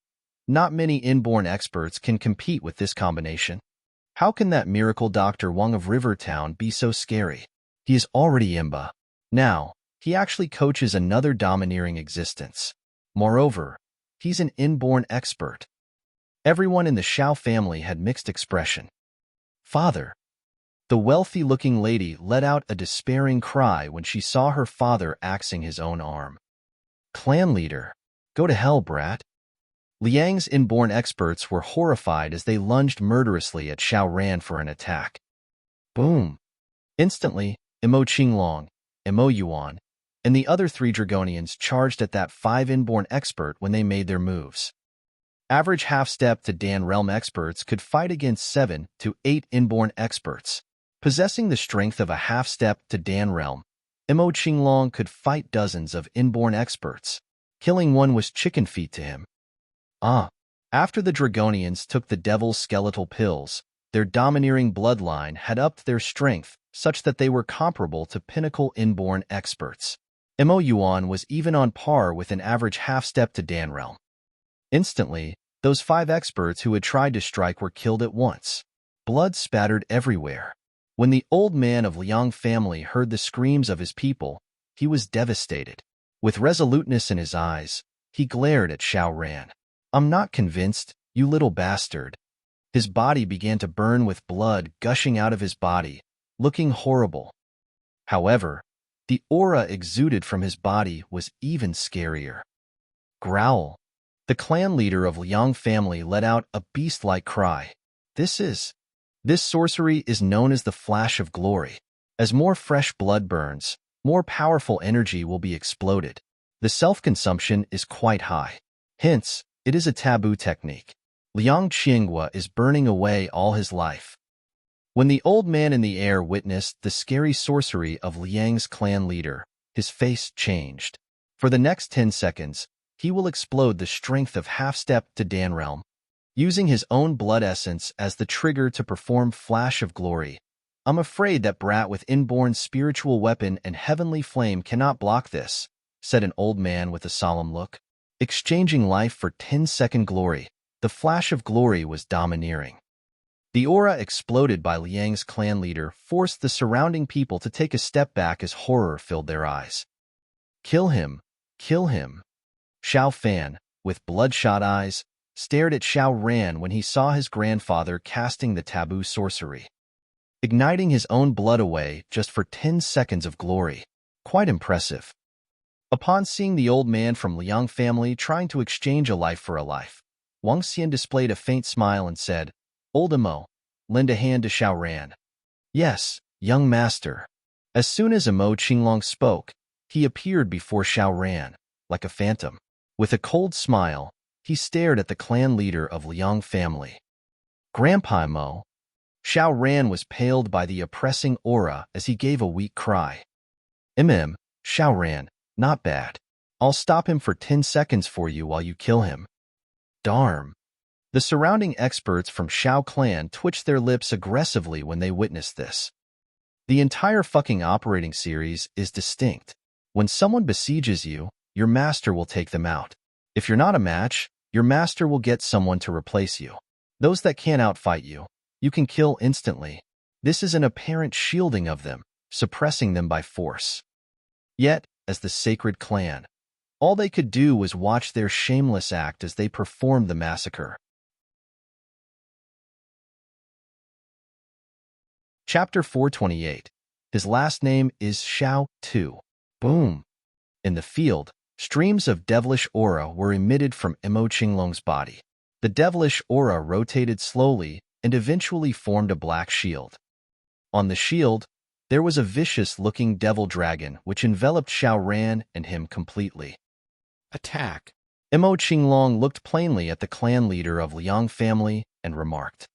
Speaker 1: not many inborn experts can compete with this combination. How can that miracle Dr. Wang of Rivertown be so scary? He is already Imba. Now, he actually coaches another domineering existence. Moreover, he's an inborn expert. Everyone in the Xiao family had mixed expression. Father. The wealthy-looking lady let out a despairing cry when she saw her father axing his own arm. Clan leader, go to hell, brat. Liang's inborn experts were horrified as they lunged murderously at Xiao Ran for an attack. Boom! Instantly, Imo Qinglong, Imo Yuan, and the other 3 Dragonians charged at that 5 inborn expert when they made their moves. Average half-step to Dan realm experts could fight against 7 to 8 inborn experts. Possessing the strength of a half-step to Dan realm, Imo Qinglong could fight dozens of inborn experts. Killing one was chicken feet to him. After the Dragonians took the devil's skeletal pills, their domineering bloodline had upped their strength such that they were comparable to pinnacle inborn experts. Imo Yuan was even on par with an average half-step to Dan realm. Instantly, those 5 experts who had tried to strike were killed at once. Blood spattered everywhere. When the old man of Liang family heard the screams of his people, he was devastated. With resoluteness in his eyes, he glared at Xiao Ran. I'm not convinced, you little bastard. His body began to burn with blood gushing out of his body, looking horrible. However, the aura exuded from his body was even scarier. Growl. The clan leader of Liang family let out a beast-like cry. This sorcery is known as the Flash of Glory. As more fresh blood burns, more powerful energy will be exploded. The self-consumption is quite high. Hence, it is a taboo technique. Liang Qinghua is burning away all his life. When the old man in the air witnessed the scary sorcery of Liang's clan leader, his face changed. For the next 10 seconds, he will explode the strength of half-step to Dan realm. Using his own blood essence as the trigger to perform Flash of Glory. I'm afraid that brat with inborn spiritual weapon and heavenly flame cannot block this, said an old man with a solemn look. Exchanging life for 10-second glory, the Flash of Glory was domineering. The aura exploded by Liang's clan leader forced the surrounding people to take a step back as horror filled their eyes. Kill him! Kill him! Xiao Fan, with bloodshot eyes, stared at Xiao Ran when he saw his grandfather casting the taboo sorcery. igniting his own blood away just for 10 seconds of glory. Quite impressive. Upon seeing the old man from Liang family trying to exchange a life for a life, Wang Xian displayed a faint smile and said, "Old Imo, lend a hand to Xiao Ran." "Yes, young master." As soon as Imo Qinglong spoke, he appeared before Xiao Ran, like a phantom. With a cold smile, he stared at the clan leader of Liang family. "Grandpa Imo." Xiao Ran was paled by the oppressing aura as he gave a weak cry. Xiao Ran, not bad. I'll stop him for 10 seconds for you while you kill him." "Darn." The surrounding experts from Xiao clan twitched their lips aggressively when they witnessed this. The entire fucking operating series is distinct. When someone besieges you, your master will take them out. If you're not a match, your master will get someone to replace you. Those that can't outfight you, you can kill instantly. This is an apparent shielding of them, suppressing them by force. Yet, as the sacred clan, all they could do was watch their shameless act as they performed the massacre. Chapter 428. His last name is Xiao too. Boom. In the field, streams of devilish aura were emitted from Imo Qinglong's body. The devilish aura rotated slowly and eventually formed a black shield. On the shield, there was a vicious-looking devil dragon which enveloped Xiao Ran and him completely. Attack. Imo Qinglong looked plainly at the clan leader of Liang family and remarked.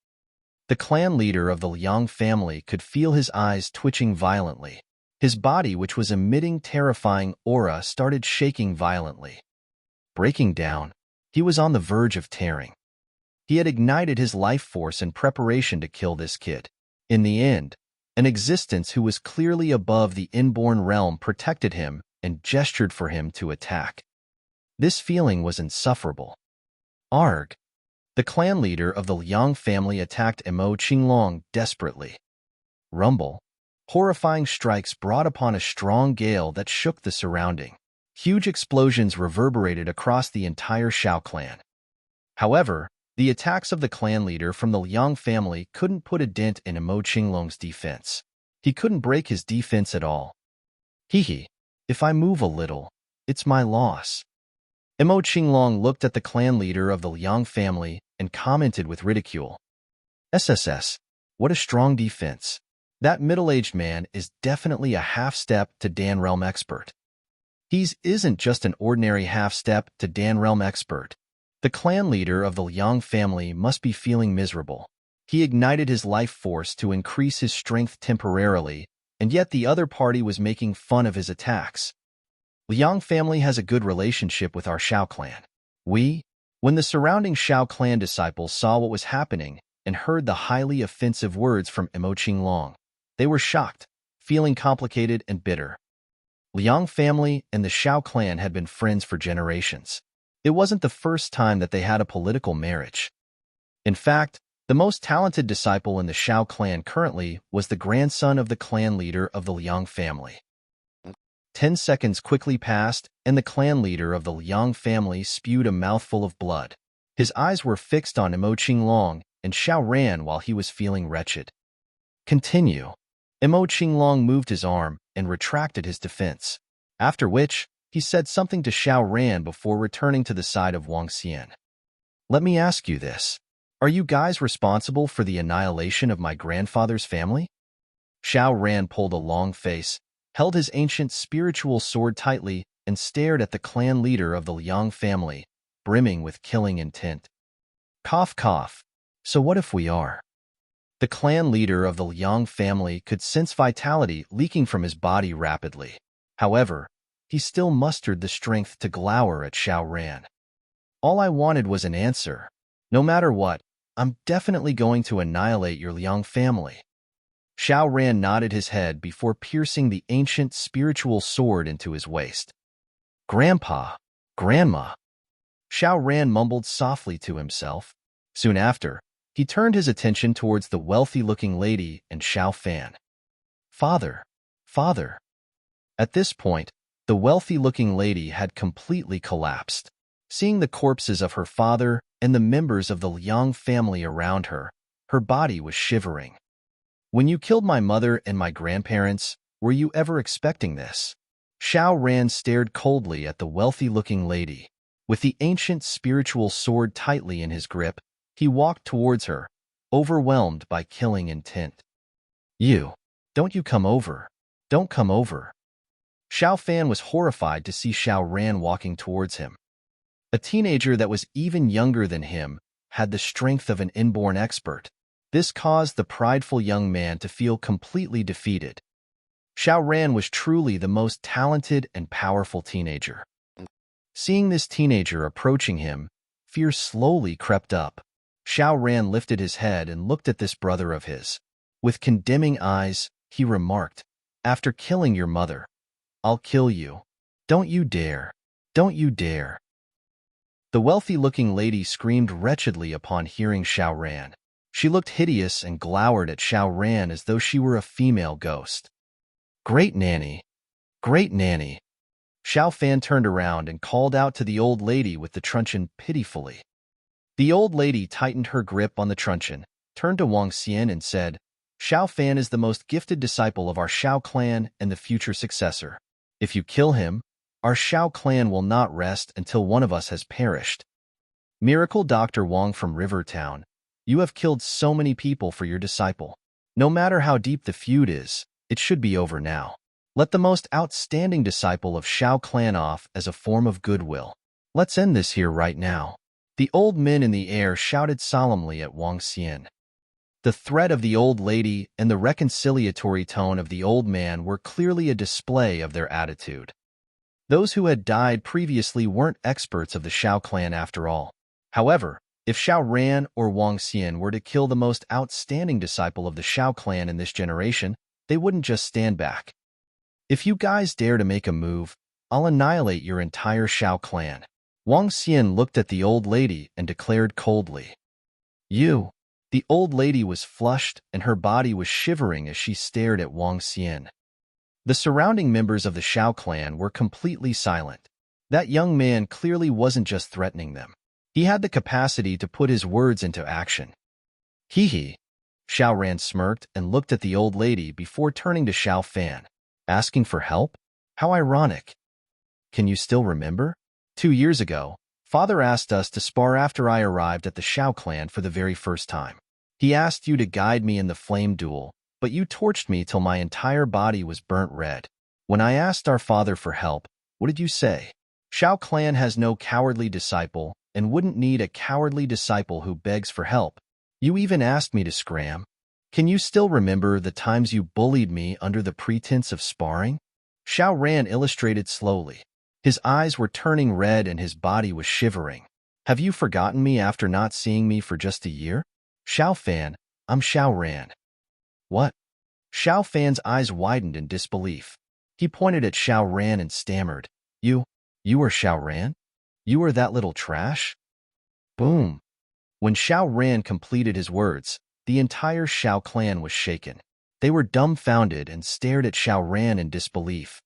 Speaker 1: The clan leader of the Liang family could feel his eyes twitching violently. His body, which was emitting terrifying aura, started shaking violently. Breaking down, he was on the verge of tearing. He had ignited his life force in preparation to kill this kid. In the end, an existence who was clearly above the inborn realm protected him and gestured for him to attack. This feeling was insufferable. Arg! The clan leader of the Liang family attacked Imo Qinglong desperately. Rumble. Horrifying strikes brought upon a strong gale that shook the surrounding. Huge explosions reverberated across the entire Xiao clan. However, the attacks of the clan leader from the Liang family couldn't put a dent in Imo Qinglong's defense. He couldn't break his defense at all. Hee. If I move a little, it's my loss. Imo Qinglong looked at the clan leader of the Liang family and commented with ridicule. SSS, what a strong defense. That middle-aged man is definitely a half-step to Dan Realm expert. He isn't just an ordinary half-step to Dan Realm expert. The clan leader of the Liang family must be feeling miserable. He ignited his life force to increase his strength temporarily, and yet the other party was making fun of his attacks. Liang family has a good relationship with our Xiao clan. When the surrounding Xiao clan disciples saw what was happening and heard the highly offensive words from Imo Qinglong, they were shocked, feeling complicated and bitter. Liang family and the Xiao clan had been friends for generations. It wasn't the first time that they had a political marriage. In fact, the most talented disciple in the Xiao clan currently was the grandson of the clan leader of the Liang family. 10 seconds quickly passed, and the clan leader of the Liang family spewed a mouthful of blood. His eyes were fixed on Imo Qinglong, and Xiao ran while he was feeling wretched. Continue. Imo Qinglong moved his arm and retracted his defense, after which he said something to Xiao Ran before returning to the side of Wang Xian. Let me ask you this. Are you guys responsible for the annihilation of my grandfather's family? Xiao Ran pulled a long face, held his ancient spiritual sword tightly, and stared at the clan leader of the Liang family, brimming with killing intent. Cough, cough. So what if we are? The clan leader of the Liang family could sense vitality leaking from his body rapidly. However, he still mustered the strength to glower at Xiao Ran. All I wanted was an answer. No matter what, I'm definitely going to annihilate your Liang family. Xiao Ran nodded his head before piercing the ancient spiritual sword into his waist. Grandpa, Grandma. Xiao Ran mumbled softly to himself. Soon after, he turned his attention towards the wealthy-looking lady and Xiao Fan. Father, father. At this point, the wealthy-looking lady had completely collapsed. Seeing the corpses of her father and the members of the Liang family around her, her body was shivering. When you killed my mother and my grandparents, were you ever expecting this? Xiao Ran stared coldly at the wealthy-looking lady. With the ancient spiritual sword tightly in his grip, he walked towards her, overwhelmed by killing intent. Don't you come over. Don't come over. Xiao Fan was horrified to see Xiao Ran walking towards him. A teenager that was even younger than him had the strength of an inborn expert. This caused the prideful young man to feel completely defeated. Xiao Ran was truly the most talented and powerful teenager. Seeing this teenager approaching him, fear slowly crept up. Xiao Ran lifted his head and looked at this brother of his. With condemning eyes, he remarked, "After killing your mother, I'll kill you. Don't you dare. Don't you dare." The wealthy-looking lady screamed wretchedly upon hearing Xiao Ran. She looked hideous and glowered at Xiao Ran as though she were a female ghost. "Great nanny! Great nanny!" Xiao Fan turned around and called out to the old lady with the truncheon pitifully. The old lady tightened her grip on the truncheon, turned to Wang Xian and said, "Xiao Fan is the most gifted disciple of our Xiao clan and the future successor. If you kill him, our Xiao clan will not rest until one of us has perished. Miracle Dr. Wang from River Town, you have killed so many people for your disciple. No matter how deep the feud is, it should be over now. Let the most outstanding disciple of Xiao clan off as a form of goodwill. Let's end this here right now." The old men in the air shouted solemnly at Wang Xian. The threat of the old lady and the reconciliatory tone of the old man were clearly a display of their attitude. Those who had died previously weren't experts of the Xiao clan after all. However, if Xiao Ran or Wang Xian were to kill the most outstanding disciple of the Xiao clan in this generation, they wouldn't just stand back. "If you guys dare to make a move, I'll annihilate your entire Xiao clan." Wang Xian looked at the old lady and declared coldly. "You." The old lady was flushed and her body was shivering as she stared at Wang Xian. The surrounding members of the Xiao clan were completely silent. That young man clearly wasn't just threatening them. He had the capacity to put his words into action. Hee. Xiao Ran smirked and looked at the old lady before turning to Xiao Fan. "Asking for help? How ironic. Can you still remember? 2 years ago, Father asked us to spar after I arrived at the Xiao clan for the very first time. He asked you to guide me in the flame duel, but you torched me till my entire body was burnt red. When I asked our father for help, what did you say? Xiao clan has no cowardly disciple and wouldn't need a cowardly disciple who begs for help. You even asked me to scram. Can you still remember the times you bullied me under the pretense of sparring?" Xiao Ran illustrated slowly. His eyes were turning red and his body was shivering. "Have you forgotten me after not seeing me for just a year? Xiao Fan, I'm Xiao Ran." "What?" Xiao Fan's eyes widened in disbelief. He pointed at Xiao Ran and stammered, You are Xiao Ran? You are that little trash?" Boom. When Xiao Ran completed his words, the entire Xiao clan was shaken. They were dumbfounded and stared at Xiao Ran in disbelief.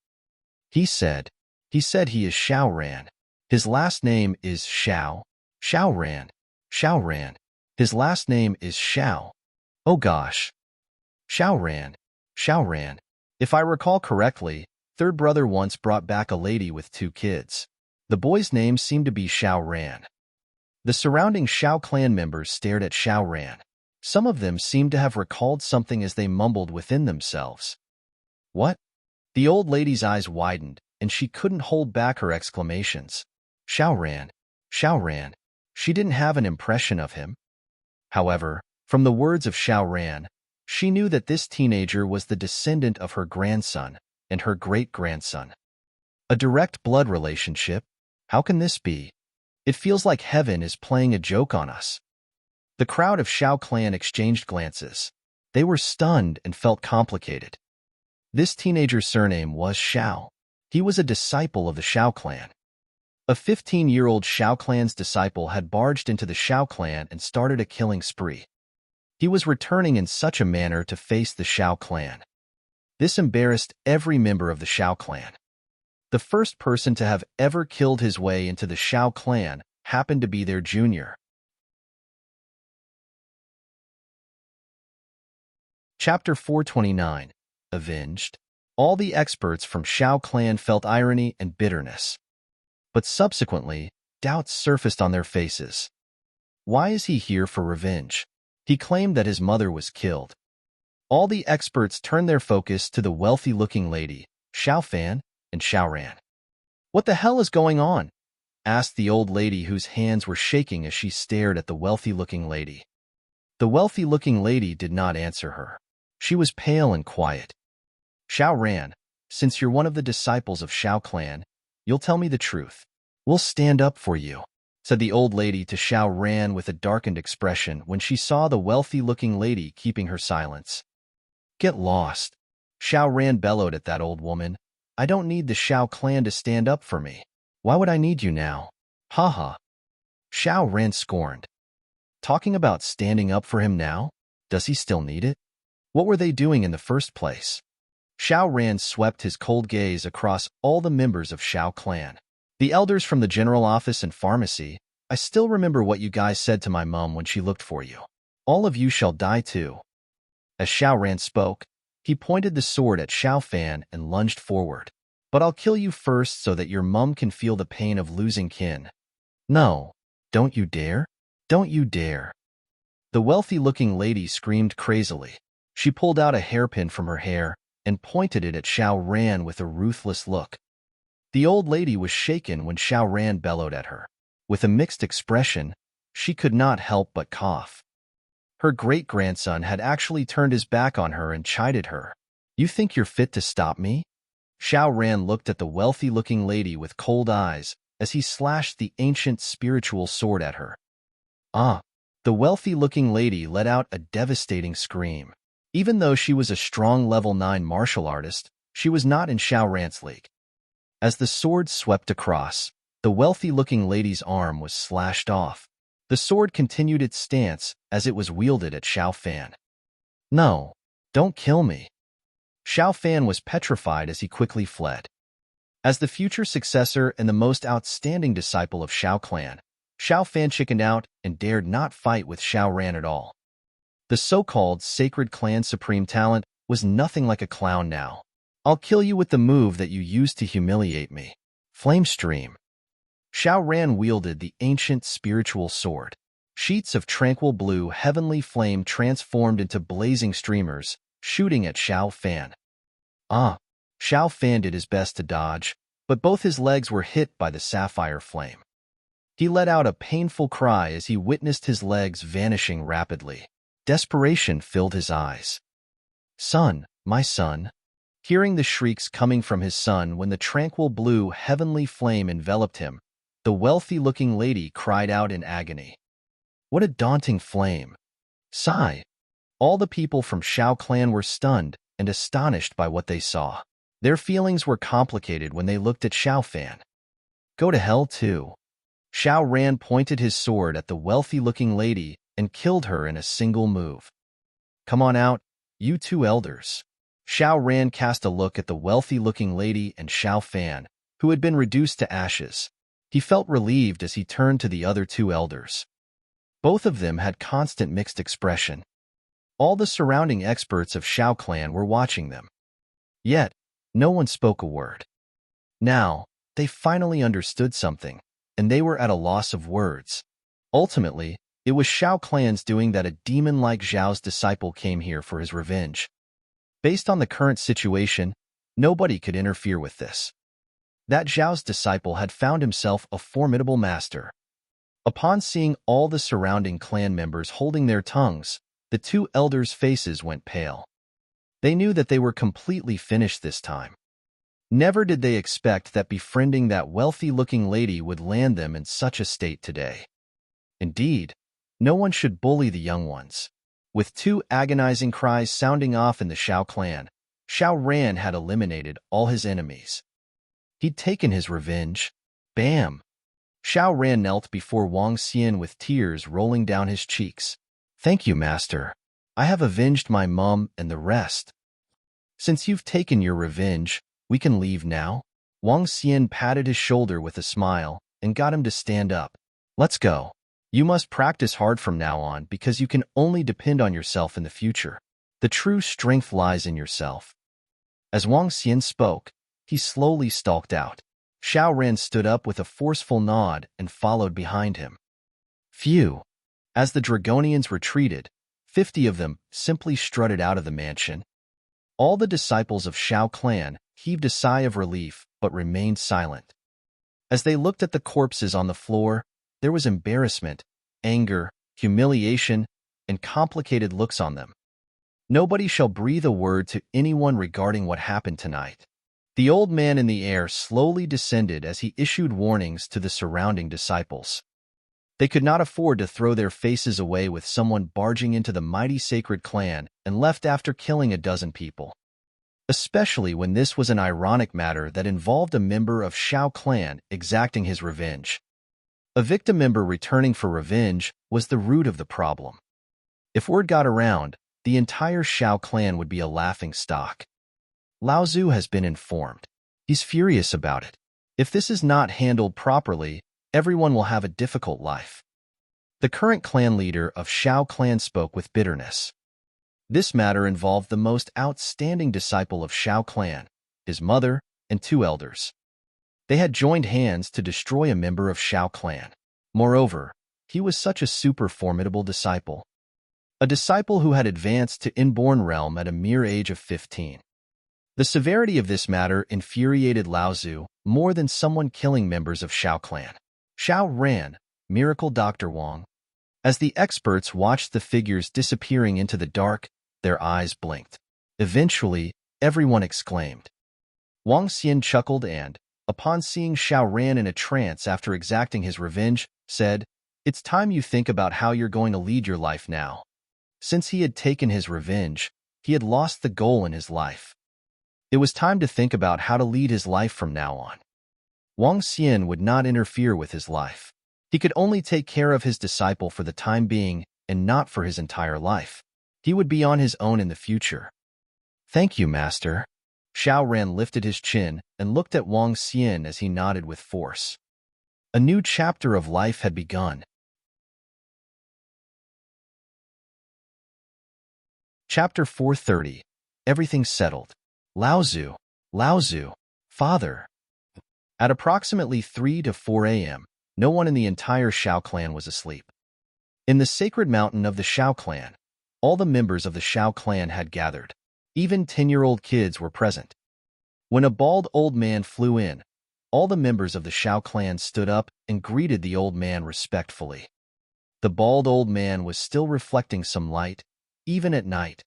Speaker 1: He said he is Xiao Ran. His last name is Xiao. Xiao Ran. Xiao Ran. His last name is Xiao. Oh gosh. Xiao Ran. Xiao Ran. If I recall correctly, third brother once brought back a lady with 2 kids. The boy's name seemed to be Xiao Ran. The surrounding Xiao clan members stared at Xiao Ran. Some of them seemed to have recalled something as they mumbled within themselves. What? The old lady's eyes widened, and she couldn't hold back her exclamations. Xiao Ran. Xiao Ran. She didn't have an impression of him. However, from the words of Xiao Ran, she knew that this teenager was the descendant of her grandson and her great-grandson. A direct blood relationship? How can this be? It feels like heaven is playing a joke on us. The crowd of Xiao clan exchanged glances. They were stunned and felt complicated. This teenager's surname was Xiao. He was a disciple of the Xiao clan. A 15-year-old Xiao clan's disciple had barged into the Xiao clan and started a killing spree. He was returning in such a manner to face the Xiao clan. This embarrassed every member of the Xiao clan. The first person to have ever killed his way into the Xiao clan happened to be their junior. Chapter 429, Avenged. All the experts from Xiao clan felt irony and bitterness. But subsequently, doubts surfaced on their faces. Why is he here for revenge? He claimed that his mother was killed. All the experts turned their focus to the wealthy-looking lady, Xiao Fan and Xiao Ran. "What the hell is going on?" asked the old lady whose hands were shaking as she stared at the wealthy-looking lady. The wealthy-looking lady did not answer her. She was pale and quiet. "Xiao Ran, since you're one of the disciples of Xiao clan, you'll tell me the truth. We'll stand up for you," said the old lady to Xiao Ran with a darkened expression when she saw the wealthy-looking lady keeping her silence. "Get lost," Xiao Ran bellowed at that old woman. "I don't need the Xiao clan to stand up for me. Why would I need you now? Ha ha." Xiao Ran scorned. Talking about standing up for him now? Does he still need it? What were they doing in the first place? Xiao Ran swept his cold gaze across all the members of Xiao clan. "The elders from the general office and pharmacy, I still remember what you guys said to my mom when she looked for you. All of you shall die too." As Xiao Ran spoke, he pointed the sword at Xiao Fan and lunged forward. "But I'll kill you first so that your mum can feel the pain of losing kin." "No, don't you dare. Don't you dare." The wealthy-looking lady screamed crazily. She pulled out a hairpin from her hair and pointed it at Xiao Ran with a ruthless look. The old lady was shaken when Xiao Ran bellowed at her. With a mixed expression, she could not help but cough. Her great-grandson had actually turned his back on her and chided her. "You think you're fit to stop me?" Xiao Ran looked at the wealthy-looking lady with cold eyes as he slashed the ancient spiritual sword at her. "Ah!" The wealthy-looking lady let out a devastating scream. Even though she was a strong level 9 martial artist, she was not in Xiao Ran's league. As the sword swept across, the wealthy-looking lady's arm was slashed off. The sword continued its stance as it was wielded at Xiao Fan. "No, don't kill me." Xiao Fan was petrified as he quickly fled. As the future successor and the most outstanding disciple of Xiao clan, Xiao Fan chickened out and dared not fight with Xiao Ran at all. The so-called sacred clan supreme talent was nothing like a clown now. "I'll kill you with the move that you used to humiliate me. Flame Stream." Xiao Ran wielded the ancient spiritual sword. Sheets of tranquil blue heavenly flame transformed into blazing streamers, shooting at Xiao Fan. "Ah!" Xiao Fan did his best to dodge, but both his legs were hit by the sapphire flame. He let out a painful cry as he witnessed his legs vanishing rapidly. Desperation filled his eyes. "Son, my son." Hearing the shrieks coming from his son when the tranquil blue heavenly flame enveloped him, the wealthy-looking lady cried out in agony. "What a daunting flame!" Sigh. All the people from Xiao clan were stunned and astonished by what they saw. Their feelings were complicated when they looked at Xiao Fan. "Go to hell too." Xiao Ran pointed his sword at the wealthy-looking lady and killed her in a single move. "Come on out, you two elders." Xiao Ran cast a look at the wealthy-looking lady and Xiao Fan, who had been reduced to ashes. He felt relieved as he turned to the other two elders. Both of them had constant mixed expression. All the surrounding experts of Xiao clan were watching them. Yet, no one spoke a word. Now, they finally understood something, and they were at a loss of words. Ultimately, it was Xiao clan's doing that a demon like Xiao's disciple came here for his revenge. Based on the current situation, nobody could interfere with this. That Xiao's disciple had found himself a formidable master. Upon seeing all the surrounding clan members holding their tongues, the two elders' faces went pale. They knew that they were completely finished this time. Never did they expect that befriending that wealthy-looking lady would land them in such a state today. Indeed, no one should bully the young ones. With two agonizing cries sounding off in the Xiao clan, Xiao Ran had eliminated all his enemies. He'd taken his revenge. Bam! Xiao Ran knelt before Wang Xian with tears rolling down his cheeks. "Thank you, master. I have avenged my mum and the rest. Since you've taken your revenge, we can leave now?" Wang Xian patted his shoulder with a smile and got him to stand up. "Let's go. You must practice hard from now on because you can only depend on yourself in the future." The true strength lies in yourself. As Wang Xian spoke, he slowly stalked out. Xiao Ran stood up with a forceful nod and followed behind him. Phew! As the Dragonians retreated, 50 of them simply strutted out of the mansion. All the disciples of Xiao clan heaved a sigh of relief but remained silent. As they looked at the corpses on the floor, there was embarrassment, anger, humiliation, and complicated looks on them. Nobody shall breathe a word to anyone regarding what happened tonight. The old man in the air slowly descended as he issued warnings to the surrounding disciples. They could not afford to throw their faces away with someone barging into the mighty sacred clan and left after killing a dozen people. Especially when this was an ironic matter that involved a member of Xiao clan exacting his revenge. A victim member returning for revenge was the root of the problem. If word got around, the entire Xiao clan would be a laughingstock. Lao Zhu has been informed. He's furious about it. If this is not handled properly, everyone will have a difficult life. The current clan leader of Xiao clan spoke with bitterness. This matter involved the most outstanding disciple of Xiao clan, his mother, and 2 elders. They had joined hands to destroy a member of Xiao clan. Moreover, he was such a super formidable disciple. A disciple who had advanced to Inborn realm at a mere age of 15. The severity of this matter infuriated Lao Zhu more than someone killing members of Xiao clan. Xiao Ran, Miracle Dr. Wang. As the experts watched the figures disappearing into the dark, their eyes blinked. Eventually, everyone exclaimed. Wang Xian chuckled and, upon seeing Xiao Ran in a trance after exacting his revenge, said, "It's time you think about how you're going to lead your life now." Since he had taken his revenge, he had lost the goal in his life. It was time to think about how to lead his life from now on. Wang Xian would not interfere with his life. He could only take care of his disciple for the time being and not for his entire life. He would be on his own in the future. "Thank you, Master." Xiao Ran lifted his chin and looked at Wang Xian as he nodded with force. A new chapter of life had begun. Chapter 430. Everything settled. Lao Zhu, father. At approximately 3 to 4 a.m., no one in the entire Xiao clan was asleep. In the sacred mountain of the Xiao clan, all the members of the Xiao clan had gathered. Even 10-year-old kids were present. When a bald old man flew in, all the members of the Xiao clan stood up and greeted the old man respectfully. The bald old man was still reflecting some light, even at night,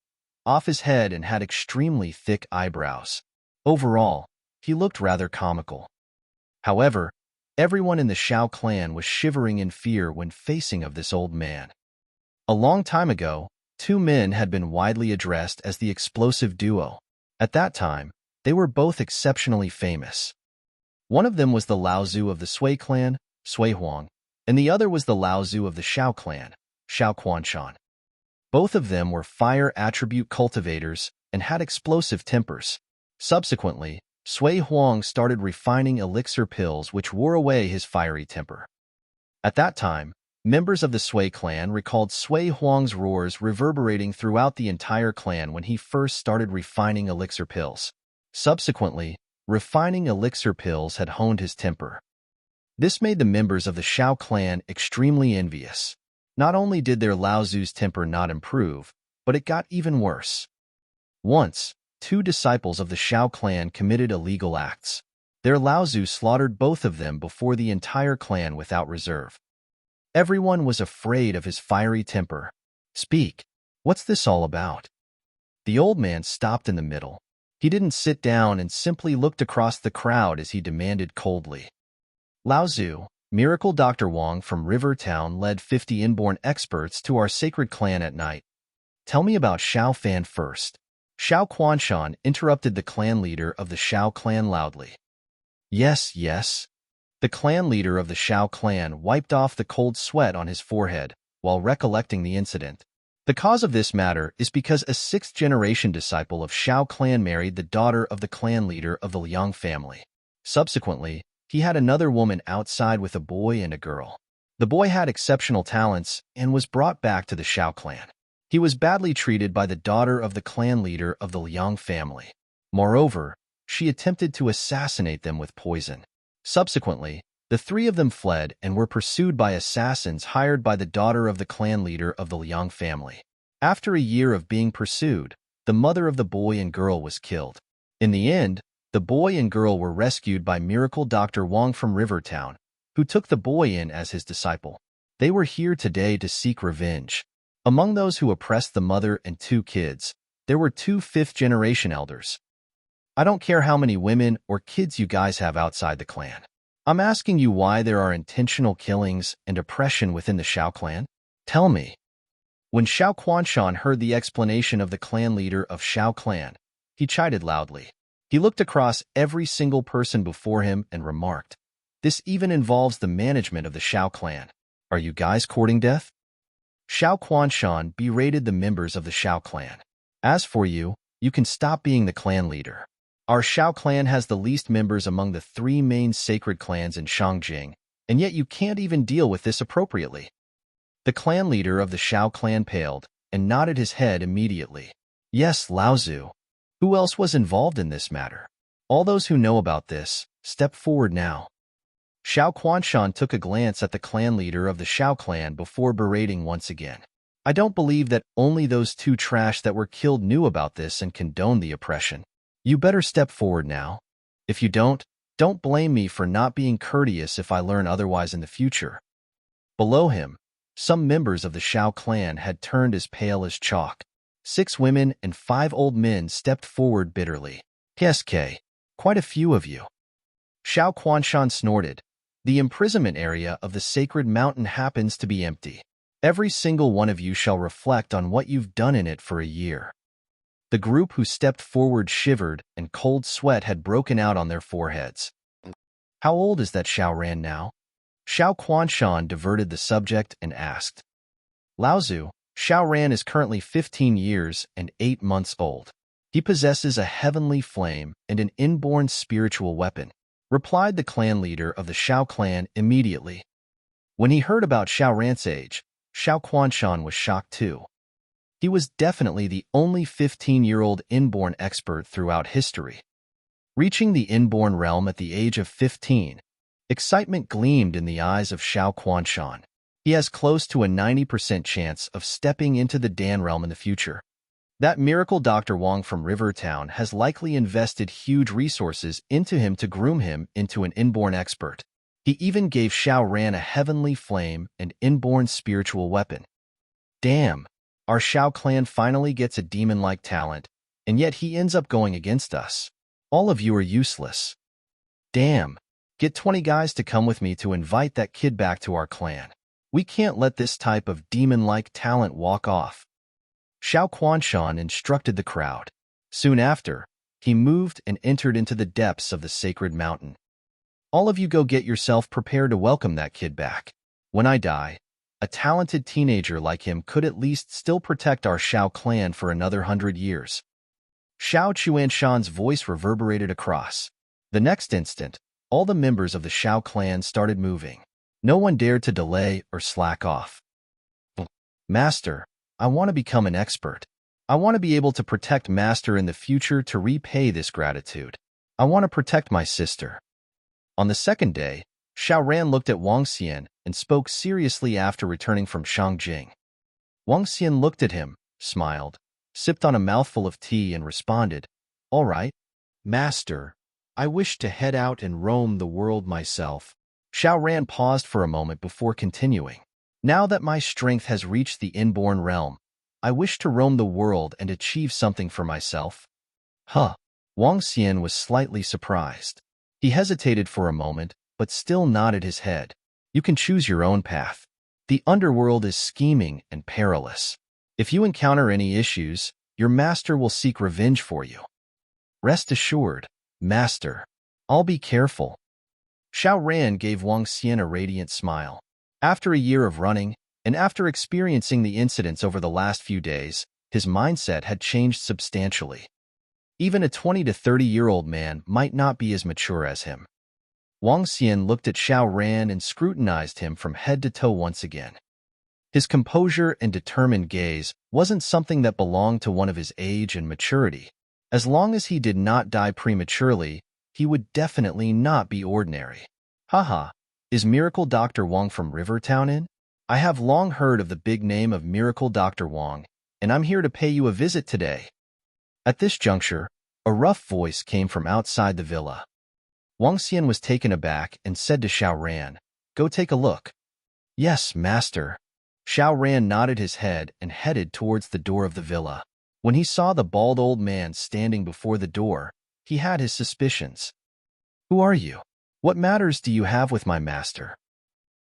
Speaker 1: off his head and had extremely thick eyebrows. Overall, he looked rather comical. However, everyone in the Xiao clan was shivering in fear when facing of this old man. A long time ago, 2 men had been widely addressed as the explosive duo. At that time, they were both exceptionally famous. One of them was the Lao Zhu of the Sui clan, Sui Huang, and the other was the Lao Zhu of the Xiao clan, Xiao Quanshan. Both of them were fire attribute cultivators and had explosive tempers. Subsequently, Sui Huang started refining elixir pills which wore away his fiery temper. At that time, members of the Sui clan recalled Sui Huang's roars reverberating throughout the entire clan when he first started refining elixir pills. Subsequently, refining elixir pills had honed his temper. This made the members of the Xiao clan extremely envious. Not only did their Lao Zhu's temper not improve, but it got even worse. Once, 2 disciples of the Xiao clan committed illegal acts. Their Lao Zhu slaughtered both of them before the entire clan without reserve. Everyone was afraid of his fiery temper. "Speak. What's this all about?" The old man stopped in the middle. He didn't sit down and simply looked across the crowd as he demanded coldly. Lao Zhu, Miracle Dr. Wang from River Town led 50 inborn experts to our sacred clan at night. "Tell me about Xiao Fan first." Xiao Quanshan interrupted the clan leader of the Xiao clan loudly. Yes. The clan leader of the Xiao clan wiped off the cold sweat on his forehead while recollecting the incident. The cause of this matter is because a 6th-generation disciple of Xiao clan married the daughter of the clan leader of the Liang family. Subsequently, he had another woman outside with a boy and a girl. The boy had exceptional talents and was brought back to the Xiao clan. He was badly treated by the daughter of the clan leader of the Liang family. Moreover, she attempted to assassinate them with poison. Subsequently, the three of them fled and were pursued by assassins hired by the daughter of the clan leader of the Liang family. After a year of being pursued, the mother of the boy and girl was killed. In the end, the boy and girl were rescued by miracle Dr. Wang from Rivertown, who took the boy in as his disciple. They were here today to seek revenge. Among those who oppressed the mother and two kids, there were two fifth-generation elders. I don't care how many women or kids you guys have outside the clan. I'm asking you why there are intentional killings and oppression within the Xiao clan. Tell me. When Xiao Quanshan heard the explanation of the clan leader of Xiao clan, he chided loudly. He looked across every single person before him and remarked, "This even involves the management of the Xiao clan. Are you guys courting death?" Xiao Quanshan berated the members of the Xiao clan. "As for you, you can stop being the clan leader. Our Xiao clan has the least members among the three main sacred clans in Shangjing, and yet you can't even deal with this appropriately." The clan leader of the Xiao clan paled and nodded his head immediately. "Yes, Laozu. Who else was involved in this matter? All those who know about this, step forward now." Xiao Quanshan took a glance at the clan leader of the Xiao clan before berating once again. "I don't believe that only those two trash that were killed knew about this and condoned the oppression. You better step forward now. If you don't blame me for not being courteous if I learn otherwise in the future." Below him, some members of the Xiao clan had turned as pale as chalk. 6 women and 5 old men stepped forward bitterly. "PSK, quite a few of you." Xiao Quanshan snorted. "The imprisonment area of the sacred mountain happens to be empty. Every single one of you shall reflect on what you've done in it for a year." The group who stepped forward shivered and cold sweat had broken out on their foreheads. "How old is that Xiao Ran now?" Xiao Quanshan diverted the subject and asked. "Laozu, Xiao Ran is currently 15 years and 8 months old. He possesses a heavenly flame and an inborn spiritual weapon," replied the clan leader of the Xiao clan immediately. When he heard about Xiao Ran's age, Xiao Quanshan was shocked too. He was definitely the only 15-year-old inborn expert throughout history. Reaching the inborn realm at the age of 15, excitement gleamed in the eyes of Xiao Quanshan. He has close to a 90% chance of stepping into the Dan realm in the future. That miracle Dr. Wang from Rivertown has likely invested huge resources into him to groom him into an inborn expert. He even gave Xiao Ran a heavenly flame and inborn spiritual weapon. Damn, our Xiao clan finally gets a demon-like talent, and yet he ends up going against us. All of you are useless. Damn, get 20 guys to come with me to invite that kid back to our clan. We can't let this type of demon-like talent walk off. Xiao Quanshan instructed the crowd. Soon after, he moved and entered into the depths of the sacred mountain. "All of you go get yourself prepared to welcome that kid back. When I die, a talented teenager like him could at least still protect our Xiao clan for another 100 years. Xiao Quanshan's voice reverberated across. The next instant, all the members of the Xiao clan started moving. No one dared to delay or slack off. "Master, I want to become an expert. I want to be able to protect Master in the future to repay this gratitude. I want to protect my sister." On the second day, Xiao Ran looked at Wang Xian and spoke seriously after returning from Shangjing. Wang Xian looked at him, smiled, sipped on a mouthful of tea and responded, "All right, Master, I wish to head out and roam the world myself." Xiao Ran paused for a moment before continuing. "Now that my strength has reached the inborn realm, I wish to roam the world and achieve something for myself." Huh. Wang Xian was slightly surprised. He hesitated for a moment, but still nodded his head. "You can choose your own path. The underworld is scheming and perilous. If you encounter any issues, your master will seek revenge for you. Rest assured, Master, I'll be careful." Xiao Ran gave Wang Xian a radiant smile. After a year of running, and after experiencing the incidents over the last few days, his mindset had changed substantially. Even a 20 to 30-year-old man might not be as mature as him. Wang Xian looked at Xiao Ran and scrutinized him from head to toe once again. His composure and determined gaze wasn't something that belonged to one of his age and maturity. As long as he did not die prematurely, he would definitely not be ordinary. Haha, is Miracle Dr. Wong from Rivertown in? I have long heard of the big name of Miracle Dr. Wong, and I'm here to pay you a visit today. At this juncture, a rough voice came from outside the villa. Wang Xian was taken aback and said to Xiao Ran, "Go take a look." "Yes, master." Xiao Ran nodded his head and headed towards the door of the villa. When he saw the bald old man standing before the door, he had his suspicions. "Who are you? What matters do you have with my master?"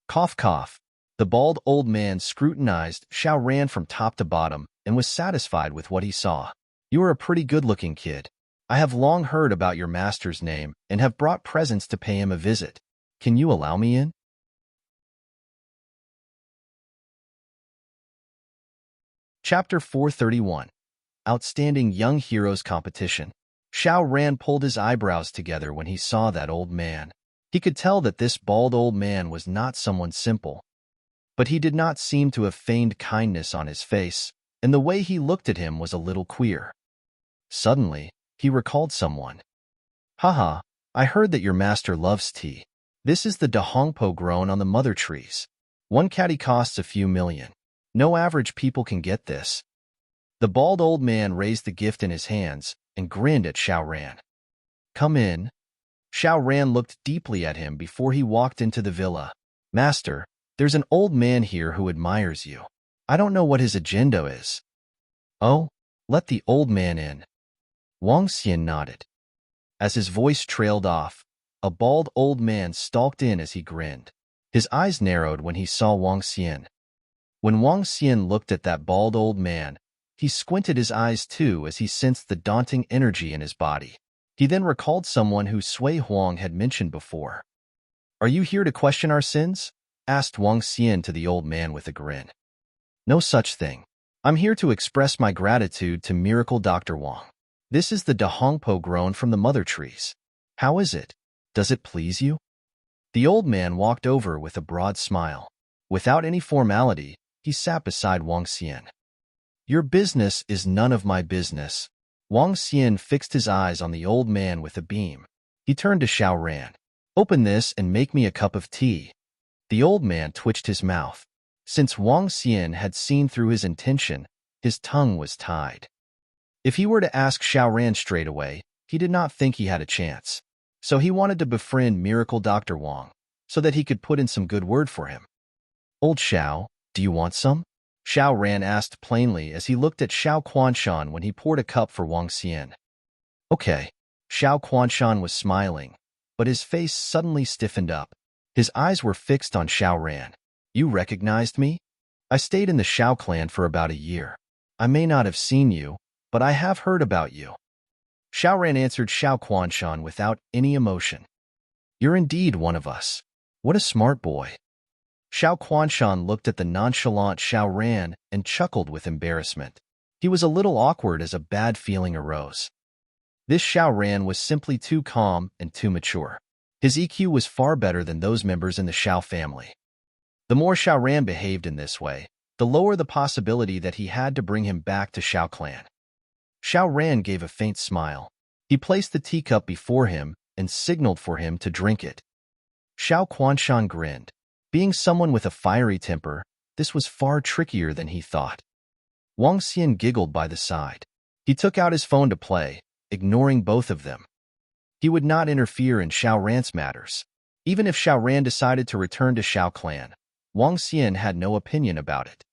Speaker 1: Cough, cough. The bald old man scrutinized Xiao Ran from top to bottom and was satisfied with what he saw. "You are a pretty good-looking kid. I have long heard about your master's name and have brought presents to pay him a visit. Can you allow me in?" Chapter 431. Outstanding Young Heroes Competition. Xiao Ran pulled his eyebrows together when he saw that old man. He could tell that this bald old man was not someone simple. But he did not seem to have feigned kindness on his face, and the way he looked at him was a little queer. Suddenly, he recalled someone. "Haha, I heard that your master loves tea. This is the Dahongpo grown on the mother trees. One caddy costs a few million. No average people can get this." The bald old man raised the gift in his hands and grinned at Xiao Ran. "Come in." Xiao Ran looked deeply at him before he walked into the villa. "Master, there's an old man here who admires you. I don't know what his agenda is." "Oh, let the old man in." Wang Xian nodded. As his voice trailed off, a bald old man stalked in as he grinned. His eyes narrowed when he saw Wang Xian. When Wang Xian looked at that bald old man, he squinted his eyes too as he sensed the daunting energy in his body. He then recalled someone who Sui Huang had mentioned before. "Are you here to question our sins?" asked Wang Xian to the old man with a grin. "No such thing. I'm here to express my gratitude to Miracle Dr. Wong. This is the Dahongpo grown from the mother trees. How is it? Does it please you?" The old man walked over with a broad smile. Without any formality, he sat beside Wang Xian. "Your business is none of my business." Wang Xian fixed his eyes on the old man with a beam. He turned to Xiao Ran. "Open this and make me a cup of tea." The old man twitched his mouth. Since Wang Xian had seen through his intention, his tongue was tied. If he were to ask Xiao Ran straight away, he did not think he had a chance. So he wanted to befriend Miracle Dr. Wong, so that he could put in some good word for him. "Old Xiao, do you want some?" Xiao Ran asked plainly as he looked at Xiao Quanshan when he poured a cup for Wang Xian. "Okay." Xiao Quanshan was smiling, but his face suddenly stiffened up. His eyes were fixed on Xiao Ran. "You recognized me? I stayed in the Xiao clan for about a year. I may not have seen you, but I have heard about you." Xiao Ran answered Xiao Quanshan without any emotion. "You're indeed one of us. What a smart boy." Xiao Quanshan looked at the nonchalant Xiao Ran and chuckled with embarrassment. He was a little awkward as a bad feeling arose. This Xiao Ran was simply too calm and too mature. His EQ was far better than those members in the Xiao family. The more Xiao Ran behaved in this way, the lower the possibility that he had to bring him back to Xiao clan. Xiao Ran gave a faint smile. He placed the teacup before him and signaled for him to drink it. Xiao Quanshan grinned. Being someone with a fiery temper, this was far trickier than he thought. Wang Xian giggled by the side. He took out his phone to play, ignoring both of them. He would not interfere in Xiao Ran's matters. Even if Xiao Ran decided to return to Xiao clan, Wang Xian had no opinion about it.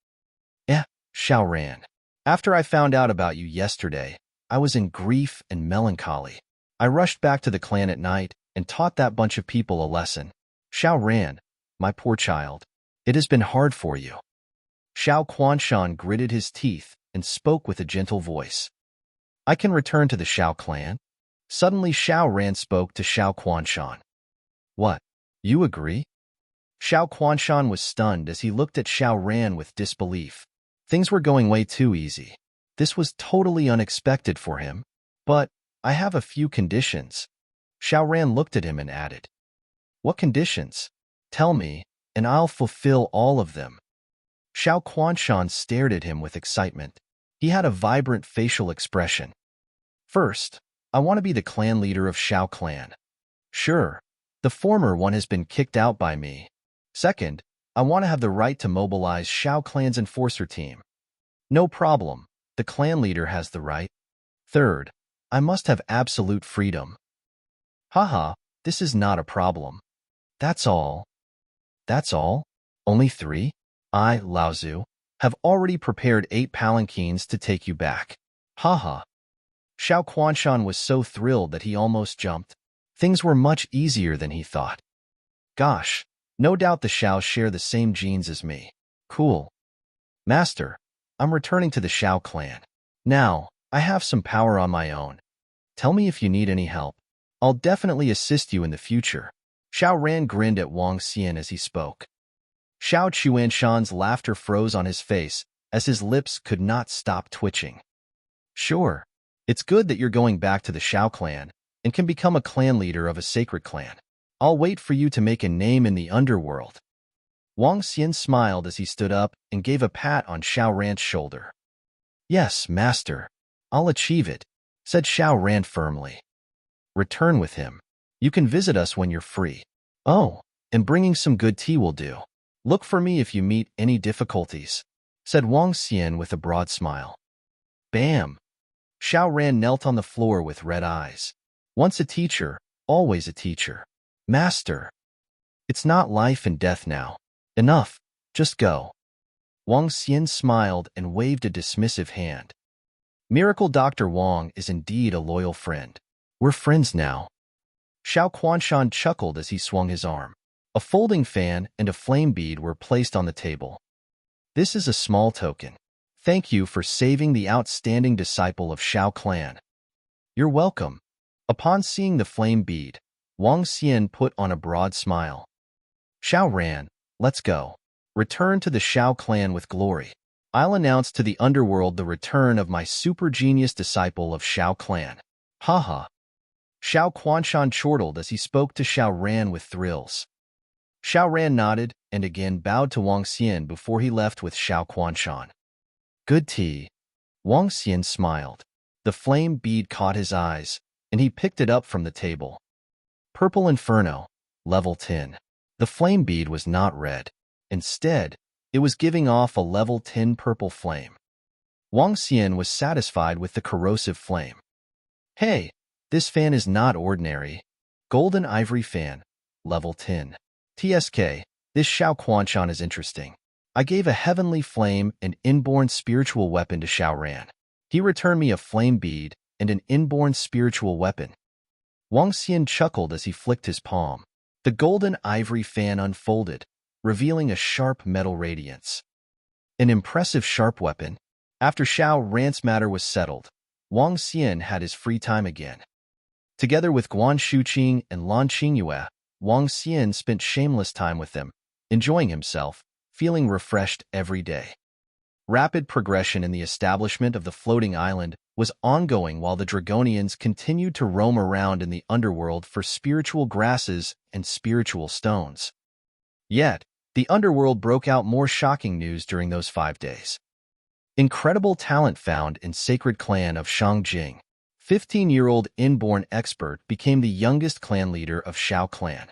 Speaker 1: Xiao Ran. After I found out about you yesterday, I was in grief and melancholy. I rushed back to the clan at night and taught that bunch of people a lesson. Xiao Ran, my poor child, it has been hard for you. Xiao Quanshan gritted his teeth and spoke with a gentle voice. "I can return to the Xiao clan?" Suddenly Xiao Ran spoke to Xiao Quanshan. "What? You agree?" Xiao Quanshan was stunned as he looked at Xiao Ran with disbelief. Things were going way too easy. This was totally unexpected for him. "But I have a few conditions." Xiao Ran looked at him and added, "What conditions? Tell me, and I'll fulfill all of them." Xiao Quanshan stared at him with excitement. He had a vibrant facial expression. First, I want to be the clan leader of Xiao clan. Sure, the former one has been kicked out by me. Second, I want to have the right to mobilize Xiao clan's enforcer team. No problem, the clan leader has the right. Third, I must have absolute freedom. Haha, this is not a problem. That's all. That's all? Only 3? I, Lao Zu, have already prepared 8 palanquins to take you back. Haha. Xiao Quanshan was so thrilled that he almost jumped. Things were much easier than he thought. Gosh, no doubt the Xiao share the same genes as me. Cool. Master, I'm returning to the Xiao clan. Now, I have some power on my own. Tell me if you need any help. I'll definitely assist you in the future. Xiao Ran grinned at Wang Xian as he spoke. Xiao Chuanshan's laughter froze on his face as his lips could not stop twitching. Sure, it's good that you're going back to the Xiao clan and can become a clan leader of a sacred clan. I'll wait for you to make a name in the underworld. Wang Xian smiled as he stood up and gave a pat on Xiao Ran's shoulder. Yes, master, I'll achieve it, said Xiao Ran firmly. Return with him. You can visit us when you're free. Oh, and bringing some good tea will do. Look for me if you meet any difficulties, said Wang Xian with a broad smile. Bam! Xiao Ran knelt on the floor with red eyes. Once a teacher, always a teacher. Master, it's not life and death now. Enough, just go. Wang Xian smiled and waved a dismissive hand. Miracle Dr. Wang is indeed a loyal friend. We're friends now. Xiao Quanshan chuckled as he swung his arm. A folding fan and a flame bead were placed on the table. This is a small token. Thank you for saving the outstanding disciple of Xiao clan. You're welcome. Upon seeing the flame bead, Wang Xian put on a broad smile. Xiao Ran, let's go. Return to the Xiao clan with glory. I'll announce to the underworld the return of my super genius disciple of Xiao clan. Haha. Xiao Quanshan chortled as he spoke to Xiao Ran with thrills. Xiao Ran nodded and again bowed to Wang Xian before he left with Xiao Quanshan. Good tea. Wang Xian smiled. The flame bead caught his eyes, and he picked it up from the table. Purple Inferno, level 10. The flame bead was not red. Instead, it was giving off a level 10 purple flame. Wang Xian was satisfied with the corrosive flame. Hey, this fan is not ordinary. Golden Ivory Fan, level 10. TSK, this Xiao Quanshan is interesting. I gave a heavenly flame and inborn spiritual weapon to Xiao Ran. He returned me a flame bead and an inborn spiritual weapon. Wang Xian chuckled as he flicked his palm. The golden ivory fan unfolded, revealing a sharp metal radiance. An impressive sharp weapon. After Xiao Ran's matter was settled, Wang Xian had his free time again. Together with Guan Shuqing and Lan Qingyue, Wang Xian spent shameless time with them, enjoying himself, feeling refreshed every day. Rapid progression in the establishment of the floating island was ongoing while the Dragonians continued to roam around in the underworld for spiritual grasses and spiritual stones. Yet, the underworld broke out more shocking news during those 5 days. Incredible talent found in Sacred Clan of Shangjing. 15-year-old Inborn expert became the youngest clan leader of Xiao clan.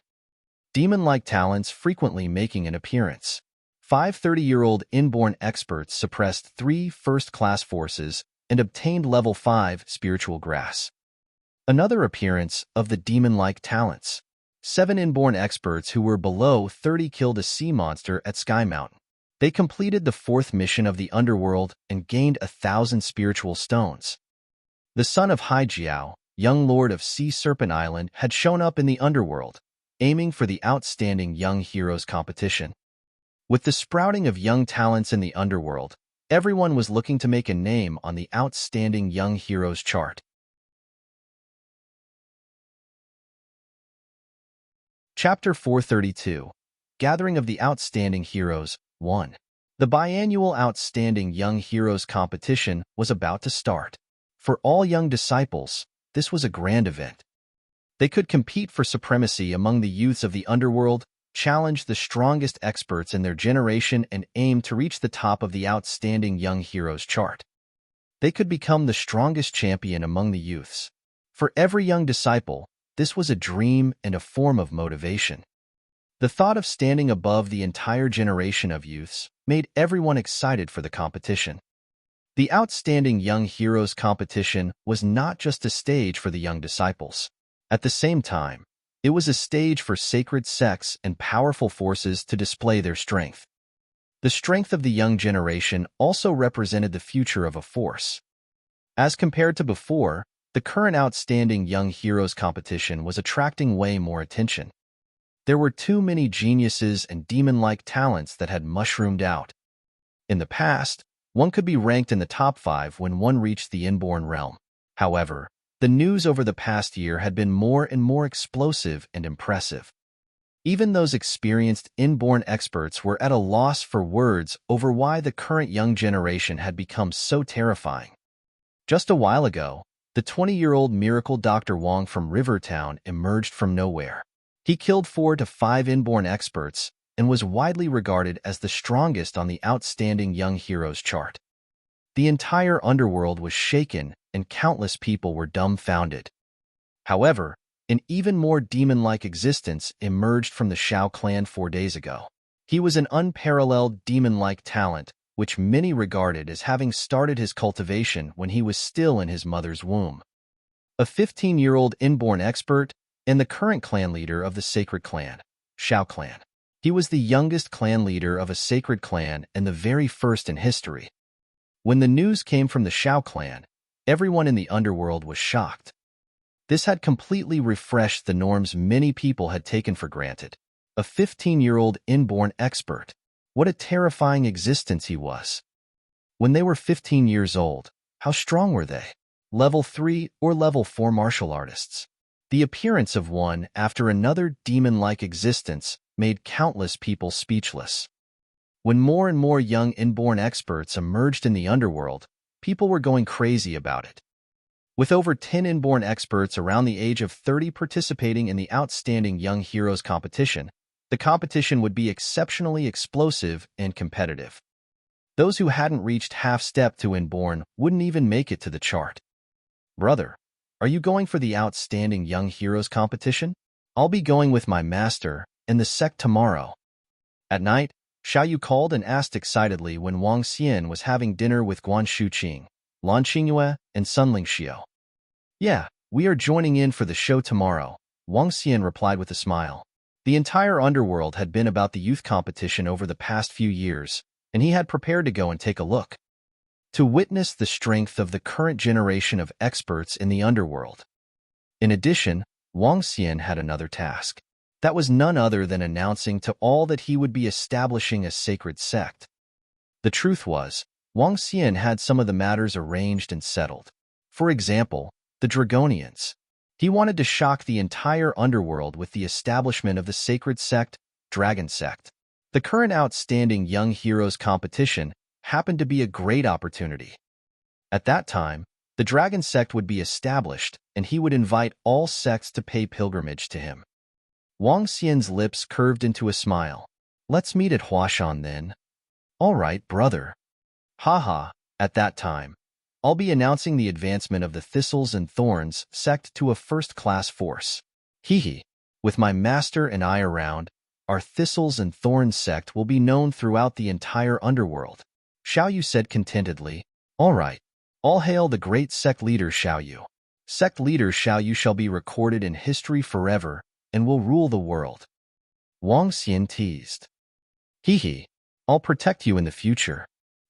Speaker 1: Demon-like talents frequently making an appearance. 5 30-year-old Inborn experts suppressed 3 first-class forces and obtained level 5 spiritual grass. Another appearance of the demon-like talents. 7 Inborn experts who were below 30 killed a sea monster at Sky Mountain. They completed the 4th mission of the underworld and gained 1,000 spiritual stones. The son of Xiao, young lord of Sea Serpent Island, had shown up in the underworld, aiming for the outstanding young heroes competition. With the sprouting of young talents in the underworld, everyone was looking to make a name on the outstanding young heroes chart. Chapter 432, Gathering of the Outstanding Heroes, 1. The biannual Outstanding Young Heroes competition was about to start. For all young disciples, this was a grand event. They could compete for supremacy among the youths of the underworld, challenged the strongest experts in their generation and aimed to reach the top of the outstanding young heroes chart. They could become the strongest champion among the youths. For every young disciple, this was a dream and a form of motivation. The thought of standing above the entire generation of youths made everyone excited for the competition. The Outstanding Young Heroes competition was not just a stage for the young disciples. At the same time, it was a stage for sacred sects and powerful forces to display their strength. The strength of the young generation also represented the future of a force. As compared to before, the current Outstanding Young Heroes competition was attracting way more attention. There were too many geniuses and demon-like talents that had mushroomed out. In the past, one could be ranked in the top 5 when one reached the Inborn realm. However, the news over the past year had been more and more explosive and impressive. Even those experienced Inborn experts were at a loss for words over why the current young generation had become so terrifying. Just a while ago, the 20-year-old miracle Dr. Wong from Rivertown emerged from nowhere. He killed 4 to 5 Inborn experts and was widely regarded as the strongest on the Outstanding Young Heroes chart. The entire underworld was shaken and countless people were dumbfounded. However, an even more demon-like existence emerged from the Xiao clan 4 days ago. He was an unparalleled demon-like talent, which many regarded as having started his cultivation when he was still in his mother's womb. A 15-year-old Inborn expert and the current clan leader of the sacred clan, Xiao clan. He was the youngest clan leader of a sacred clan and the very first in history. When the news came from the Xiao clan, everyone in the underworld was shocked. This had completely refreshed the norms many people had taken for granted. A 15-year-old Inborn expert. What a terrifying existence he was. When they were 15 years old, how strong were they? Level 3 or level 4 martial artists. The appearance of one after another demon-like existence made countless people speechless. When more and more young Inborn experts emerged in the underworld, people were going crazy about it. With over 10 Inborn experts around the age of 30 participating in the Outstanding Young Heroes competition, the competition would be exceptionally explosive and competitive. Those who hadn't reached half-step to Inborn wouldn't even make it to the chart. Brother, are you going for the Outstanding Young Heroes competition? I'll be going with my master and the Sect tomorrow. At night, Xiao called and asked excitedly when Wang Xian was having dinner with Guan Shuqing, Lan Qingyue, and Sunling Xiao. Yeah, we are joining in for the show tomorrow, Wang Xian replied with a smile. The entire underworld had been about the youth competition over the past few years, and he had prepared to go and take a look. To witness the strength of the current generation of experts in the underworld. In addition, Wang Xian had another task. That was none other than announcing to all that he would be establishing a sacred sect. The truth was, Wang Xian had some of the matters arranged and settled. For example, the Dragonians. He wanted to shock the entire underworld with the establishment of the sacred sect, Dragon Sect. The current Outstanding Young Heroes competition happened to be a great opportunity. At that time, the Dragon Sect would be established, and he would invite all sects to pay pilgrimage to him. Wang Xian's lips curved into a smile. Let's meet at Huashan then. All right, brother. Haha, at that time, I'll be announcing the advancement of the Thistles and Thorns sect to a first-class force. Hee. With my master and I around, our Thistles and Thorns sect will be known throughout the entire underworld. Xiao said contentedly. All right. All hail the great sect leader Xiao. Sect leader Xiao shall be recorded in history forever and will rule the world. Wang Xian teased. Hee. I'll protect you in the future.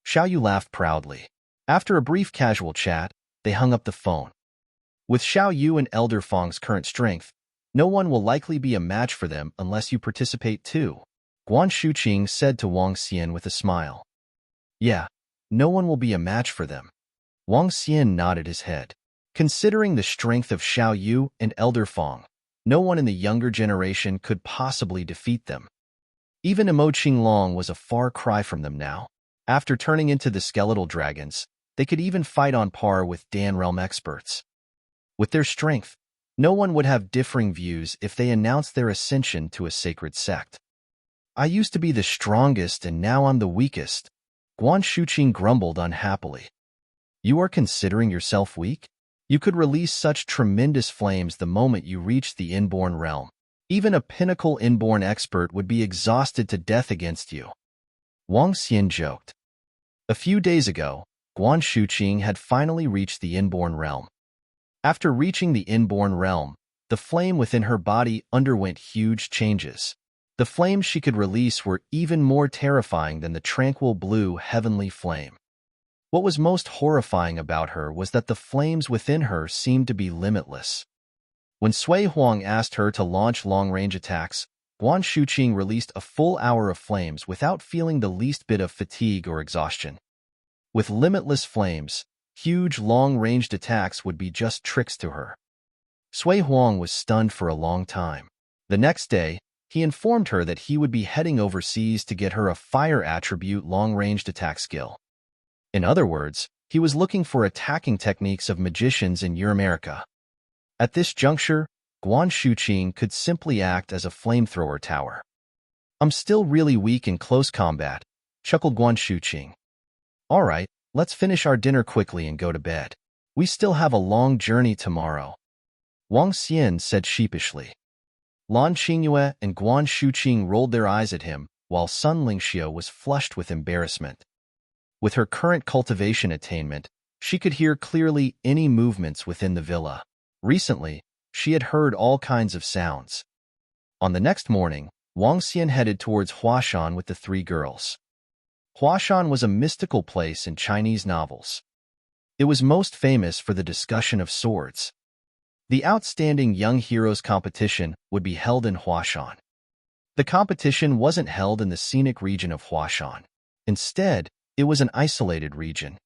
Speaker 1: Xiao laughed proudly. After a brief casual chat, they hung up the phone. With Xiao and Elder Fong's current strength, no one will likely be a match for them unless you participate too, Guan Shuqing said to Wang Xian with a smile. Yeah, no one will be a match for them. Wang Xian nodded his head. Considering the strength of Xiao and Elder Fong, no one in the younger generation could possibly defeat them. Even Emo Qinglong was a far cry from them now. After turning into the skeletal dragons, they could even fight on par with Dan realm experts. With their strength, no one would have differing views if they announced their ascension to a sacred sect. I used to be the strongest and now I'm the weakest, Guan Shuqing grumbled unhappily. You are considering yourself weak? You could release such tremendous flames the moment you reached the Inborn realm. Even a pinnacle Inborn expert would be exhausted to death against you. Wang Xian joked. A few days ago, Guan Shuqing had finally reached the Inborn realm. After reaching the Inborn realm, the flame within her body underwent huge changes. The flames she could release were even more terrifying than the tranquil blue heavenly flame. What was most horrifying about her was that the flames within her seemed to be limitless. When Sui Huang asked her to launch long-range attacks, Guan Shuqing released a full hour of flames without feeling the least bit of fatigue or exhaustion. With limitless flames, huge long-ranged attacks would be just tricks to her. Sui Huang was stunned for a long time. The next day, he informed her that he would be heading overseas to get her a fire attribute long-ranged attack skill. In other words, he was looking for attacking techniques of magicians in Euramerica. At this juncture, Guan Shuqing could simply act as a flamethrower tower. I'm still really weak in close combat, chuckled Guan Shuqing. All right, let's finish our dinner quickly and go to bed. We still have a long journey tomorrow. Wang Xian said sheepishly. Lan Qingyue and Guan Shuqing rolled their eyes at him, while Sun Lingxiu was flushed with embarrassment. With her current cultivation attainment, she could hear clearly any movements within the villa. Recently, she had heard all kinds of sounds. On the next morning, Wang Xian headed towards Huashan with the three girls. Huashan was a mystical place in Chinese novels. It was most famous for the discussion of swords. The Outstanding Young Heroes competition would be held in Huashan. The competition wasn't held in the scenic region of Huashan. Instead, it was an isolated region.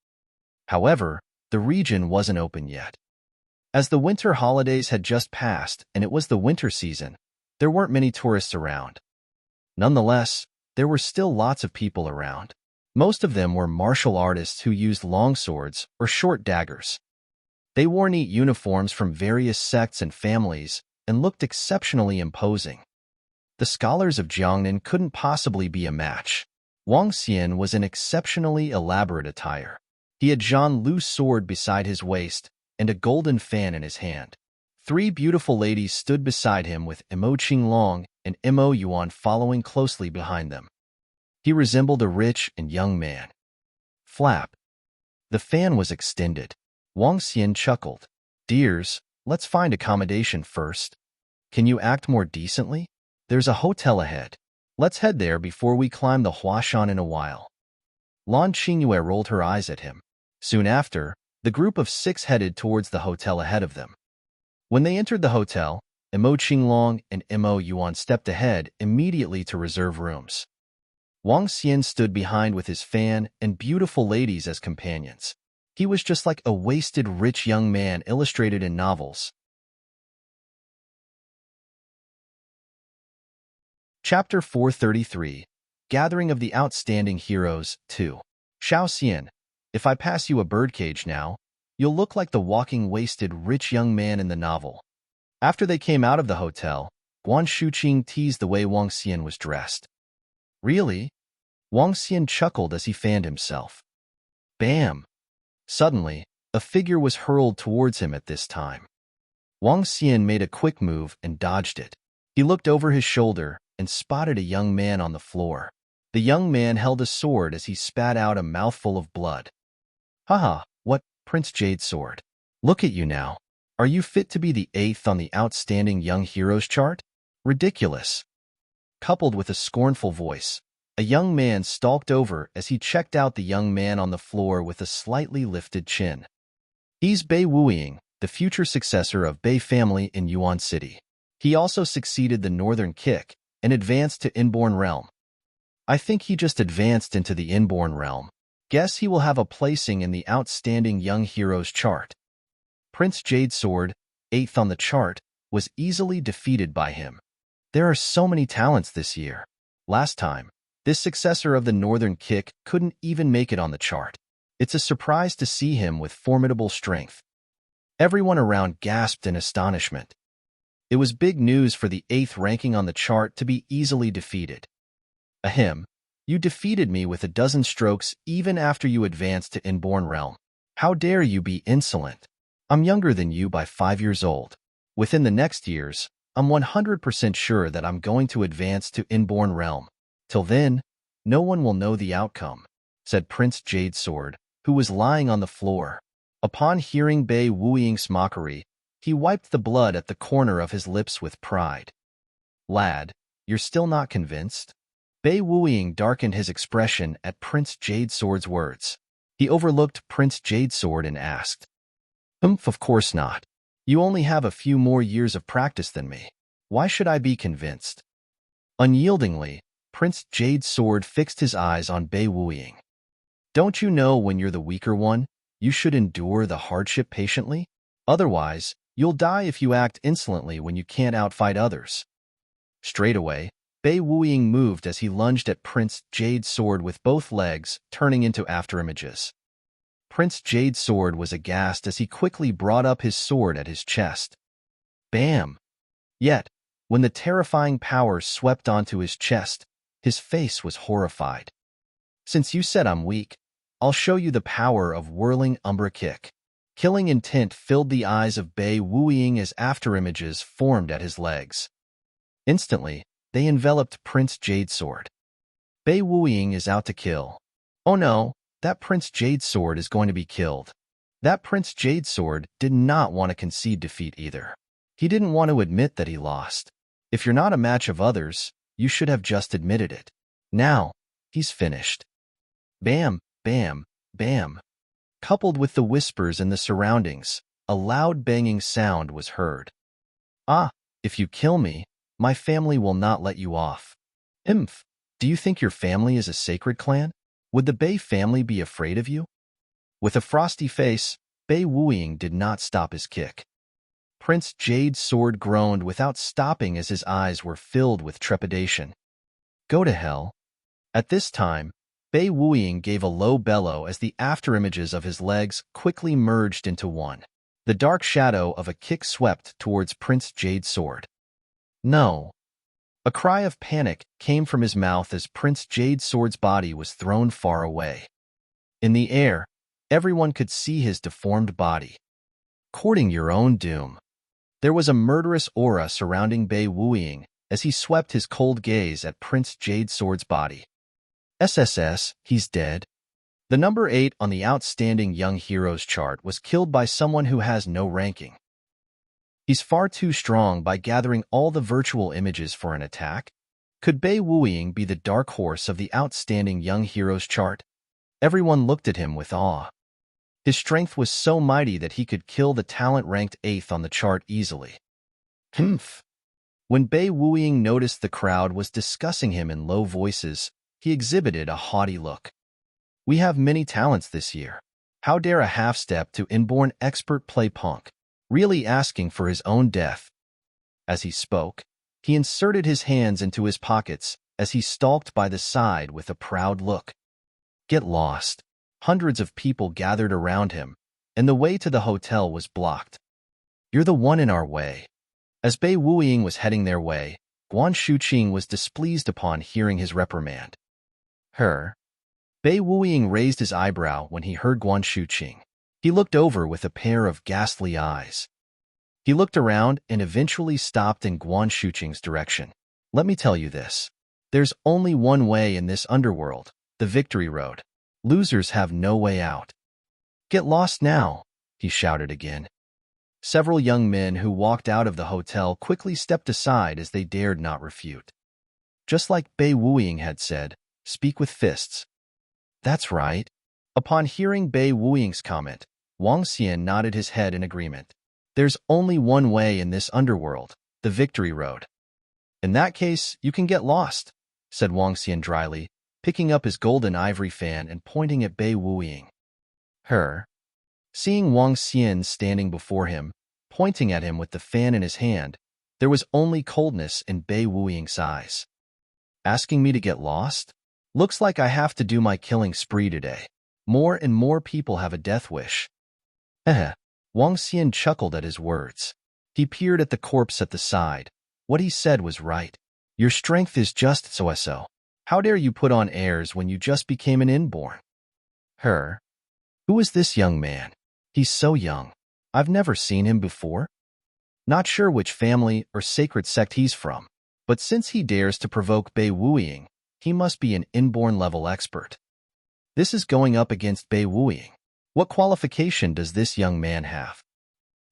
Speaker 1: However, the region wasn't open yet. As the winter holidays had just passed and it was the winter season, there weren't many tourists around. Nonetheless, there were still lots of people around. Most of them were martial artists who used long swords or short daggers. They wore neat uniforms from various sects and families and looked exceptionally imposing. The scholars of Jiangnan couldn't possibly be a match. Wang Xian was in exceptionally elaborate attire. He had Zhan Lu's sword beside his waist and a golden fan in his hand. Three beautiful ladies stood beside him with Mo Qinglong and Mo Yuan following closely behind them. He resembled a rich and young man. Flap. The fan was extended. Wang Xian chuckled. Dears, let's find accommodation first. Can you act more decently? There's a hotel ahead. Let's head there before we climb the Huashan in a while. Lan Qingyue rolled her eyes at him. Soon after, the group of 6 headed towards the hotel ahead of them. When they entered the hotel, Mo Qinglong and Mo Yuan stepped ahead immediately to reserve rooms. Wang Xian stood behind with his fan and beautiful ladies as companions. He was just like a wasted rich young man illustrated in novels. Chapter 433, Gathering of the Outstanding Heroes 2. Xiao Xian, if I pass you a birdcage now, you'll look like the walking wasted rich young man in the novel. After they came out of the hotel, Guan Shuqing teased the way Wang Xian was dressed. Really? Wang Xian chuckled as he fanned himself. Bam! Suddenly, a figure was hurled towards him at this time. Wang Xian made a quick move and dodged it. He looked over his shoulder and spotted a young man on the floor. The young man held a sword as he spat out a mouthful of blood. Haha, what, Prince Jade Sword? Look at you now. Are you fit to be the 8th on the Outstanding Young Heroes chart? Ridiculous. Coupled with a scornful voice, a young man stalked over as he checked out the young man on the floor with a slightly lifted chin. He's Bei Wuying, the future successor of Bei family in Yuan City. He also succeeded the Northern Kick and advanced to Inborn realm. I think he just advanced into the Inborn realm. Guess he will have a placing in the Outstanding Young Heroes chart. Prince Jade Sword, 8th on the chart, was easily defeated by him. There are so many talents this year. Last time, this successor of the Northern Kick couldn't even make it on the chart. It's a surprise to see him with formidable strength. Everyone around gasped in astonishment. It was big news for the 8th ranking on the chart to be easily defeated. Ahem. You defeated me with 12 strokes even after you advanced to Inborn realm. How dare you be insolent? I'm younger than you by 5 years old. Within the next years, I'm 100% sure that I'm going to advance to Inborn realm. Till then, no one will know the outcome, said Prince Jade Sword, who was lying on the floor. Upon hearing Bei Wuying's mockery, he wiped the blood at the corner of his lips with pride. Lad, you're still not convinced? Bei Wuying darkened his expression at Prince Jade Sword's words. He overlooked Prince Jade Sword and asked, Of course not. You only have a few more years of practice than me. Why should I be convinced? Unyieldingly, Prince Jade Sword fixed his eyes on Bei Wuying. Don't you know when you're the weaker one, you should endure the hardship patiently? Otherwise, you'll die if you act insolently when you can't outfight others. Straightaway, Bei Wuying moved as he lunged at Prince Jade Sword with both legs, turning into afterimages. Prince Jade Sword was aghast as he quickly brought up his sword at his chest. Bam! Yet, when the terrifying power swept onto his chest, his face was horrified. Since you said I'm weak, I'll show you the power of whirling Umbra Kick. Killing intent filled the eyes of Bei Wuying as afterimages formed at his legs. Instantly, they enveloped Prince Jade Sword. Bei Wuying is out to kill. Oh no, that Prince Jade Sword is going to be killed. That Prince Jade Sword did not want to concede defeat either. He didn't want to admit that he lost. If you're not a match of others, you should have just admitted it. Now, he's finished. Bam, bam, bam. Coupled with the whispers in the surroundings, a loud banging sound was heard. Ah, if you kill me, my family will not let you off. Imph, do you think your family is a sacred clan? Would the Bei family be afraid of you? With a frosty face, Bei Wuying did not stop his kick. Prince Jade Sword groaned without stopping as his eyes were filled with trepidation. Go to hell. At this time, Bei Wuying gave a low bellow as the afterimages of his legs quickly merged into one. The dark shadow of a kick swept towards Prince Jade Sword. No. A cry of panic came from his mouth as Prince Jade Sword's body was thrown far away. In the air, everyone could see his deformed body. Courting your own doom. There was a murderous aura surrounding Bei Wuying as he swept his cold gaze at Prince Jade Sword's body. SSS, he's dead. The number 8 on the Outstanding Young Heroes chart was killed by someone who has no ranking. He's far too strong by gathering all the virtual images for an attack. Could Bei Wuying be the dark horse of the Outstanding Young Heroes chart? Everyone looked at him with awe. His strength was so mighty that he could kill the talent ranked 8th on the chart easily. Humph. When Bei Wuying noticed the crowd was discussing him in low voices, he exhibited a haughty look. We have many talents this year. How dare a half-step to Inborn expert play punk, really asking for his own death? As he spoke, he inserted his hands into his pockets as he stalked by the side with a proud look. Get lost. Hundreds of people gathered around him, and the way to the hotel was blocked. You're the one in our way. As Bei Wuying was heading their way, Guan Shuqing was displeased upon hearing his reprimand. Her. Bei Wuying raised his eyebrow when he heard Guan Shuqing. He looked over with a pair of ghastly eyes. He looked around and eventually stopped in Guan Shuqing's direction. Let me tell you this. There's only one way in this underworld, the victory road. Losers have no way out. Get lost now, he shouted again. Several young men who walked out of the hotel quickly stepped aside as they dared not refute. Just like Bei Wuying had said, speak with fists. That's right. Upon hearing Bei Wuying's comment, Wang Xian nodded his head in agreement. There's only one way in this underworld, the victory road. In that case, you can get lost, said Wang Xian dryly, picking up his golden ivory fan and pointing at Bei Wuying. Her. Seeing Wang Xian standing before him, pointing at him with the fan in his hand, there was only coldness in Bei Wuying's eyes. Asking me to get lost? Looks like I have to do my killing spree today. More and more people have a death wish. Wang Xian chuckled at his words. He peered at the corpse at the side. What he said was right. Your strength is just so-so. How dare you put on airs when you just became an Inborn? Her? Who is this young man? He's so young. I've never seen him before. Not sure which family or sacred sect he's from, but since he dares to provoke Bei Wuiying, he must be an Inborn level expert. This is going up against Bei Wuiying. What qualification does this young man have?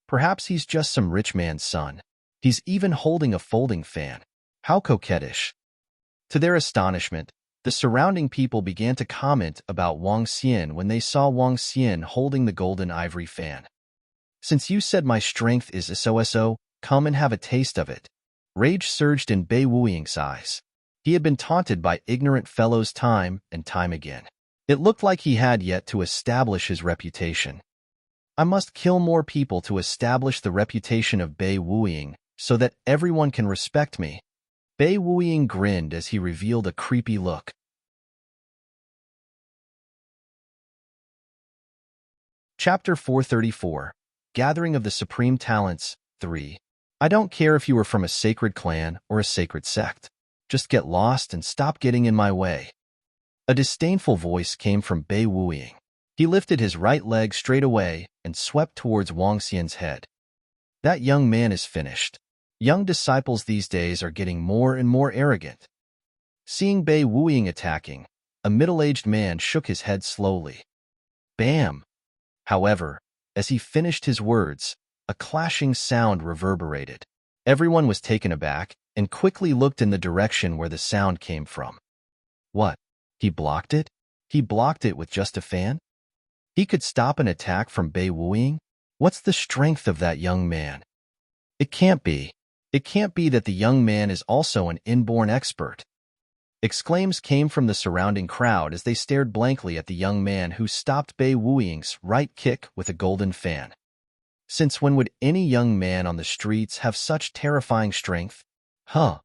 Speaker 1: Perhaps he's just some rich man's son. He's even holding a folding fan. How coquettish. To their astonishment, the surrounding people began to comment about Wang Xian when they saw Wang Xian holding the golden ivory fan. Since you said my strength is SOSO, come and have a taste of it. Rage surged in Bei Wuiying's eyes. He had been taunted by ignorant fellows time and time again. It looked like he had yet to establish his reputation. I must kill more people to establish the reputation of Bei Wuiying so that everyone can respect me. Bei Wuiying grinned as he revealed a creepy look. Chapter 434, Gathering of the Supreme Talents, 3. I don't care if you are from a sacred clan or a sacred sect. Just get lost and stop getting in my way. A disdainful voice came from Bei Wuiying. He lifted his right leg straight away and swept towards Wang Xian's head. That young man is finished. Young disciples these days are getting more and more arrogant. Seeing Bei Wuiying attacking, a middle-aged man shook his head slowly. Bam! However, as he finished his words, a clashing sound reverberated. Everyone was taken aback and quickly looked in the direction where the sound came from. What? He blocked it? He blocked it with just a fan? He could stop an attack from Bei Wuiying? What's the strength of that young man? It can't be. It can't be that the young man is also an inborn expert. Exclaims came from the surrounding crowd as they stared blankly at the young man who stopped Bei Wuiying's right kick with a golden fan. Since when would any young man on the streets have such terrifying strength? Huh.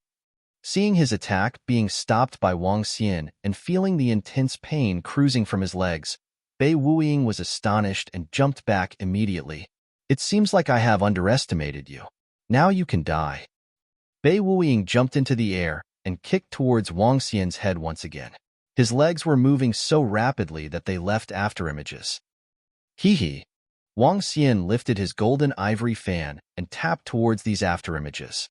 Speaker 1: Seeing his attack being stopped by Wang Xian and feeling the intense pain cruising from his legs, Bei Wuiying was astonished and jumped back immediately. It seems like I have underestimated you. Now you can die. Bei Wuiying jumped into the air and kicked towards Wang Xian's head once again. His legs were moving so rapidly that they left afterimages. Hee. Wang Xian lifted his golden ivory fan and tapped towards these afterimages.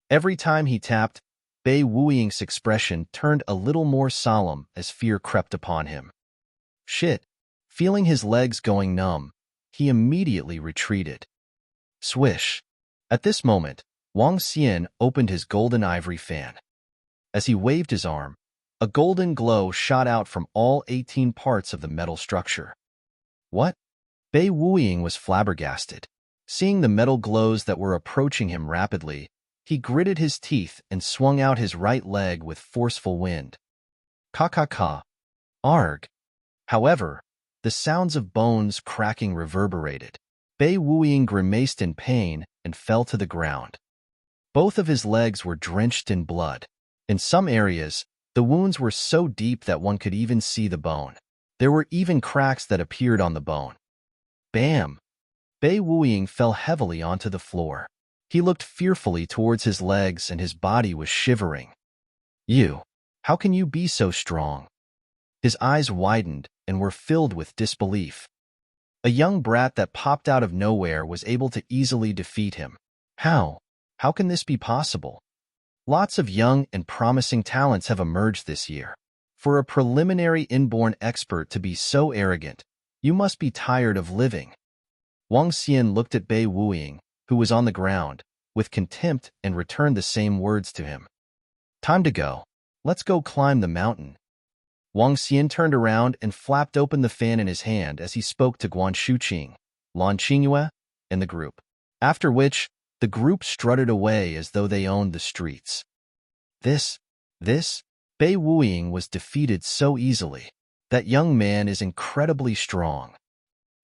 Speaker 1: Every time he tapped, Bei Wuiying's expression turned a little more solemn as fear crept upon him. Shit. Feeling his legs going numb, he immediately retreated. Swish. At this moment, Wang Xian opened his golden ivory fan. As he waved his arm, a golden glow shot out from all 18 parts of the metal structure. What? Bei Wuiying was flabbergasted. Seeing the metal glows that were approaching him rapidly, he gritted his teeth and swung out his right leg with forceful wind. Ka. Arg. However, the sounds of bones cracking reverberated. Bei Wuiying grimaced in pain and fell to the ground. Both of his legs were drenched in blood. In some areas, the wounds were so deep that one could even see the bone. There were even cracks that appeared on the bone. Bam! Bei Wuiying fell heavily onto the floor. He looked fearfully towards his legs and his body was shivering. You! How can you be so strong? His eyes widened and were filled with disbelief. A young brat that popped out of nowhere was able to easily defeat him. How? How can this be possible? Lots of young and promising talents have emerged this year. For a preliminary inborn expert to be so arrogant, you must be tired of living. Wang Xian looked at Bei Wuiying, who was on the ground, with contempt and returned the same words to him. Time to go. Let's go climb the mountain. Wang Xian turned around and flapped open the fan in his hand as he spoke to Guan Shuqing, Lan Qingyue, and the group. After which, the group strutted away as though they owned the streets. This, Bei Wuiying was defeated so easily. That young man is incredibly strong.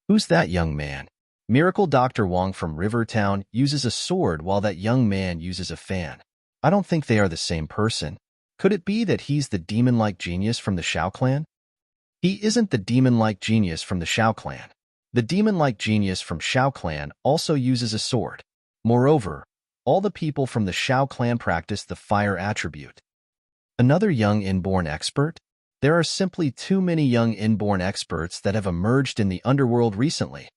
Speaker 1: Who's that young man? Miracle Dr. Wang from Rivertown uses a sword while that young man uses a fan. I don't think they are the same person. Could it be that he's the demon-like genius from the Xiao clan? He isn't the demon-like genius from the Xiao clan. The demon-like genius from Xiao clan also uses a sword. Moreover, all the people from the Xiao clan practice the fire attribute. Another young inborn expert? There are simply too many young inborn experts that have emerged in the underworld recently.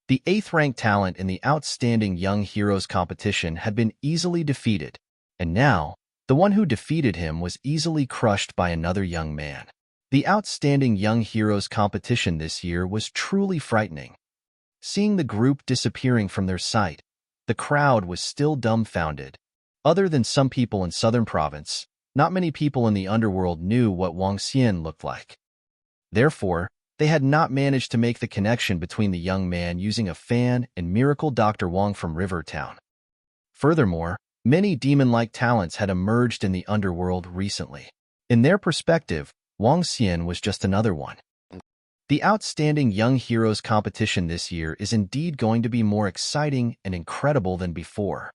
Speaker 1: The 8th-ranked talent in the Outstanding Young Heroes competition had been easily defeated, and now, the one who defeated him was easily crushed by another young man. The Outstanding Young Heroes competition this year was truly frightening. Seeing the group disappearing from their sight, the crowd was still dumbfounded. Other than some people in Southern Province, not many people in the underworld knew what Wang Xian looked like. Therefore, they had not managed to make the connection between the young man using a fan and Miracle Dr. Wang from River Town. Furthermore, many demon-like talents had emerged in the underworld recently. In their perspective, Wang Xian was just another one. The Outstanding Young Heroes competition this year is indeed going to be more exciting and incredible than before.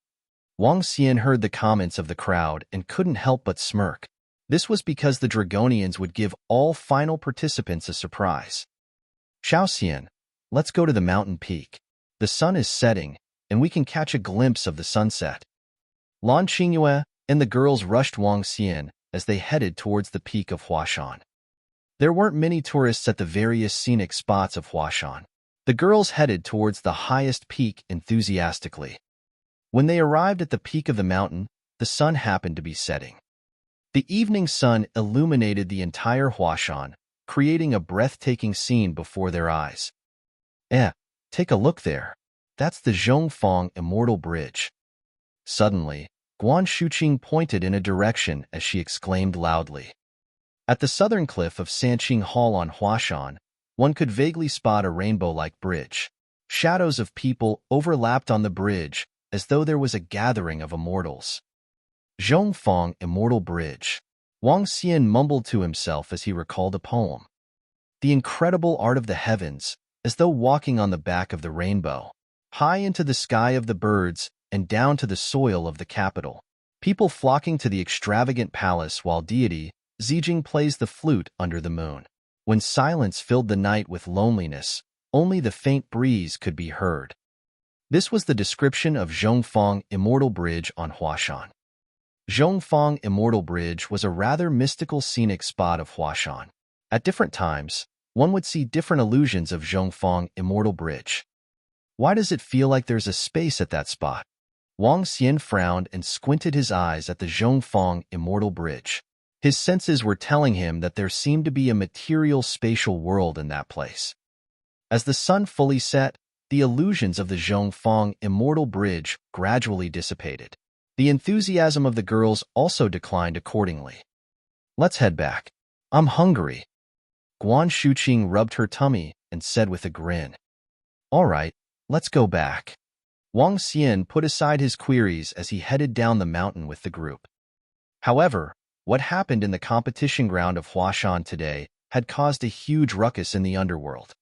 Speaker 1: Wang Xian heard the comments of the crowd and couldn't help but smirk. This was because the Dragonians would give all final participants a surprise. Xiao Xian, let's go to the mountain peak. The sun is setting, and we can catch a glimpse of the sunset. Lan Qingyue and the girls rushed Wang Xian as they headed towards the peak of Huashan. There weren't many tourists at the various scenic spots of Huashan. The girls headed towards the highest peak enthusiastically. When they arrived at the peak of the mountain, the sun happened to be setting. The evening sun illuminated the entire Huashan, creating a breathtaking scene before their eyes. Take a look there. That's the Zhongfang Immortal Bridge. Suddenly, Guan Shuqing pointed in a direction as she exclaimed loudly. At the southern cliff of Sanqing Hall on Huashan, one could vaguely spot a rainbow-like bridge. Shadows of people overlapped on the bridge, as though there was a gathering of immortals. Zhongfang Immortal Bridge. Wang Xian mumbled to himself as he recalled a poem. The incredible art of the heavens, as though walking on the back of the rainbow, high into the sky of the birds and down to the soil of the capital. People flocking to the extravagant palace while deity Zijing plays the flute under the moon. When silence filled the night with loneliness, only the faint breeze could be heard. This was the description of Zhongfang Immortal Bridge on Huashan. Zhongfang Immortal Bridge was a rather mystical scenic spot of Huashan. At different times, one would see different illusions of Zhongfang Immortal Bridge. Why does it feel like there's a space at that spot? Wang Xian frowned and squinted his eyes at the Zhongfang Immortal Bridge. His senses were telling him that there seemed to be a material spatial world in that place. As the sun fully set, the illusions of the Zhongfang Immortal Bridge gradually dissipated. The enthusiasm of the girls also declined accordingly. Let's head back. I'm hungry. Guan Shuqing rubbed her tummy and said with a grin. All right, let's go back. Wang Xian put aside his queries as he headed down the mountain with the group. However, what happened in the competition ground of Huashan today had caused a huge ruckus in the underworld.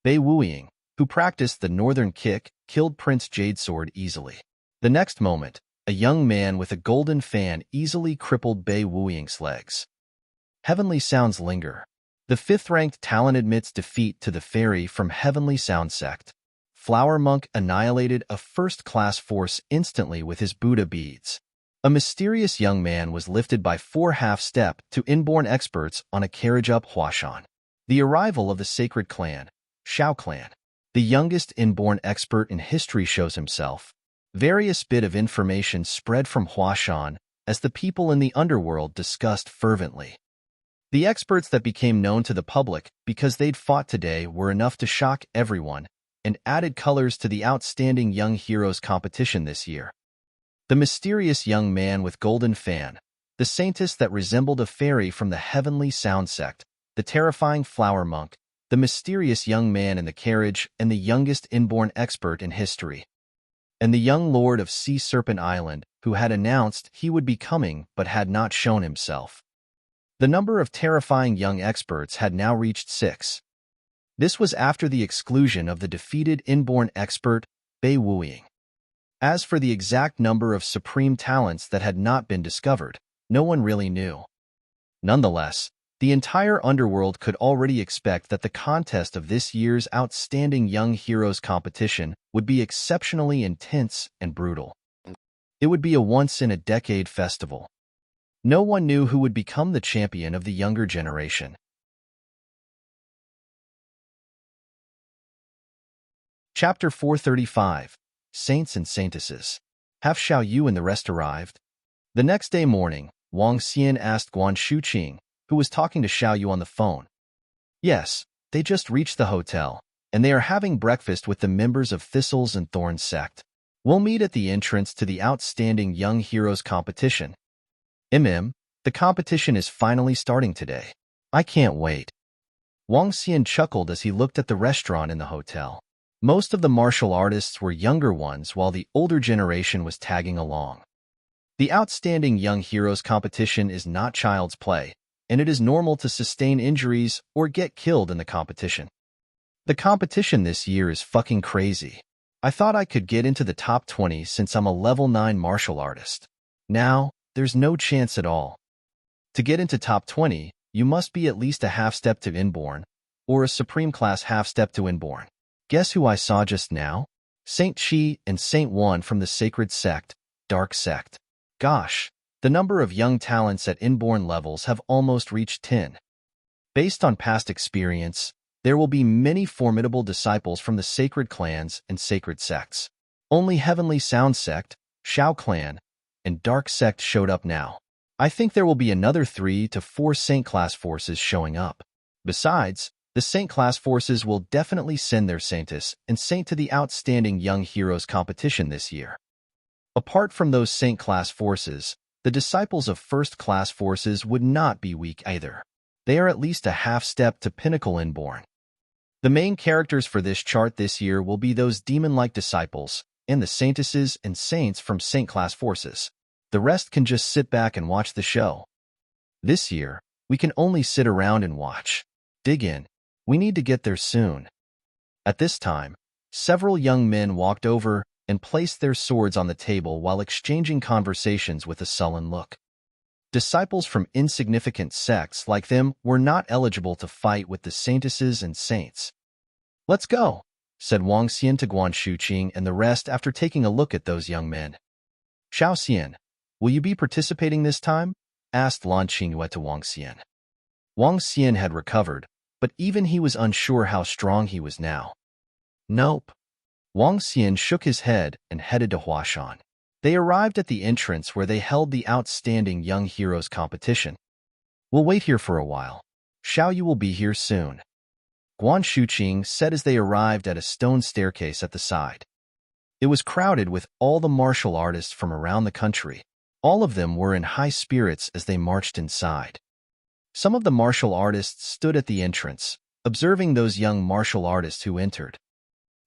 Speaker 1: Bei Wuying, who practiced the northern kick, killed Prince Jadesword easily. The next moment, a young man with a golden fan easily crippled Bei Wuying's legs. Heavenly Sounds linger. The 5th-ranked talent admits defeat to the fairy from Heavenly Sound Sect. Flower Monk annihilated a first-class force instantly with his Buddha beads. A mysterious young man was lifted by 4 half-step to Inborn experts on a carriage up Huashan. The arrival of the sacred clan, Xiao clan. The youngest Inborn expert in history shows himself. Various bit of information spread from Huashan as the people in the underworld discussed fervently. The experts that became known to the public because they'd fought today were enough to shock everyone and added colors to the Outstanding Young Heroes competition this year. The mysterious young man with golden fan, the Saintess that resembled a fairy from the Heavenly Sound Sect, the terrifying Flower Monk, the mysterious young man in the carriage, and the youngest Inborn expert in history. And the young lord of Sea Serpent Island, who had announced he would be coming but had not shown himself. The number of terrifying young experts had now reached 6. This was after the exclusion of the defeated Inborn expert, Bei Wuying. As for the exact number of supreme talents that had not been discovered, no one really knew. Nonetheless, the entire underworld could already expect that the contest of this year's Outstanding Young Heroes competition would be exceptionally intense and brutal. It would be a once-in-a-decade festival. No one knew who would become the champion of the younger generation. Chapter 435. Saints and Saintesses. Have Xiao Yu and the rest arrived? The next day morning, Wang Xian asked Guan Shuqing, who was talking to Xiao Yu on the phone. Yes, they just reached the hotel, and they are having breakfast with the members of Thistles and Thorns Sect. We'll meet at the entrance to the Outstanding Young Heroes competition. The competition is finally starting today. I can't wait. Wang Xian chuckled as he looked at the restaurant in the hotel. Most of the martial artists were younger ones while the older generation was tagging along. The Outstanding Young Heroes competition is not child's play, and it is normal to sustain injuries or get killed in the competition. The competition this year is fucking crazy. I thought I could get into the top 20 since I'm a level 9 martial artist. Now, there's no chance at all. To get into top 20, you must be at least a half-step to Inborn, or a Supreme Class half-step to Inborn. Guess who I saw just now? Saint Chi and Saint One from the Sacred Sect, Dark Sect. Gosh, the number of young talents at Inborn levels have almost reached 10. Based on past experience, there will be many formidable disciples from the Sacred Clans and Sacred Sects. Only Heavenly Sound Sect, Xiao Clan, and Dark Sect showed up now. I think there will be another 3 to 4 Saint Class forces showing up. Besides, the Saint Class forces will definitely send their Saintess and Saint to the Outstanding Young Heroes competition this year. Apart from those Saint Class forces, the disciples of First Class forces would not be weak either. They are at least a half-step to Pinnacle Inborn. The main characters for this chart this year will be those demon-like disciples and the Saintesses and Saints from Saint Class forces. The rest can just sit back and watch the show. This year, we can only sit around and watch. Dig in. We need to get there soon. At this time, several young men walked over and placed their swords on the table while exchanging conversations with a sullen look. Disciples from insignificant sects like them were not eligible to fight with the Saintesses and Saints. Let's go, said Wang Xian to Guan Shuqing and the rest after taking a look at those young men. Xiao Xian, will you be participating this time? Asked Lan Qingyue to Wang Xian. Wang Xian had recovered, but even he was unsure how strong he was now. Nope. Wang Xian shook his head and headed to Huashan. They arrived at the entrance where they held the Outstanding Young Heroes competition. We'll wait here for a while. Xiao Yu will be here soon. Guan Shuqing said as they arrived at a stone staircase at the side. It was crowded with all the martial artists from around the country. All of them were in high spirits as they marched inside. Some of the martial artists stood at the entrance, observing those young martial artists who entered.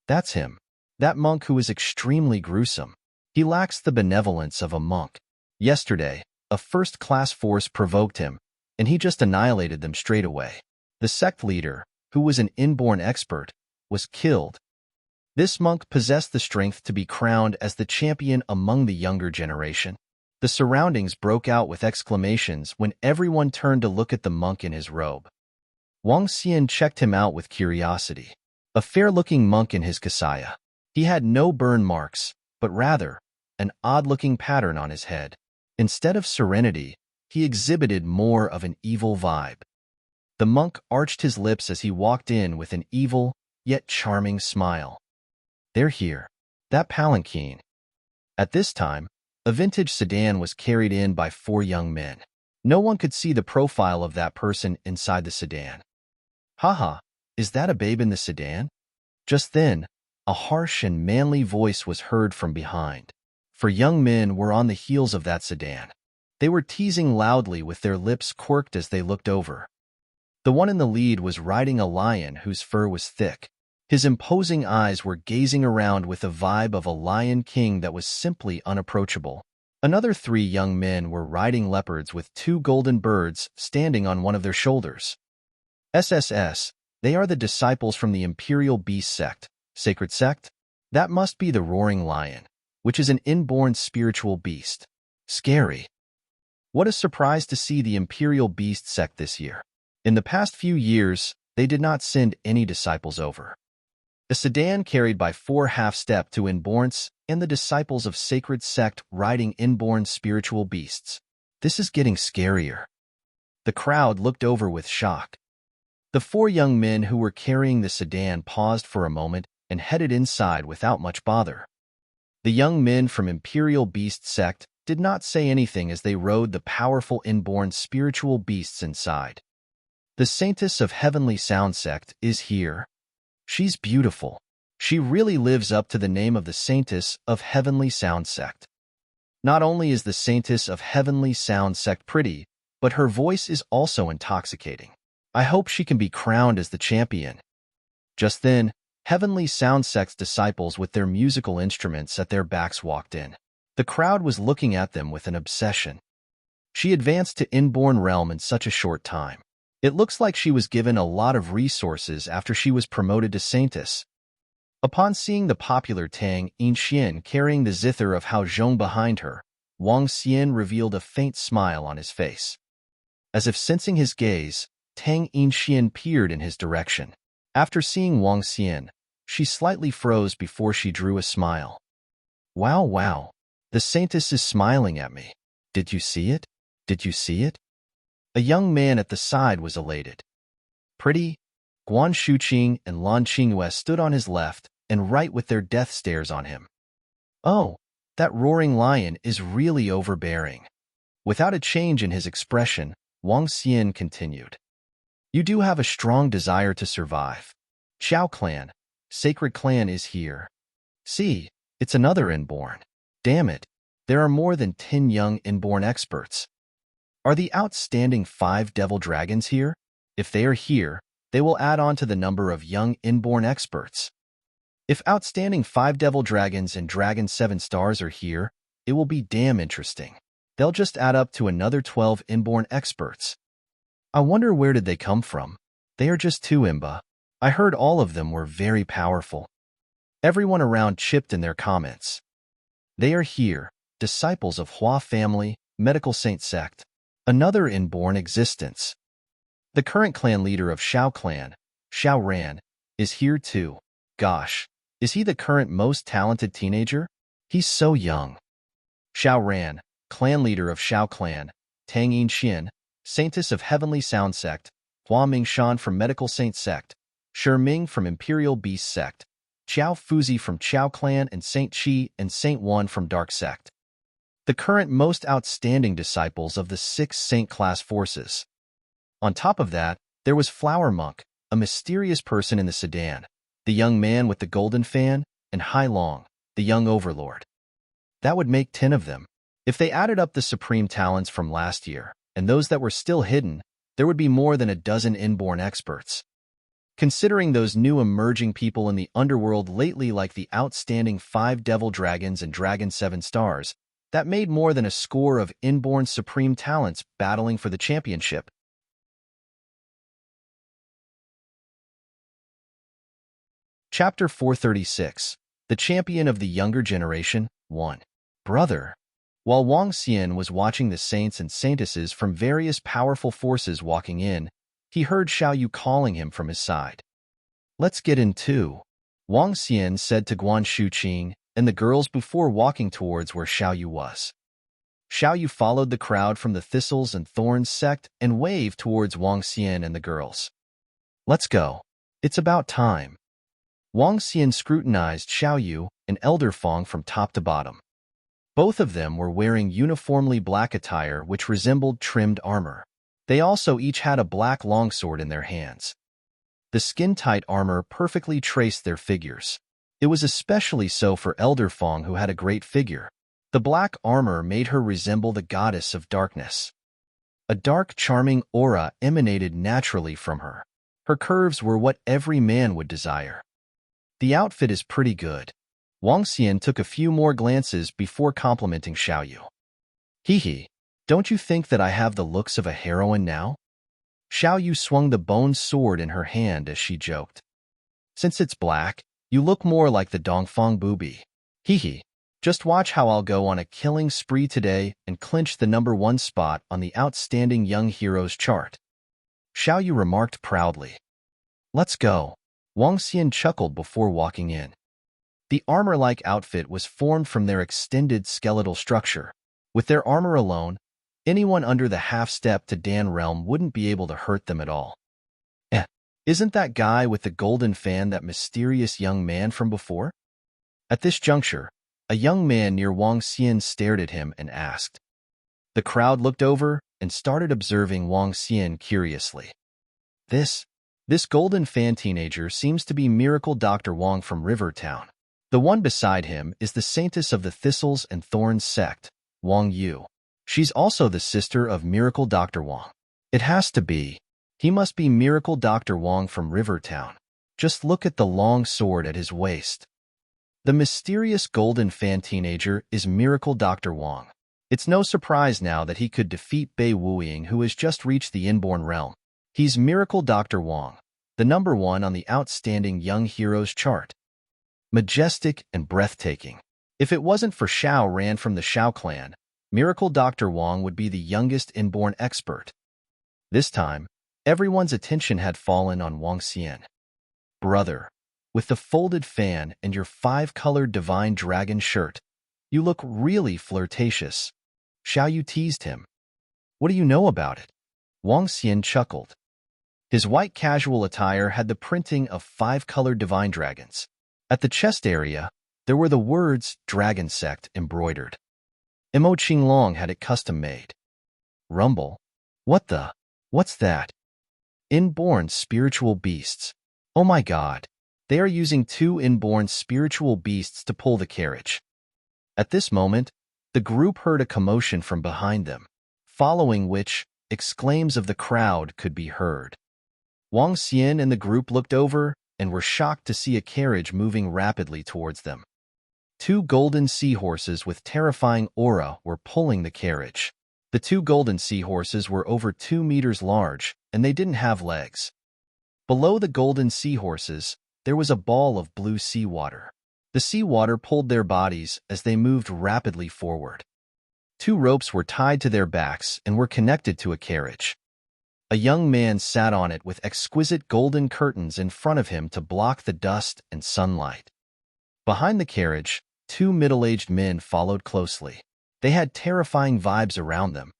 Speaker 1: That's him. That monk who is extremely gruesome. He lacks the benevolence of a monk. Yesterday, a first-class force provoked him, and he just annihilated them straight away. The sect leader, who was an inborn expert, was killed. This monk possessed the strength to be crowned as the champion among the younger generation. The surroundings broke out with exclamations when everyone turned to look at the monk in his robe. Wang Xian checked him out with curiosity. A fair-looking monk in his kasaya. He had no burn marks, but rather, an odd-looking pattern on his head. Instead of serenity, he exhibited more of an evil vibe. The monk arched his lips as he walked in with an evil, yet charming smile. They're here. That palanquin. At this time, a vintage sedan was carried in by 4 young men. No one could see the profile of that person inside the sedan. Haha, is that a babe in the sedan? Just then, a harsh and manly voice was heard from behind. 4 young men were on the heels of that sedan. They were teasing loudly with their lips quirked as they looked over. The one in the lead was riding a lion whose fur was thick. His imposing eyes were gazing around with the vibe of a lion king that was simply unapproachable. Another 3 young men were riding leopards with 2 golden birds standing on one of their shoulders. SSS, they are the disciples from the Imperial Beast Sect, Sacred Sect? That must be the Roaring Lion, which is an inborn spiritual beast. Scary. What a surprise to see the Imperial Beast Sect this year. In the past few years, they did not send any disciples over. The sedan carried by 4 half-step to Inborns and the disciples of Sacred Sect riding inborn spiritual beasts. This is getting scarier. The crowd looked over with shock. The four young men who were carrying the sedan paused for a moment and headed inside without much bother. The young men from Imperial Beast Sect did not say anything as they rode the powerful inborn spiritual beasts inside. The Saintess of Heavenly Sound Sect is here. She's beautiful. She really lives up to the name of the Saintess of Heavenly Sound Sect. Not only is the Saintess of Heavenly Sound Sect pretty, but her voice is also intoxicating. I hope she can be crowned as the champion. Just then, Heavenly Sound Sect's disciples with their musical instruments at their backs walked in. The crowd was looking at them with an obsession. She advanced to Inborn realm in such a short time. It looks like she was given a lot of resources after she was promoted to Saintess. Upon seeing the popular Tang Yinxian carrying the zither of Hao Zhong behind her, Wang Xian revealed a faint smile on his face. As if sensing his gaze, Tang Yinxian peered in his direction. After seeing Wang Xian, she slightly froze before she drew a smile. Wow, the Saintess is smiling at me. Did you see it? Did you see it? A young man at the side was elated. Pretty, Guan Shuqing and Lan Qingyue stood on his left and right with their death stares on him. Oh, that roaring lion is really overbearing. Without a change in his expression, Wang Xian continued. You do have a strong desire to survive. Xiao clan, sacred clan is here. See, it's another Inborn. Damn it, there are more than 10 young Inborn experts. Are the outstanding 5 devil dragons here? If they are here, they will add on to the number of young Inborn experts. If outstanding 5 devil dragons and dragon 7 stars are here, it will be damn interesting. They'll just add up to another 12 Inborn experts. I wonder where did they come from? They are just 2 Imba. I heard all of them were very powerful. Everyone around chipped in their comments. They are here, disciples of Hua family, medical saint sect. Another inborn existence. The current clan leader of Xiao clan, Xiao Ran, is here too. Gosh, is he the current most talented teenager? He's so young. Xiao Ran, clan leader of Xiao clan, Tang Yinxian, Saintess of Heavenly Sound Sect, Hua Mingshan from Medical Saint Sect, Shi Ming from Imperial Beast Sect, Qiao Fuzi from Qiao clan and Saint Qi and Saint Wan from Dark Sect. The current most outstanding disciples of the 6 Saint class forces. On top of that, there was Flower Monk, a mysterious person in the sedan, the young man with the golden fan, and Hai Long, the young overlord. That would make 10 of them. If they added up the supreme talents from last year, and those that were still hidden, there would be more than a dozen inborn experts. Considering those new emerging people in the underworld lately like the outstanding 5 devil dragons and dragon 7 stars, that made more than a score of inborn supreme talents battling for the championship. Chapter 436. The Champion of the Younger Generation, 1. Brother. While Wang Xian was watching the saints and saintesses from various powerful forces walking in, he heard Xiao Yu calling him from his side. Let's get in too, Wang Xian said to Guan Shuqing and the girls before walking towards where Xiao Yu was. Xiao Yu followed the crowd from the Thistles and Thorns sect and waved towards Wang Xian and the girls. Let's go. It's about time. Wang Xian scrutinized Xiao Yu and Elder Fong from top to bottom. Both of them were wearing uniformly black attire which resembled trimmed armor. They also each had a black longsword in their hands. The skin-tight armor perfectly traced their figures. It was especially so for Elder Fong, who had a great figure. The black armor made her resemble the goddess of darkness. A dark, charming aura emanated naturally from her. Her curves were what every man would desire. The outfit is pretty good. Wang Xian took a few more glances before complimenting Xiao Yu. Hee, don't you think that I have the looks of a heroine now? Xiao Yu swung the bone sword in her hand as she joked. Since it's black, you look more like the Dongfang booby. Hee, just watch how I'll go on a killing spree today and clinch the #1 spot on the Outstanding Young Heroes chart. Xiao Yu remarked proudly. Let's go. Wang Xian chuckled before walking in. The armor-like outfit was formed from their extended skeletal structure. With their armor alone, Anyone under the half-step to Dan realm wouldn't be able to hurt them at all. Eh, isn't that guy with the golden fan that mysterious young man from before? At this juncture, a young man near Wang Xian stared at him and asked. The crowd looked over and started observing Wang Xian curiously. This golden fan teenager seems to be Miracle Dr. Wang from Rivertown. The one beside him is the Saintess of the Thistles and Thorns Sect, Wang Yu. She's also the sister of Miracle Dr. Wang. It has to be. He must be Miracle Dr. Wang from Rivertown. Just look at the long sword at his waist. The mysterious golden fan teenager is Miracle Dr. Wang. It's no surprise now that he could defeat Bei Wuying, who has just reached the Inborn realm. He's Miracle Dr. Wang, the number one on the outstanding young heroes chart. Majestic and breathtaking. If it wasn't for Xiao ran from the Xiao clan, Miracle Dr. Wang would be the youngest Inborn expert. This time, everyone's attention had fallen on Wang Xian. Brother, with the folded fan and your 5-colored divine dragon shirt, you look really flirtatious. Xiao Yu teased him. What do you know about it? Wang Xian chuckled. His white casual attire had the printing of 5-colored divine dragons. At the chest area, there were the words Dragon Sect embroidered. Mo Qinglong had it custom-made. Rumble? What's that? Inborn spiritual beasts. Oh my god. They are using 2 inborn spiritual beasts to pull the carriage. At this moment, the group heard a commotion from behind them, following which, exclaims of the crowd could be heard. Wang Xian and the group looked over and were shocked to see a carriage moving rapidly towards them. 2 golden seahorses with terrifying aura were pulling the carriage. The 2 golden seahorses were over 2 meters large, and they didn't have legs. Below the golden seahorses, there was a ball of blue seawater. The seawater pulled their bodies as they moved rapidly forward. 2 ropes were tied to their backs and were connected to a carriage. A young man sat on it with exquisite golden curtains in front of him to block the dust and sunlight. Behind the carriage, 2 middle-aged men followed closely. They had terrifying vibes around them.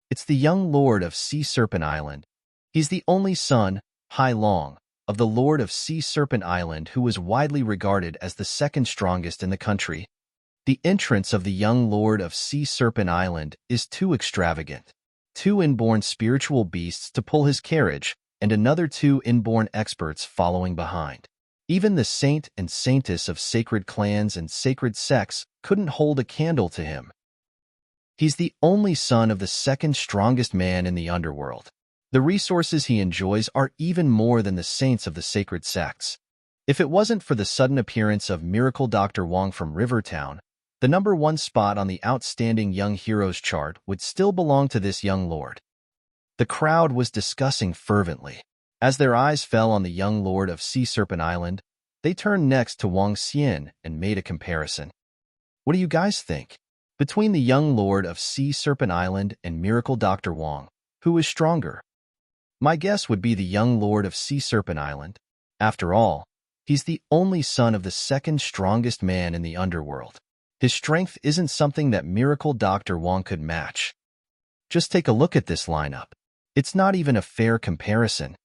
Speaker 1: It's the young lord of Sea Serpent Island. He's the only son, Hai Long, of the lord of Sea Serpent Island, who was widely regarded as the 2nd strongest in the country. The entrance of the young lord of Sea Serpent Island is too extravagant. 2 inborn spiritual beasts to pull his carriage, and another 2 inborn experts following behind. Even the saint and saintess of sacred clans and sacred sects couldn't hold a candle to him. He's the only son of the 2nd strongest man in the underworld. The resources he enjoys are even more than the saints of the sacred sects. If it wasn't for the sudden appearance of Miracle Dr. Wang from Rivertown, the number 1 spot on the outstanding young heroes chart would still belong to this young lord. The crowd was discussing fervently. As their eyes fell on the young lord of Sea Serpent Island, they turned next to Wang Xian and made a comparison. What do you guys think? Between the young lord of Sea Serpent Island and Miracle Dr. Wang, who is stronger? My guess would be the young lord of Sea Serpent Island. After all, he's the only son of the 2nd strongest man in the underworld. His strength isn't something that Miracle Dr. Wang could match. Just take a look at this lineup. It's not even a fair comparison.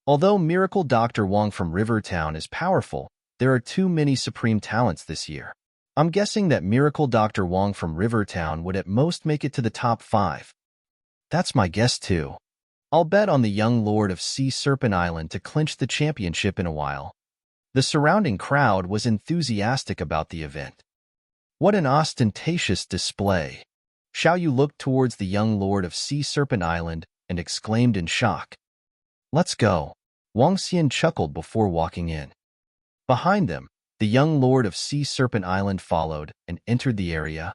Speaker 1: Although Miracle Dr. Wang from Rivertown is powerful, there are too many supreme talents this year. I'm guessing that Miracle Dr. Wang from Rivertown would at most make it to the top 5. That's my guess too. I'll bet on the young lord of Sea Serpent Island to clinch the championship in a while. The surrounding crowd was enthusiastic about the event. What an ostentatious display! Xiao Yu looked towards the young lord of Sea Serpent Island and exclaimed in shock. Let's go. Wang Xian chuckled before walking in. Behind them, the young lord of Sea Serpent Island followed and entered the area.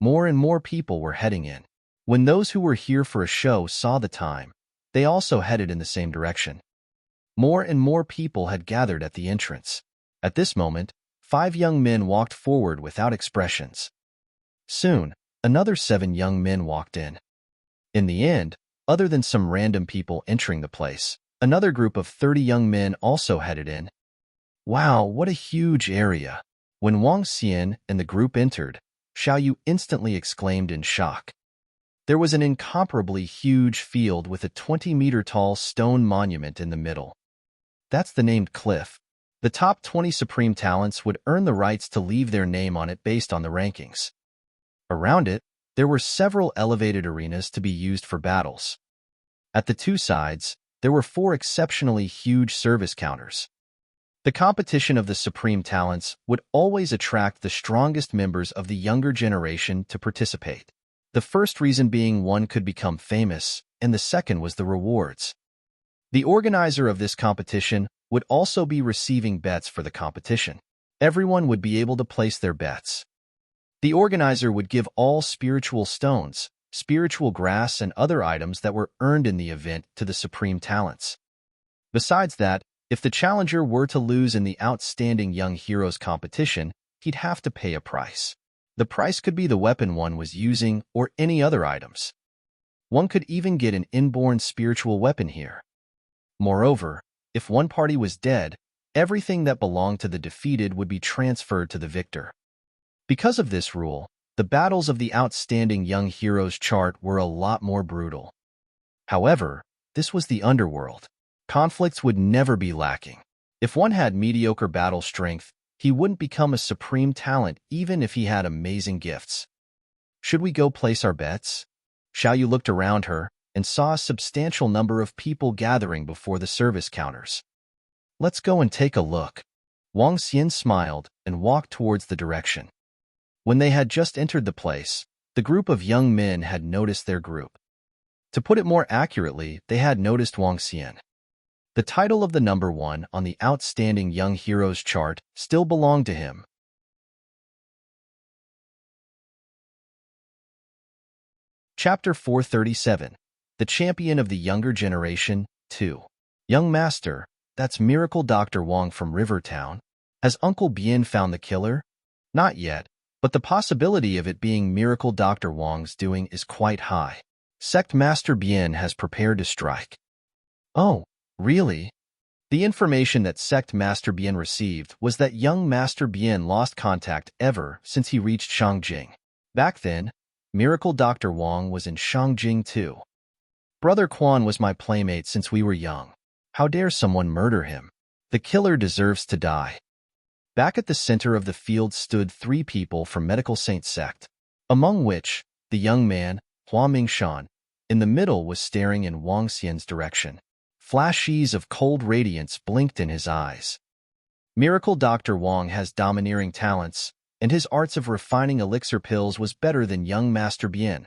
Speaker 1: More and more people were heading in. When those who were here for a show saw the time, they also headed in the same direction. More and more people had gathered at the entrance. At this moment, 5 young men walked forward without expressions. Soon, another 7 young men walked in. In the end, other than some random people entering the place, another group of 30 young men also headed in. Wow, what a huge area! When Wang Xian and the group entered, Xiao Yu instantly exclaimed in shock. There was an incomparably huge field with a 20-meter-tall stone monument in the middle. That's the named cliff. The top 20 supreme talents would earn the rights to leave their name on it based on the rankings. Around it, there were several elevated arenas to be used for battles. At the two sides, there were 4 exceptionally huge service counters. The competition of the supreme talents would always attract the strongest members of the younger generation to participate. The first reason being one could become famous, and the second was the rewards. The organizer of this competition would also be receiving bets for the competition. Everyone would be able to place their bets. The organizer would give all spiritual stones, spiritual grass, and other items that were earned in the event to the supreme talents. Besides that, if the challenger were to lose in the Outstanding Young Heroes competition, he'd have to pay a price. The price could be the weapon one was using or any other items. One could even get an inborn spiritual weapon here. Moreover, if one party was dead, everything that belonged to the defeated would be transferred to the victor. Because of this rule, the battles of the Outstanding Young Heroes chart were a lot more brutal. However, this was the underworld. Conflicts would never be lacking. If one had mediocre battle strength, he wouldn't become a supreme talent even if he had amazing gifts. Should we go place our bets? Xiao looked around her and saw a substantial number of people gathering before the service counters. Let's go and take a look. Wang Xian smiled and walked towards the direction. When they had just entered the place, the group of young men had noticed their group. To put it more accurately, they had noticed Wang Xian. The title of the number 1 on the Outstanding Young Heroes chart still belonged to him. Chapter 437. The Champion of the Younger Generation, 2. Young Master, that's Miracle Dr. Wang from Rivertown. Has Uncle Bien found the killer? Not yet, but the possibility of it being Miracle Dr. Wang's doing is quite high. Sect Master Bien has prepared to strike. Oh, really? The information that Sect Master Bien received was that young Master Bien lost contact ever since he reached Shangjing. Back then, Miracle Dr. Wang was in Shangjing too. Brother Quan was my playmate since we were young. How dare someone murder him? The killer deserves to die. Back at the center of the field stood 3 people from Medical Saint Sect, among which, the young man, Hua Mingshan, in the middle was staring in Wang Xian's direction. Flashes of cold radiance blinked in his eyes. Miracle Dr. Wang has domineering talents, and his arts of refining elixir pills was better than young Master Bien.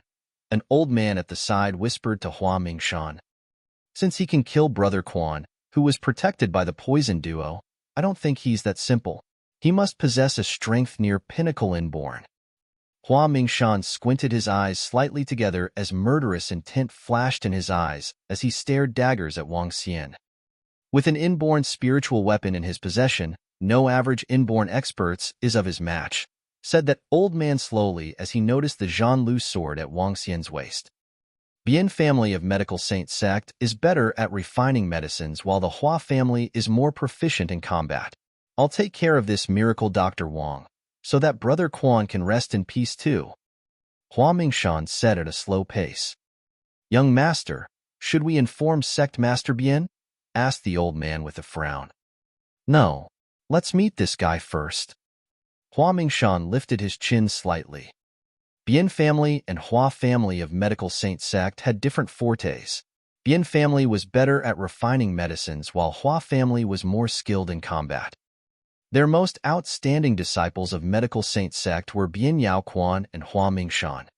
Speaker 1: An old man at the side whispered to Hua Mingshan. Since he can kill Brother Quan, who was protected by the poison duo, I don't think he's that simple. He must possess a strength near pinnacle inborn. Hua Mingshan squinted his eyes slightly together as murderous intent flashed in his eyes as he stared daggers at Wang Xian. With an inborn spiritual weapon in his possession, no average inborn experts is of his match, said that old man slowly as he noticed the Zhanlu sword at Wang Xian's waist. Bien family of Medical Saint Sect is better at refining medicines while the Hua family is more proficient in combat. I'll take care of this Miracle Dr. Wang, so that Brother Quan can rest in peace too. Hua Mingshan said at a slow pace. Young Master, should we inform Sect Master Bien? Asked the old man with a frown. No, let's meet this guy first. Hua Mingshan lifted his chin slightly. Bien family and Hua family of Medical Saint Sect had different fortes. Bien family was better at refining medicines while Hua family was more skilled in combat. Their most outstanding disciples of Medical Saint Sect were Bien Yao Quan and Hua Mingshan.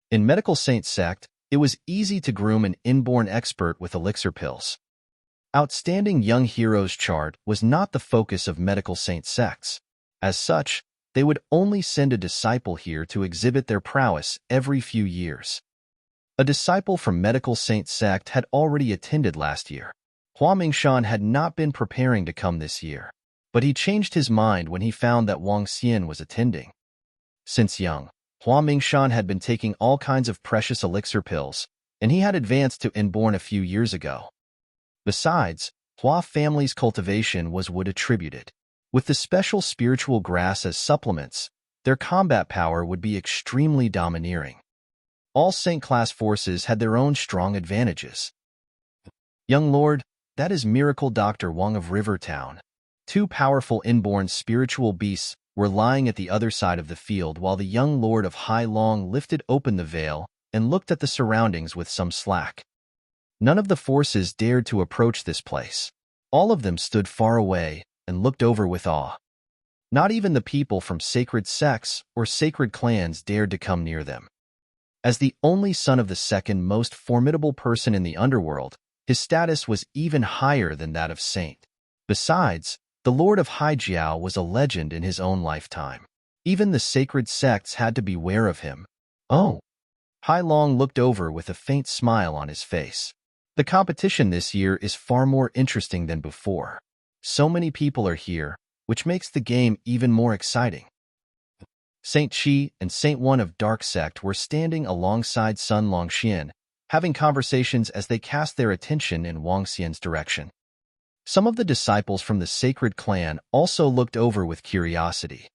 Speaker 1: In Medical Saint Sect, it was easy to groom an inborn expert with elixir pills. Outstanding Young Heroes chart was not the focus of Medical Saint Sects. As such, they would only send a disciple here to exhibit their prowess every few years. A disciple from Medical Saint Sect had already attended last year. Hua Mingshan had not been preparing to come this year, but he changed his mind when he found that Wang Xian was attending. Since young, Hua Mingshan had been taking all kinds of precious elixir pills, and he had advanced to Inborn a few years ago. Besides, Hua family's cultivation was wood attributed. With the special spiritual grass as supplements, their combat power would be extremely domineering. All Saint-class forces had their own strong advantages. Young Lord, that is Miracle Dr. Wang of Rivertown. Two powerful inborn spiritual beasts were lying at the other side of the field while the young Lord of Hai Long lifted open the veil and looked at the surroundings with some slack. None of the forces dared to approach this place. All of them stood far away and looked over with awe. Not even the people from sacred sects or sacred clans dared to come near them. As the only son of the second most formidable person in the underworld, his status was even higher than that of Saint. Besides, the Lord of Xiao was a legend in his own lifetime. Even the sacred sects had to beware of him. Oh! Hai Long looked over with a faint smile on his face. The competition this year is far more interesting than before. So many people are here, which makes the game even more exciting. Saint Qi and Saint One of Dark Sect were standing alongside Sun Longxian, having conversations as they cast their attention in Wang Xian's direction. Some of the disciples from the sacred clan also looked over with curiosity.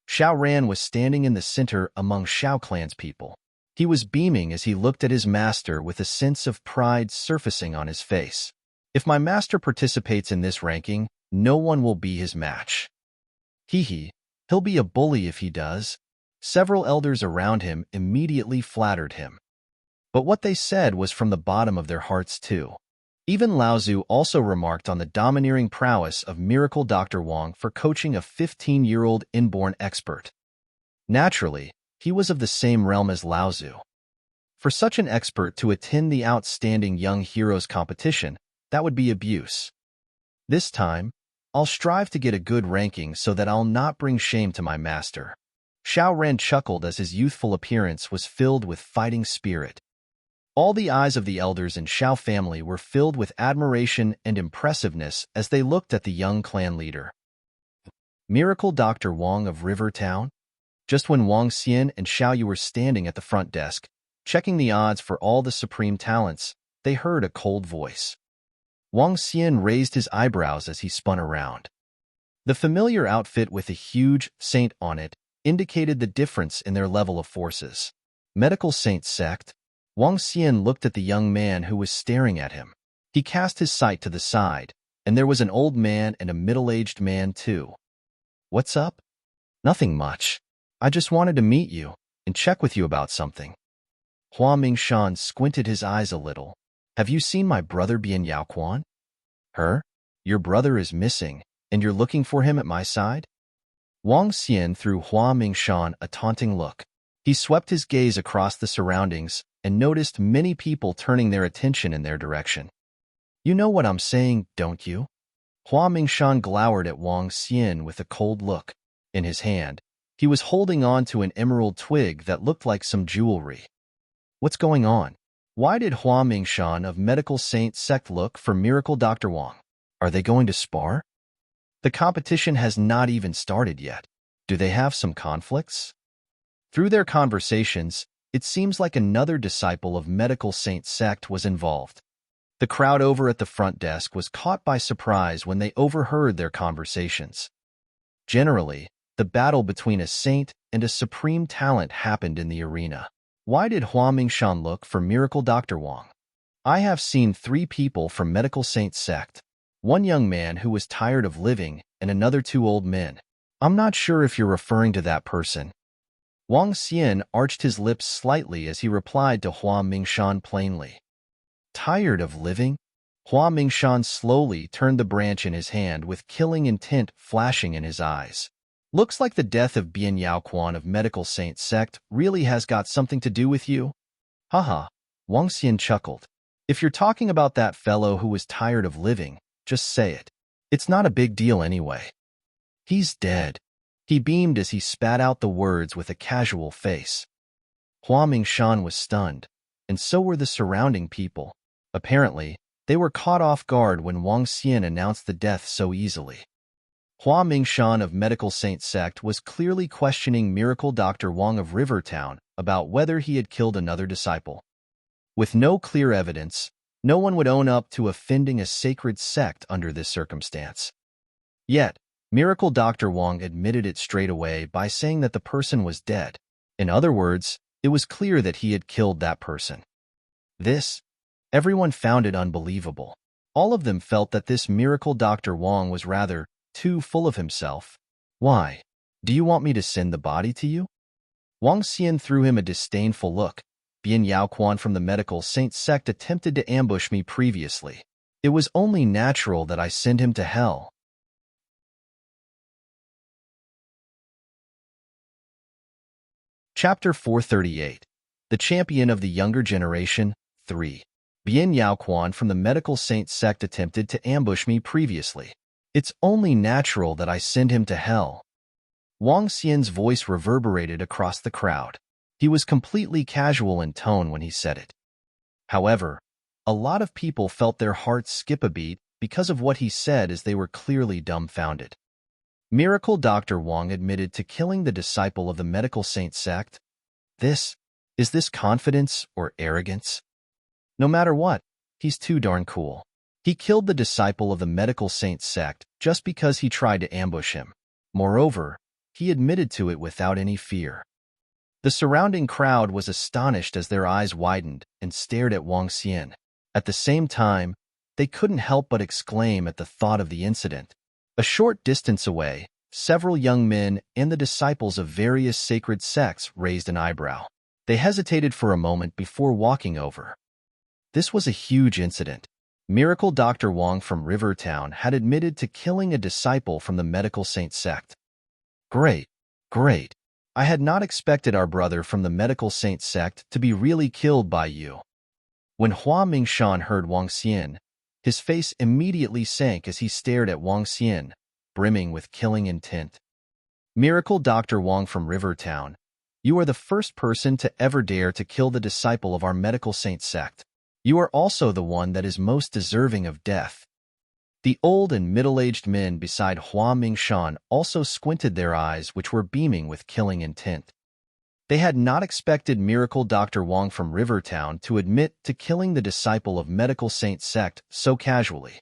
Speaker 1: Xiao Ran was standing in the center among Xiao clan's people. He was beaming as he looked at his master with a sense of pride surfacing on his face. If my master participates in this ranking, no one will be his match. Hee, he'll be a bully if he does. Several elders around him immediately flattered him. But what they said was from the bottom of their hearts too. Even Laozu also remarked on the domineering prowess of Miracle Dr. Wang for coaching a 15-year-old inborn expert. Naturally, he was of the same realm as Laozu. For such an expert to attend the outstanding young heroes competition, that would be abuse. This time, I'll strive to get a good ranking so that I'll not bring shame to my master. Xiao Ran chuckled as his youthful appearance was filled with fighting spirit. All the eyes of the elders in Xiao family were filled with admiration and impressiveness as they looked at the young clan leader. Miracle Dr. Wang of Rivertown? Just when Wang Xian and Xiao Yu were standing at the front desk, checking the odds for all the supreme talents, they heard a cold voice. Wang Xian raised his eyebrows as he spun around. The familiar outfit with a huge saint on it indicated the difference in their level of forces. Medical Saint Sect? Wang Xian looked at the young man who was staring at him. He cast his sight to the side, and there was an old man and a middle-aged man too. What's up? Nothing much. I just wanted to meet you and check with you about something. Hua Mingshan squinted his eyes a little. Have you seen my brother Bian Yaoquan? Her? Your brother is missing, and you're looking for him at my side? Wang Xian threw Hua Mingshan a taunting look. He swept his gaze across the surroundings and noticed many people turning their attention in their direction. You know what I'm saying, don't you? Hua Mingshan glowered at Wang Xian with a cold look. In his hand, he was holding on to an emerald twig that looked like some jewelry. What's going on? Why did Hua Mingshan of Medical Saint Sect look for Miracle Dr. Wang? Are they going to spar? The competition has not even started yet. Do they have some conflicts? Through their conversations, it seems like another disciple of Medical Saint Sect was involved. The crowd over at the front desk was caught by surprise when they overheard their conversations. Generally, the battle between a saint and a supreme talent happened in the arena. Why did Hua Mingshan look for Miracle Dr. Wang? I have seen 3 people from Medical Saint Sect. One young man who was tired of living and another 2 old men. I'm not sure if you're referring to that person. Wang Xian arched his lips slightly as he replied to Hua Mingshan plainly. Tired of living? Hua Mingshan slowly turned the branch in his hand with killing intent flashing in his eyes. Looks like the death of Bian Yaoquan of Medical Saint Sect really has got something to do with you. Haha, Wang Xian chuckled. If you're talking about that fellow who was tired of living, just say it. It's not a big deal anyway. He's dead. He beamed as he spat out the words with a casual face. Hua Mingshan was stunned, and so were the surrounding people. Apparently, they were caught off guard when Wang Xian announced the death so easily. Hua Mingshan of Medical Saint Sect was clearly questioning Miracle Dr. Wang of Rivertown about whether he had killed another disciple. With no clear evidence, no one would own up to offending a sacred sect under this circumstance. Yet, Miracle Dr. Wang admitted it straight away by saying that the person was dead. In other words, It was clear that he had killed that person. Everyone found it unbelievable. All of them felt that this miracle Dr. Wong was rather too full of himself. Why? Do you want me to send the body to you? Wang Xian threw him a disdainful look. Bian Yaoquan from the medical Saint Sect attempted to ambush me previously. It was only natural that I send him to hell. Chapter 438. The Champion of the Younger Generation, 3. Bian Yaoquan from the medical Saint Sect attempted to ambush me previously. It's only natural that I send him to hell. Wang Xian's voice reverberated across the crowd. He was completely casual in tone when he said it. However, a lot of people felt their hearts skip a beat because of what he said, as they were clearly dumbfounded. Miracle Dr. Wong admitted to killing the disciple of the medical Saint Sect. Is this confidence or arrogance? No matter what, he's too darn cool. He killed the disciple of the medical Saint Sect just because he tried to ambush him. Moreover, he admitted to it without any fear. The surrounding crowd was astonished as their eyes widened and stared at Wang Xian. At the same time, they couldn't help but exclaim at the thought of the incident. A short distance away, several young men and the disciples of various sacred sects raised an eyebrow. They hesitated for a moment before walking over. This was a huge incident. Miracle Dr. Wong from Rivertown had admitted to killing a disciple from the medical Saint Sect. Great. I had not expected our brother from the medical Saint Sect to be really killed by you. When Hua Mingshan heard Wang Xian, his face immediately sank as he stared at Wang Xian, brimming with killing intent. Miracle Dr. Wong from Rivertown, you are the first person to ever dare to kill the disciple of our medical Saint Sect. You are also the one that is most deserving of death. The old and middle-aged men beside Hua Mingshan also squinted their eyes, which were beaming with killing intent. They had not expected Miracle Dr. Wong from Rivertown to admit to killing the disciple of medical Saint Sect so casually.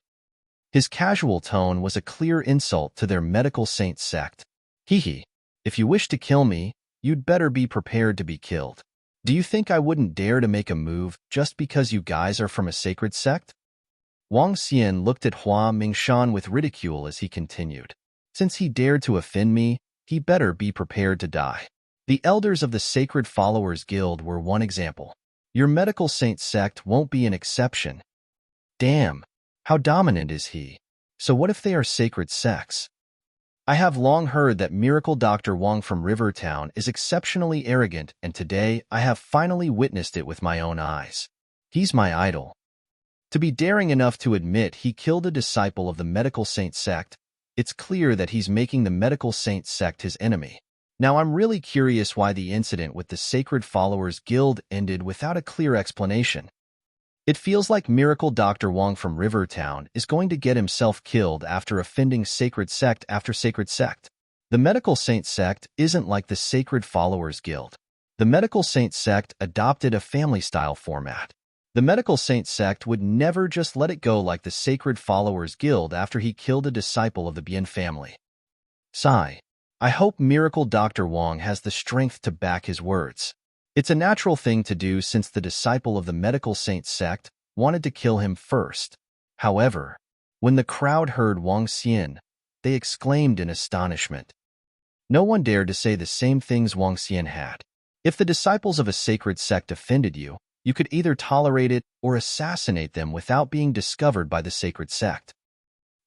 Speaker 1: His casual tone was a clear insult to their medical Saint Sect. Hee, if you wish to kill me, you'd better be prepared to be killed. Do you think I wouldn't dare to make a move just because you guys are from a sacred sect? Wang Xian looked at Hua Mingshan with ridicule as he continued. Since he dared to offend me, he better be prepared to die. The elders of the Sacred Followers Guild were one example. Your medical Saint Sect won't be an exception. Damn, how dominant is he? So what if they are sacred sects? I have long heard that Miracle Dr. Wong from Rivertown is exceptionally arrogant, and today I have finally witnessed it with my own eyes. He's my idol. To be daring enough to admit he killed a disciple of the medical Saint Sect, it's clear that he's making the medical Saint Sect his enemy. Now I'm really curious why the incident with the Sacred Followers Guild ended without a clear explanation. It feels like Miracle Dr. Wong from Rivertown is going to get himself killed after offending sacred sect after sacred sect. The Medical Saint Sect isn't like the Sacred Followers Guild. The Medical Saint Sect adopted a family-style format. The Medical Saint Sect would never just let it go like the Sacred Followers Guild after he killed a disciple of the Bian family. Sigh. I hope Miracle Dr. Wong has the strength to back his words. It's a natural thing to do since the disciple of the Medical Saint Sect wanted to kill him first. However, when the crowd heard Wang Xian, they exclaimed in astonishment. No one dared to say the same things Wang Xian had. If the disciples of a sacred sect offended you, you could either tolerate it or assassinate them without being discovered by the sacred sect.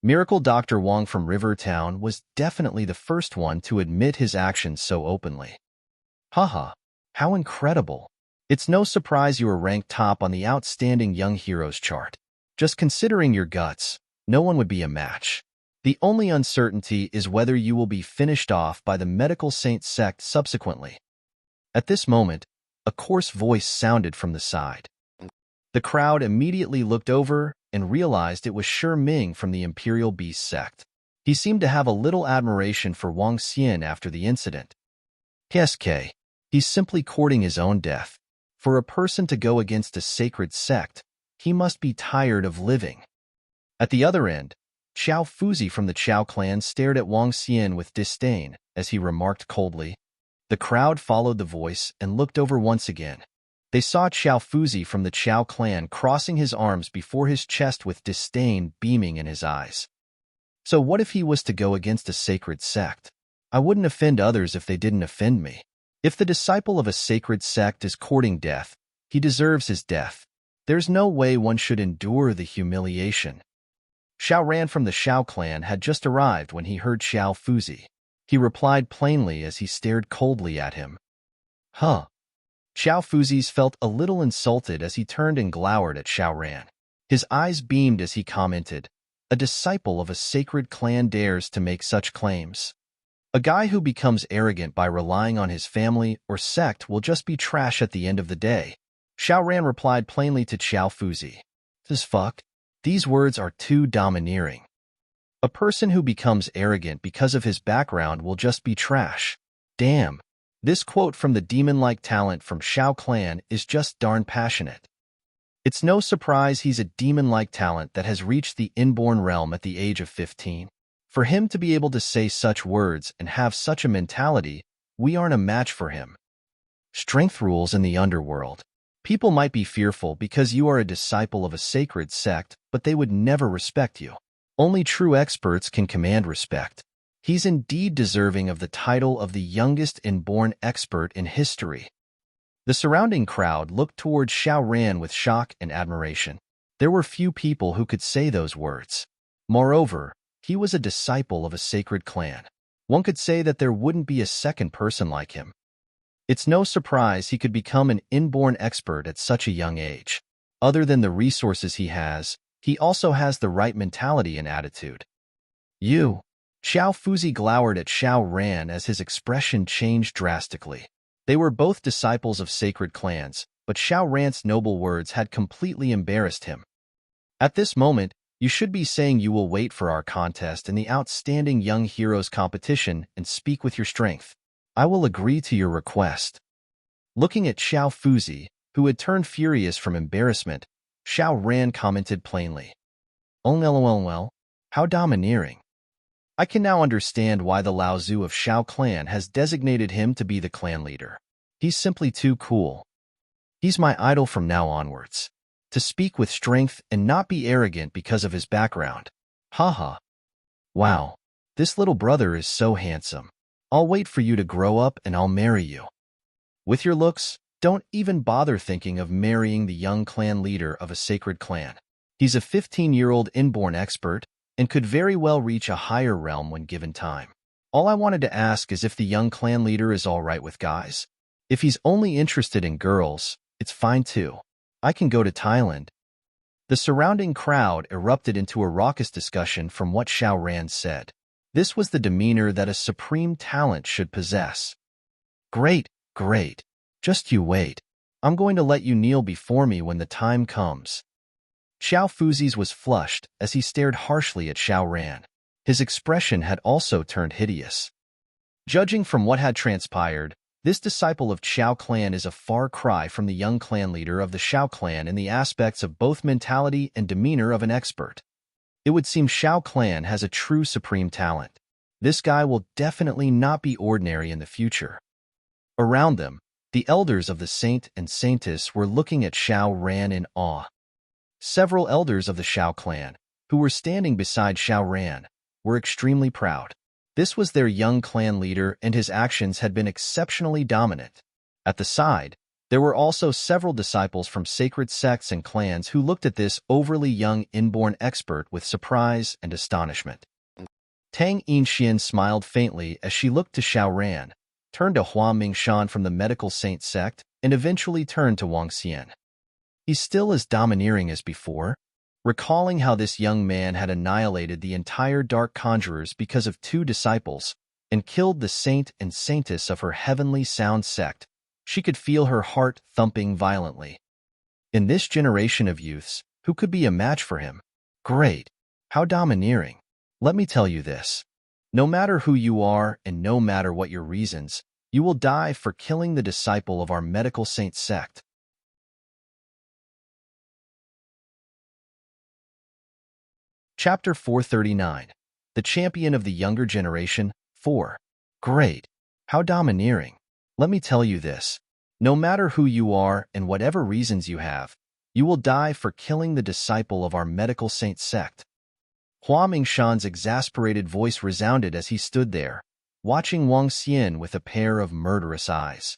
Speaker 1: Miracle Dr. Wong from Rivertown was definitely the first one to admit his actions so openly. Haha, how incredible. It's no surprise you were ranked top on the Outstanding Young Heroes chart. Just considering your guts, no one would be a match. The only uncertainty is whether you will be finished off by the Medical Saint Sect subsequently. At this moment, a coarse voice sounded from the side. The crowd immediately looked over and realized it was Shi Ming from the Imperial Beast Sect. He seemed to have a little admiration for Wang Xian after the incident. SK, he's simply courting his own death. For a person to go against a sacred sect, he must be tired of living. At the other end, Xiao Fuzi from the Xiao clan stared at Wang Xian with disdain as he remarked coldly, The crowd followed the voice and looked over once again. They saw Xiao Fuzi from the Xiao clan crossing his arms before his chest with disdain beaming in his eyes. So what if he was to go against a sacred sect? I wouldn't offend others if they didn't offend me. If the disciple of a sacred sect is courting death, he deserves his death. There's no way one should endure the humiliation. Xiao Ran from the Xiao clan had just arrived when he heard Xiao Fuzi. He replied plainly as he stared coldly at him. Huh. Xiao Fuzi felt a little insulted as he turned and glowered at Xiao Ran. His eyes beamed as he commented, "A disciple of a sacred clan dares to make such claims. A guy who becomes arrogant by relying on his family or sect will just be trash at the end of the day." Xiao Ran replied plainly to Xiao Fuzi. "This fuck? These words are too domineering. A person who becomes arrogant because of his background will just be trash. Damn. This quote from the demon-like talent from Xiao clan is just darn passionate. It's no surprise he's a demon-like talent that has reached the Inborn realm at the age of 15. For him to be able to say such words and have such a mentality, we aren't a match for him. Strength rules in the underworld. People might be fearful because you are a disciple of a sacred sect, but they would never respect you. Only true experts can command respect. He's indeed deserving of the title of the youngest Inborn expert in history." The surrounding crowd looked towards Xiao Ran with shock and admiration. There were few people who could say those words. Moreover, he was a disciple of a sacred clan. One could say that there wouldn't be a second person like him. It's no surprise he could become an Inborn expert at such a young age. Other than the resources he also has the right mentality and attitude. You. Xiao Fuzi glowered at Xiao Ran as his expression changed drastically. They were both disciples of sacred clans, but Xiao Ran's noble words had completely embarrassed him. At this moment, you should be saying you will wait for our contest in the Outstanding Young Heroes competition and speak with your strength. I will agree to your request. Looking at Xiao Fuzi, who had turned furious from embarrassment, Xiao Ran commented plainly. "Oh lol, how domineering. I can now understand why the Lao Zu of Xiao clan has designated him to be the clan leader. He's simply too cool. He's my idol from now onwards. To speak with strength and not be arrogant because of his background. Haha. Wow, this little brother is so handsome. I'll wait for you to grow up and I'll marry you. With your looks, don't even bother thinking of marrying the young clan leader of a sacred clan. He's a 15-year-old Inborn expert and could very well reach a higher realm when given time. All I wanted to ask is if the young clan leader is all right with guys. If he's only interested in girls, it's fine too. I can go to Thailand." The surrounding crowd erupted into a raucous discussion from what Xiao Ran said. This was the demeanor that a supreme talent should possess. Great, great. Just you wait. I'm going to let you kneel before me when the time comes." Xiao Fuzi's was flushed as he stared harshly at Xiao Ran. His expression had also turned hideous. Judging from what had transpired, this disciple of Xiao clan is a far cry from the young clan leader of the Xiao clan in the aspects of both mentality and demeanor of an expert. It would seem Xiao clan has a true supreme talent. This guy will definitely not be ordinary in the future. Around them, the elders of the Saint and Saintess were looking at Xiao Ran in awe. Several elders of the Xiao clan, who were standing beside Xiao Ran, were extremely proud. This was their young clan leader and his actions had been exceptionally dominant. At the side, there were also several disciples from sacred sects and clans who looked at this overly young Inborn expert with surprise and astonishment. Tang Yinxian smiled faintly as she looked to Xiao Ran, turned to Hua Mingshan from the medical saint sect, and eventually turned to Wang Xian. He's still as domineering as before, recalling how this young man had annihilated the entire Dark Conjurers because of 2 disciples and killed the saint and saintess of her heavenly sound sect. She could feel her heart thumping violently. In this generation of youths, who could be a match for him? Great. How domineering. Let me tell you this. No matter who you are and no matter what your reasons, you will die for killing the disciple of our medical saint sect. Chapter 439. The Champion of the Younger Generation, 4. Great. How domineering. Let me tell you this. No matter who you are and whatever reasons you have, you will die for killing the disciple of our medical saint sect. Hua Mingshan's exasperated voice resounded as he stood there, watching Wang Xian with a pair of murderous eyes.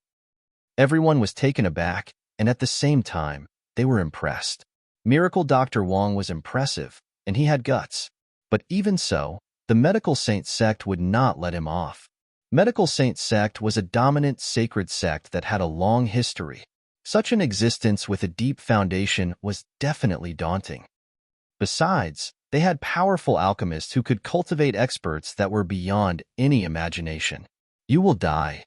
Speaker 1: Everyone was taken aback, and at the same time, they were impressed. Miracle Dr. Wang was impressive, and he had guts. But even so, the Medical Saint sect would not let him off. Medical Saint sect was a dominant sacred sect that had a long history. Such an existence with a deep foundation was definitely daunting. Besides, they had powerful alchemists who could cultivate experts that were beyond any imagination. You will die.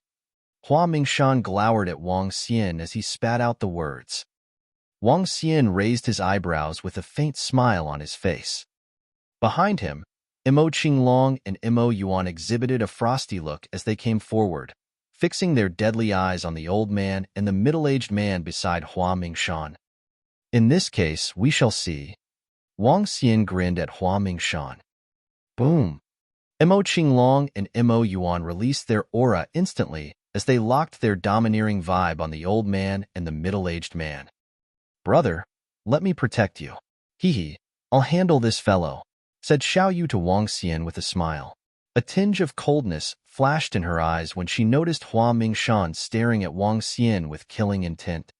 Speaker 1: Hua Mingshan glowered at Wang Xian as he spat out the words. Wang Xian raised his eyebrows with a faint smile on his face. Behind him, Imo Qinglong and Imo Yuan exhibited a frosty look as they came forward, fixing their deadly eyes on the old man and the middle-aged man beside Hua Mingshan. In this case, we shall see. Wang Xian grinned at Hua Mingshan. Boom! Imo Qinglong and Imo Yuan released their aura instantly as they locked their domineering vibe on the old man and the middle-aged man. Brother, let me protect you. Hee, I'll handle this fellow, said Xiao to Wang Xian with a smile. A tinge of coldness flashed in her eyes when she noticed Hua Mingshan staring at Wang Xian with killing intent.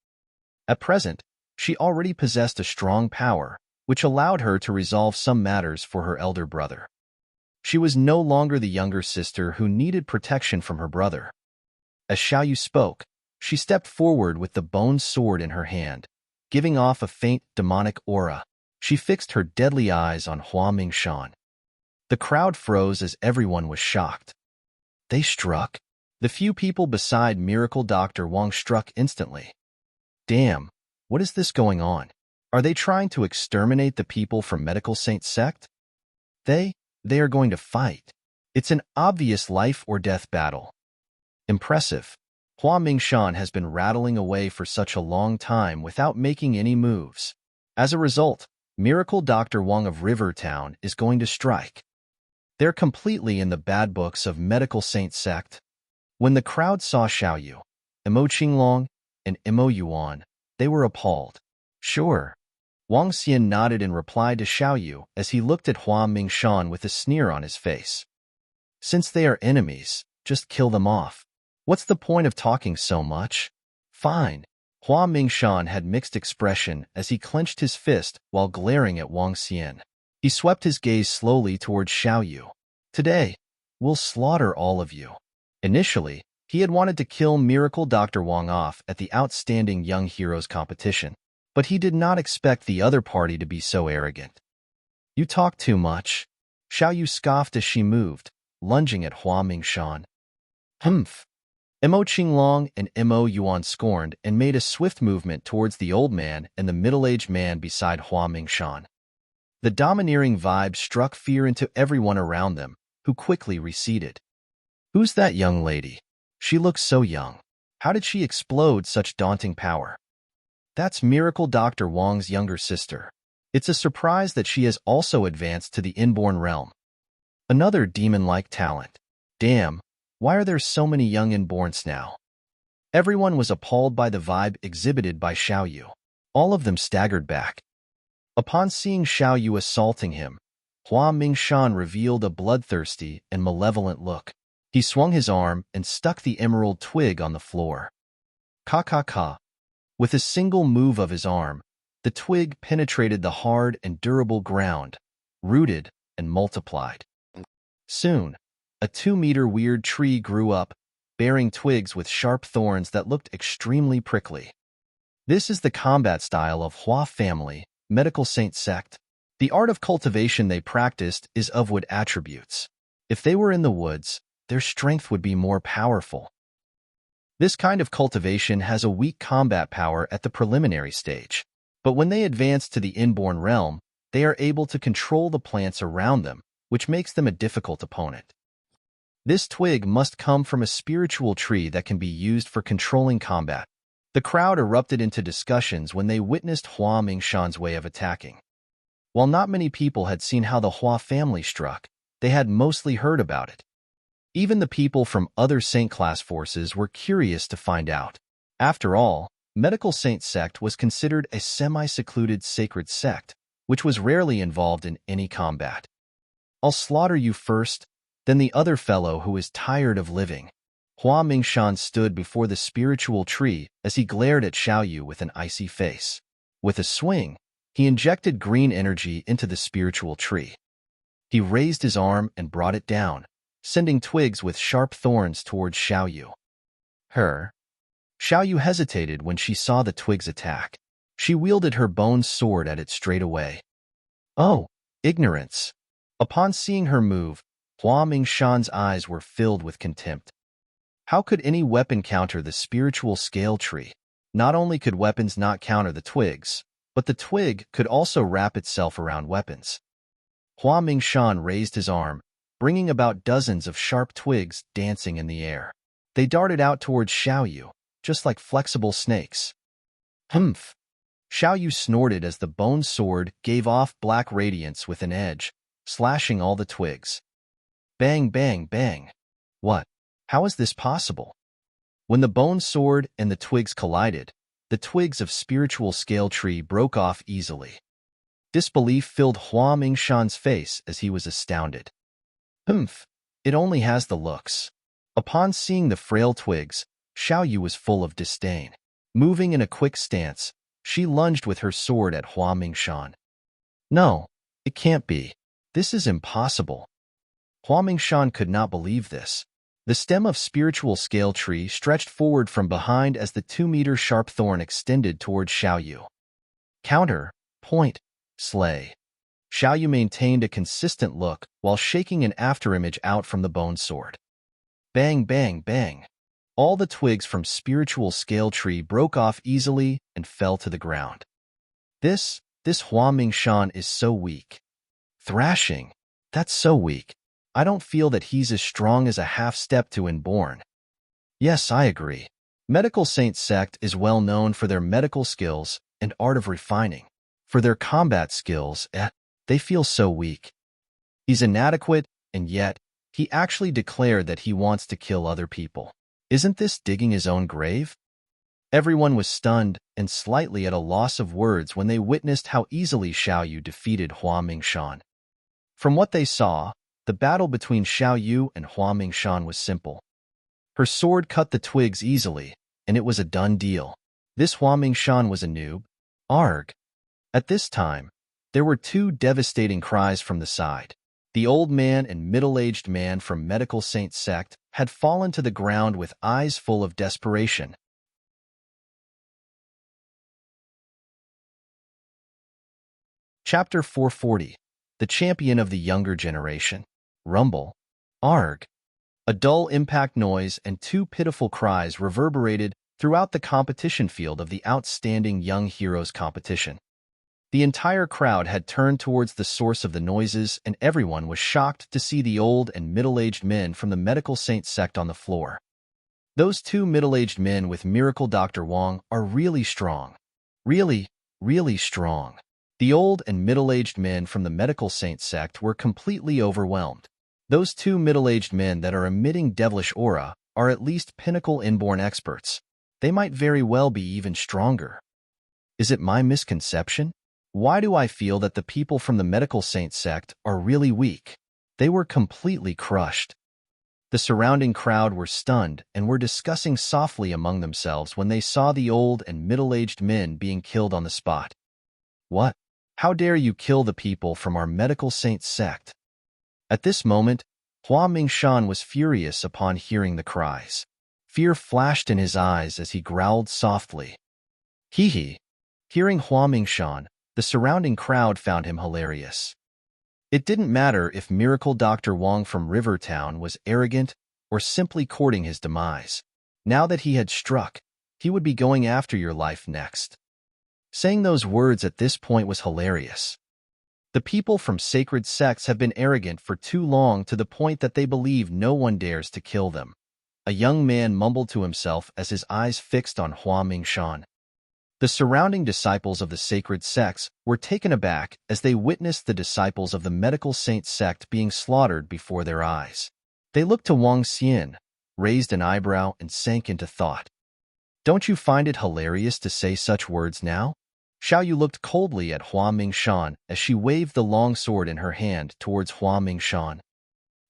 Speaker 1: At present, she already possessed a strong power, which allowed her to resolve some matters for her elder brother. She was no longer the younger sister who needed protection from her brother. As Xiao spoke, she stepped forward with the bone sword in her hand, giving off a faint demonic aura. She fixed her deadly eyes on Hua Mingshan. The crowd froze as everyone was shocked. They struck. The few people beside Miracle Dr. Wang struck instantly. Damn, what is this going on? Are they trying to exterminate the people from Medical Saint sect? They are going to fight. It's an obvious life or death battle. Impressive. Hua Mingshan has been rattling away for such a long time without making any moves. As a result, Miracle Dr. Wang of Rivertown is going to strike. They're completely in the bad books of Medical Saint sect. When the crowd saw Xiao, Imo Qinglong, and Imo Yuan, they were appalled. Sure. Wang Xian nodded in reply to Xiao as he looked at Hua Mingshan with a sneer on his face. Since they are enemies, just kill them off. What's the point of talking so much? Fine. Hua Mingshan had mixed expression as he clenched his fist while glaring at Wang Xian. He swept his gaze slowly towards Xiao. Today, we'll slaughter all of you. Initially, he had wanted to kill Miracle Dr. Wang off at the Outstanding Young Heroes competition, but he did not expect the other party to be so arrogant. You talk too much. Xiao scoffed as she moved, lunging at Hua Mingshan. Humph. Imo Qinglong and Imo Yuan scorned and made a swift movement towards the old man and the middle-aged man beside Hua Mingshan. The domineering vibe struck fear into everyone around them, who quickly receded. Who's that young lady? She looks so young. How did she explode such daunting power? That's Miracle Dr. Wang's younger sister. It's a surprise that she has also advanced to the Inborn realm. Another demon-like talent. Damn. Why are there so many young Inborns now? Everyone was appalled by the vibe exhibited by Xiao. All of them staggered back. Upon seeing Xiao assaulting him, Hua Mingshan revealed a bloodthirsty and malevolent look. He swung his arm and stuck the emerald twig on the floor. Ka. With a single move of his arm, the twig penetrated the hard and durable ground, rooted and multiplied. Soon, a 2-meter weird tree grew up, bearing twigs with sharp thorns that looked extremely prickly. This is the combat style of Hua family, Medical Saint sect. The art of cultivation they practiced is of wood attributes. If they were in the woods, their strength would be more powerful. This kind of cultivation has a weak combat power at the preliminary stage, but when they advance to the Inborn realm, they are able to control the plants around them, which makes them a difficult opponent. This twig must come from a spiritual tree that can be used for controlling combat. The crowd erupted into discussions when they witnessed Hua Mingshan's way of attacking. While not many people had seen how the Hua family struck, they had mostly heard about it. Even the people from other Saint class forces were curious to find out. After all, Medical Saint Sect was considered a semi-secluded sacred sect, which was rarely involved in any combat. I'll slaughter you first, then the other fellow who is tired of living. Hua Mingshan stood before the spiritual tree as he glared at Xiao with an icy face. With a swing, he injected green energy into the spiritual tree. He raised his arm and brought it down, sending twigs with sharp thorns towards Xiao. Xiao hesitated when she saw the twigs attack. She wielded her bone sword at it straight away. Oh, ignorance! Upon seeing her move, Hua Mingshan's eyes were filled with contempt. How could any weapon counter the spiritual scale tree? Not only could weapons not counter the twigs, but the twig could also wrap itself around weapons. Hua Mingshan raised his arm, bringing about dozens of sharp twigs dancing in the air. They darted out towards Xiao, just like flexible snakes. Humph! Xiao snorted as the bone sword gave off black radiance with an edge, slashing all the twigs. Bang, bang, bang! What? How is this possible? When the bone sword and the twigs collided, the twigs of spiritual scale tree broke off easily. Disbelief filled Hua Mingshan's face as he was astounded. Humph! It only has the looks. Upon seeing the frail twigs, Xiao was full of disdain. Moving in a quick stance, she lunged with her sword at Hua Mingshan. No, it can't be. This is impossible. Hua Mingshan could not believe this. The stem of spiritual scale tree stretched forward from behind as the 2-meter sharp thorn extended towards Xiao. Counter, point, slay. Xiao maintained a consistent look while shaking an afterimage out from the bone sword. Bang, bang, bang. All the twigs from spiritual scale tree broke off easily and fell to the ground. This Hua Mingshan is so weak. Thrashing? That's so weak. I don't feel that he's as strong as a half-step to Inborn. Yes, I agree. Medical Saint Sect is well known for their medical skills and art of refining. For their combat skills, they feel so weak. He's inadequate, and yet, he actually declared that he wants to kill other people. Isn't this digging his own grave? Everyone was stunned and slightly at a loss of words when they witnessed how easily Xiao defeated Hua Mingshan. From what they saw, the battle between Xiao and Hua Mingshan was simple. Her sword cut the twigs easily, and it was a done deal. This Hua Mingshan was a noob. Arg! At this time, there were two devastating cries from the side. The old man and middle-aged man from Medical Saint Sect had fallen to the ground with eyes full of desperation. Chapter 440. The Champion of the Younger Generation. Rumble. Arg. A dull impact noise and two pitiful cries reverberated throughout the competition field of the Outstanding Young Heroes competition. The entire crowd had turned towards the source of the noises, and everyone was shocked to see the old and middle-aged men from the Medical Saint Sect on the floor. Those two middle-aged men with Miracle Dr. Wong are really strong. Really, really strong. The old and middle-aged men from the Medical Saint Sect were completely overwhelmed. Those two middle-aged men that are emitting devilish aura are at least pinnacle Inborn experts. They might very well be even stronger. Is it my misconception? Why do I feel that the people from the Medical Saint Sect are really weak? They were completely crushed. The surrounding crowd were stunned and were discussing softly among themselves when they saw the old and middle-aged men being killed on the spot. What? How dare you kill the people from our Medical Saint Sect? At this moment, Hua Mingshan was furious upon hearing the cries. Fear flashed in his eyes as he growled softly. Hee hee. Hearing Hua Mingshan, the surrounding crowd found him hilarious. It didn't matter if Miracle Dr. Wong from Rivertown was arrogant or simply courting his demise. Now that he had struck, he would be going after your life next. Saying those words at this point was hilarious. The people from sacred sects have been arrogant for too long to the point that they believe no one dares to kill them. A young man mumbled to himself as his eyes fixed on Hua Mingshan. The surrounding disciples of the sacred sects were taken aback as they witnessed the disciples of the Medical Saint Sect being slaughtered before their eyes. They looked to Wang Xian, raised an eyebrow, and sank into thought. Don't you find it hilarious to say such words now? Xiao Yu looked coldly at Hua Mingshan as she waved the long sword in her hand towards Hua Mingshan.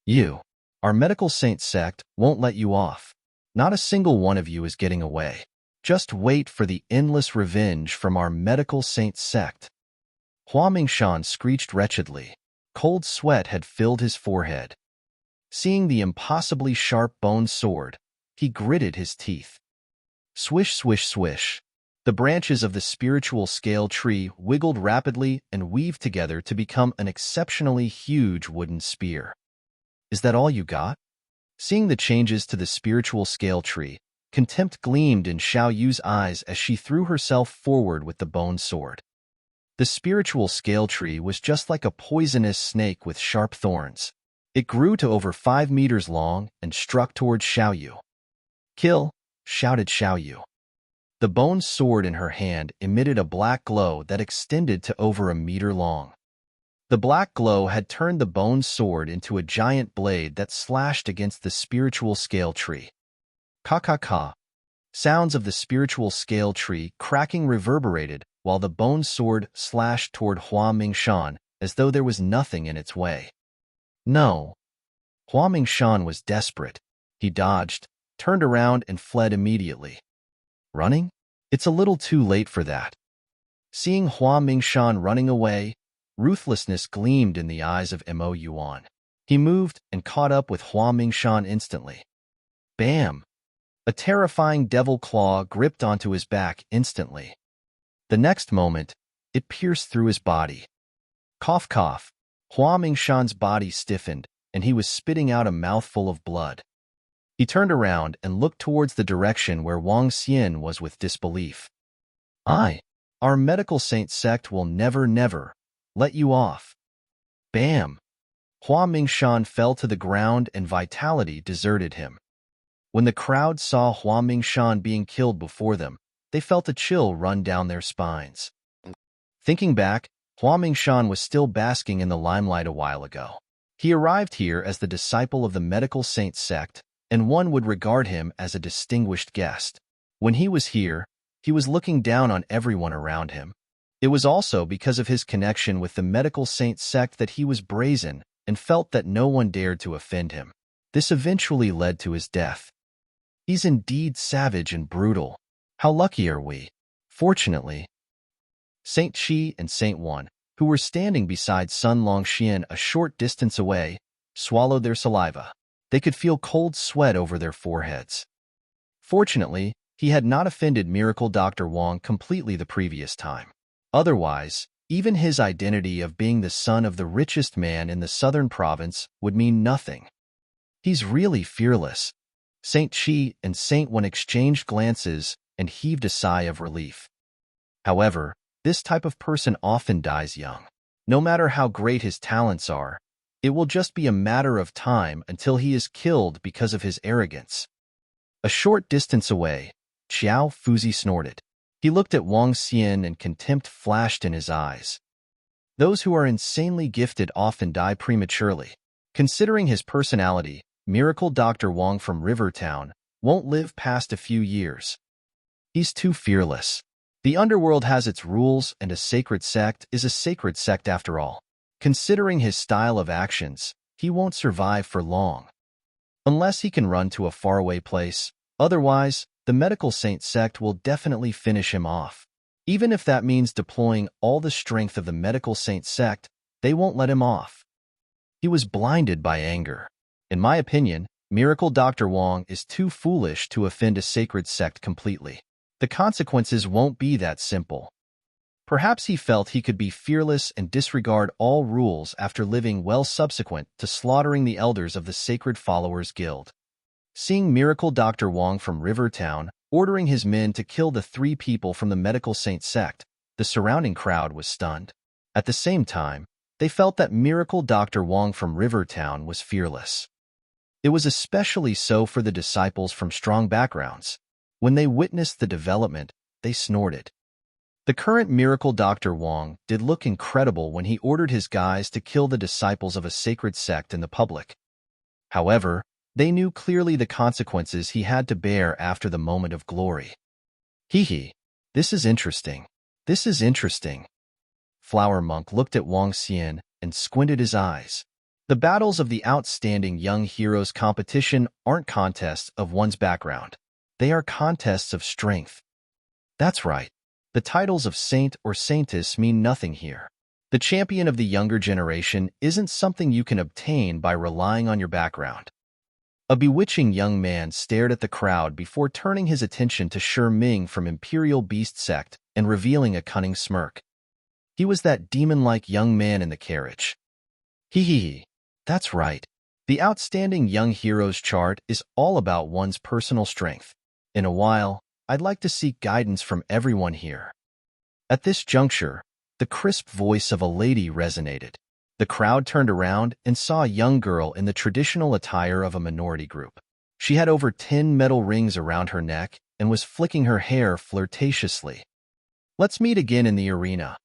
Speaker 1: You, our medical saint sect, won't let you off. Not a single one of you is getting away. Just wait for the endless revenge from our medical saint sect. Hua Mingshan screeched wretchedly. Cold sweat had filled his forehead. Seeing the impossibly sharp bone sword, he gritted his teeth. Swish, swish, swish. The branches of the spiritual scale tree wiggled rapidly and weaved together to become an exceptionally huge wooden spear. Is that all you got? Seeing the changes to the spiritual scale tree, contempt gleamed in Xiao Yu's eyes as she threw herself forward with the bone sword. The spiritual scale tree was just like a poisonous snake with sharp thorns. It grew to over 5 meters long and struck towards Xiao Yu. Kill, shouted Xiao Yu. The bone sword in her hand emitted a black glow that extended to over 1 meter long. The black glow had turned the bone sword into a giant blade that slashed against the spiritual scale tree. Ka-ka-ka. Sounds of the spiritual scale tree cracking reverberated while the bone sword slashed toward Hua Mingshan as though there was nothing in its way. No. Hua Mingshan was desperate. He dodged, turned around, and fled immediately. Running? It's a little too late for that. Seeing Hua Mingshan running away, ruthlessness gleamed in the eyes of Mo Yuan. He moved and caught up with Hua Mingshan instantly. Bam! A terrifying devil claw gripped onto his back instantly. The next moment, it pierced through his body. Cough, cough. Hua Mingshan's body stiffened, and he was spitting out a mouthful of blood. He turned around and looked towards the direction where Wang Xian was with disbelief. Our medical saint sect will never let you off. Bam! Hua Mingshan fell to the ground and vitality deserted him. When the crowd saw Hua Mingshan being killed before them, they felt a chill run down their spines. Thinking back, Hua Mingshan was still basking in the limelight a while ago. He arrived here as the disciple of the medical saint sect, and one would regard him as a distinguished guest. When he was here, he was looking down on everyone around him. It was also because of his connection with the medical saint sect that he was brazen and felt that no one dared to offend him. This eventually led to his death. He's indeed savage and brutal. How lucky are we? Fortunately, Saint Qi and Saint Wan, who were standing beside Sun Longxian a short distance away, swallowed their saliva. They could feel cold sweat over their foreheads. Fortunately, he had not offended Miracle Dr. Wang completely the previous time. Otherwise, even his identity of being the son of the richest man in the southern province would mean nothing. He's really fearless. Saint Qi and Saint Wan exchanged glances and heaved a sigh of relief. However, this type of person often dies young. No matter how great his talents are, it will just be a matter of time until he is killed because of his arrogance. A short distance away, Xiao Fuzi snorted. He looked at Wang Xian and contempt flashed in his eyes. Those who are insanely gifted often die prematurely. Considering his personality, Miracle Dr. Wang from Rivertown won't live past a few years. He's too fearless. The underworld has its rules, and a sacred sect is a sacred sect after all. Considering his style of actions, he won't survive for long. Unless he can run to a faraway place, otherwise, the medical saint sect will definitely finish him off. Even if that means deploying all the strength of the medical saint sect, they won't let him off. He was blinded by anger. In my opinion, Miracle Dr. Wang is too foolish to offend a sacred sect completely. The consequences won't be that simple. Perhaps he felt he could be fearless and disregard all rules after living well subsequent to slaughtering the elders of the Sacred Followers Guild. Seeing Miracle Dr. Wang from Rivertown ordering his men to kill the 3 people from the medical saint sect, the surrounding crowd was stunned. At the same time, they felt that Miracle Dr. Wang from Rivertown was fearless. It was especially so for the disciples from strong backgrounds. When they witnessed the development, they snorted. The current Miracle Dr. Wang did look incredible when he ordered his guys to kill the disciples of a sacred sect in the public. However, They knew clearly the consequences he had to bear after the moment of glory. Hee. This is interesting. This is interesting. Flower Monk looked at Wang Xian and squinted his eyes. The battles of the outstanding young heroes competition aren't contests of one's background. They are contests of strength. That's right. The titles of Saint or Saintess mean nothing here. The champion of the younger generation isn't something you can obtain by relying on your background. A bewitching young man stared at the crowd before turning his attention to Shi Ming from Imperial Beast Sect and revealing a cunning smirk. He was that demon-like young man in the carriage. Hee. That's right. The outstanding young heroes chart is all about one's personal strength. In a while, I'd like to seek guidance from everyone here. At this juncture, the crisp voice of a lady resonated. The crowd turned around and saw a young girl in the traditional attire of a minority group. She had over 10 metal rings around her neck and was flicking her hair flirtatiously. Let's meet again in the arena.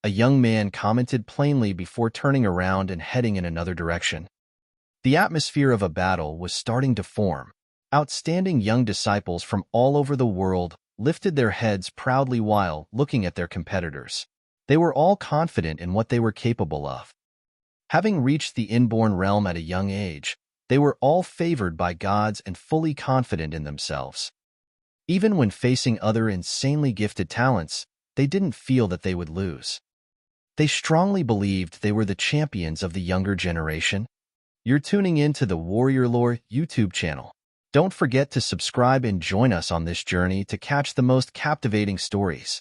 Speaker 1: A young man commented plainly before turning around and heading in another direction. The atmosphere of a battle was starting to form. Outstanding young disciples from all over the world lifted their heads proudly while looking at their competitors. They were all confident in what they were capable of. Having reached the Inborn realm at a young age, they were all favored by gods and fully confident in themselves. Even when facing other insanely gifted talents, they didn't feel that they would lose. They strongly believed they were the champions of the younger generation. You're tuning in to the Warrior Lore YouTube channel. Don't forget to subscribe and join us on this journey to catch the most captivating stories.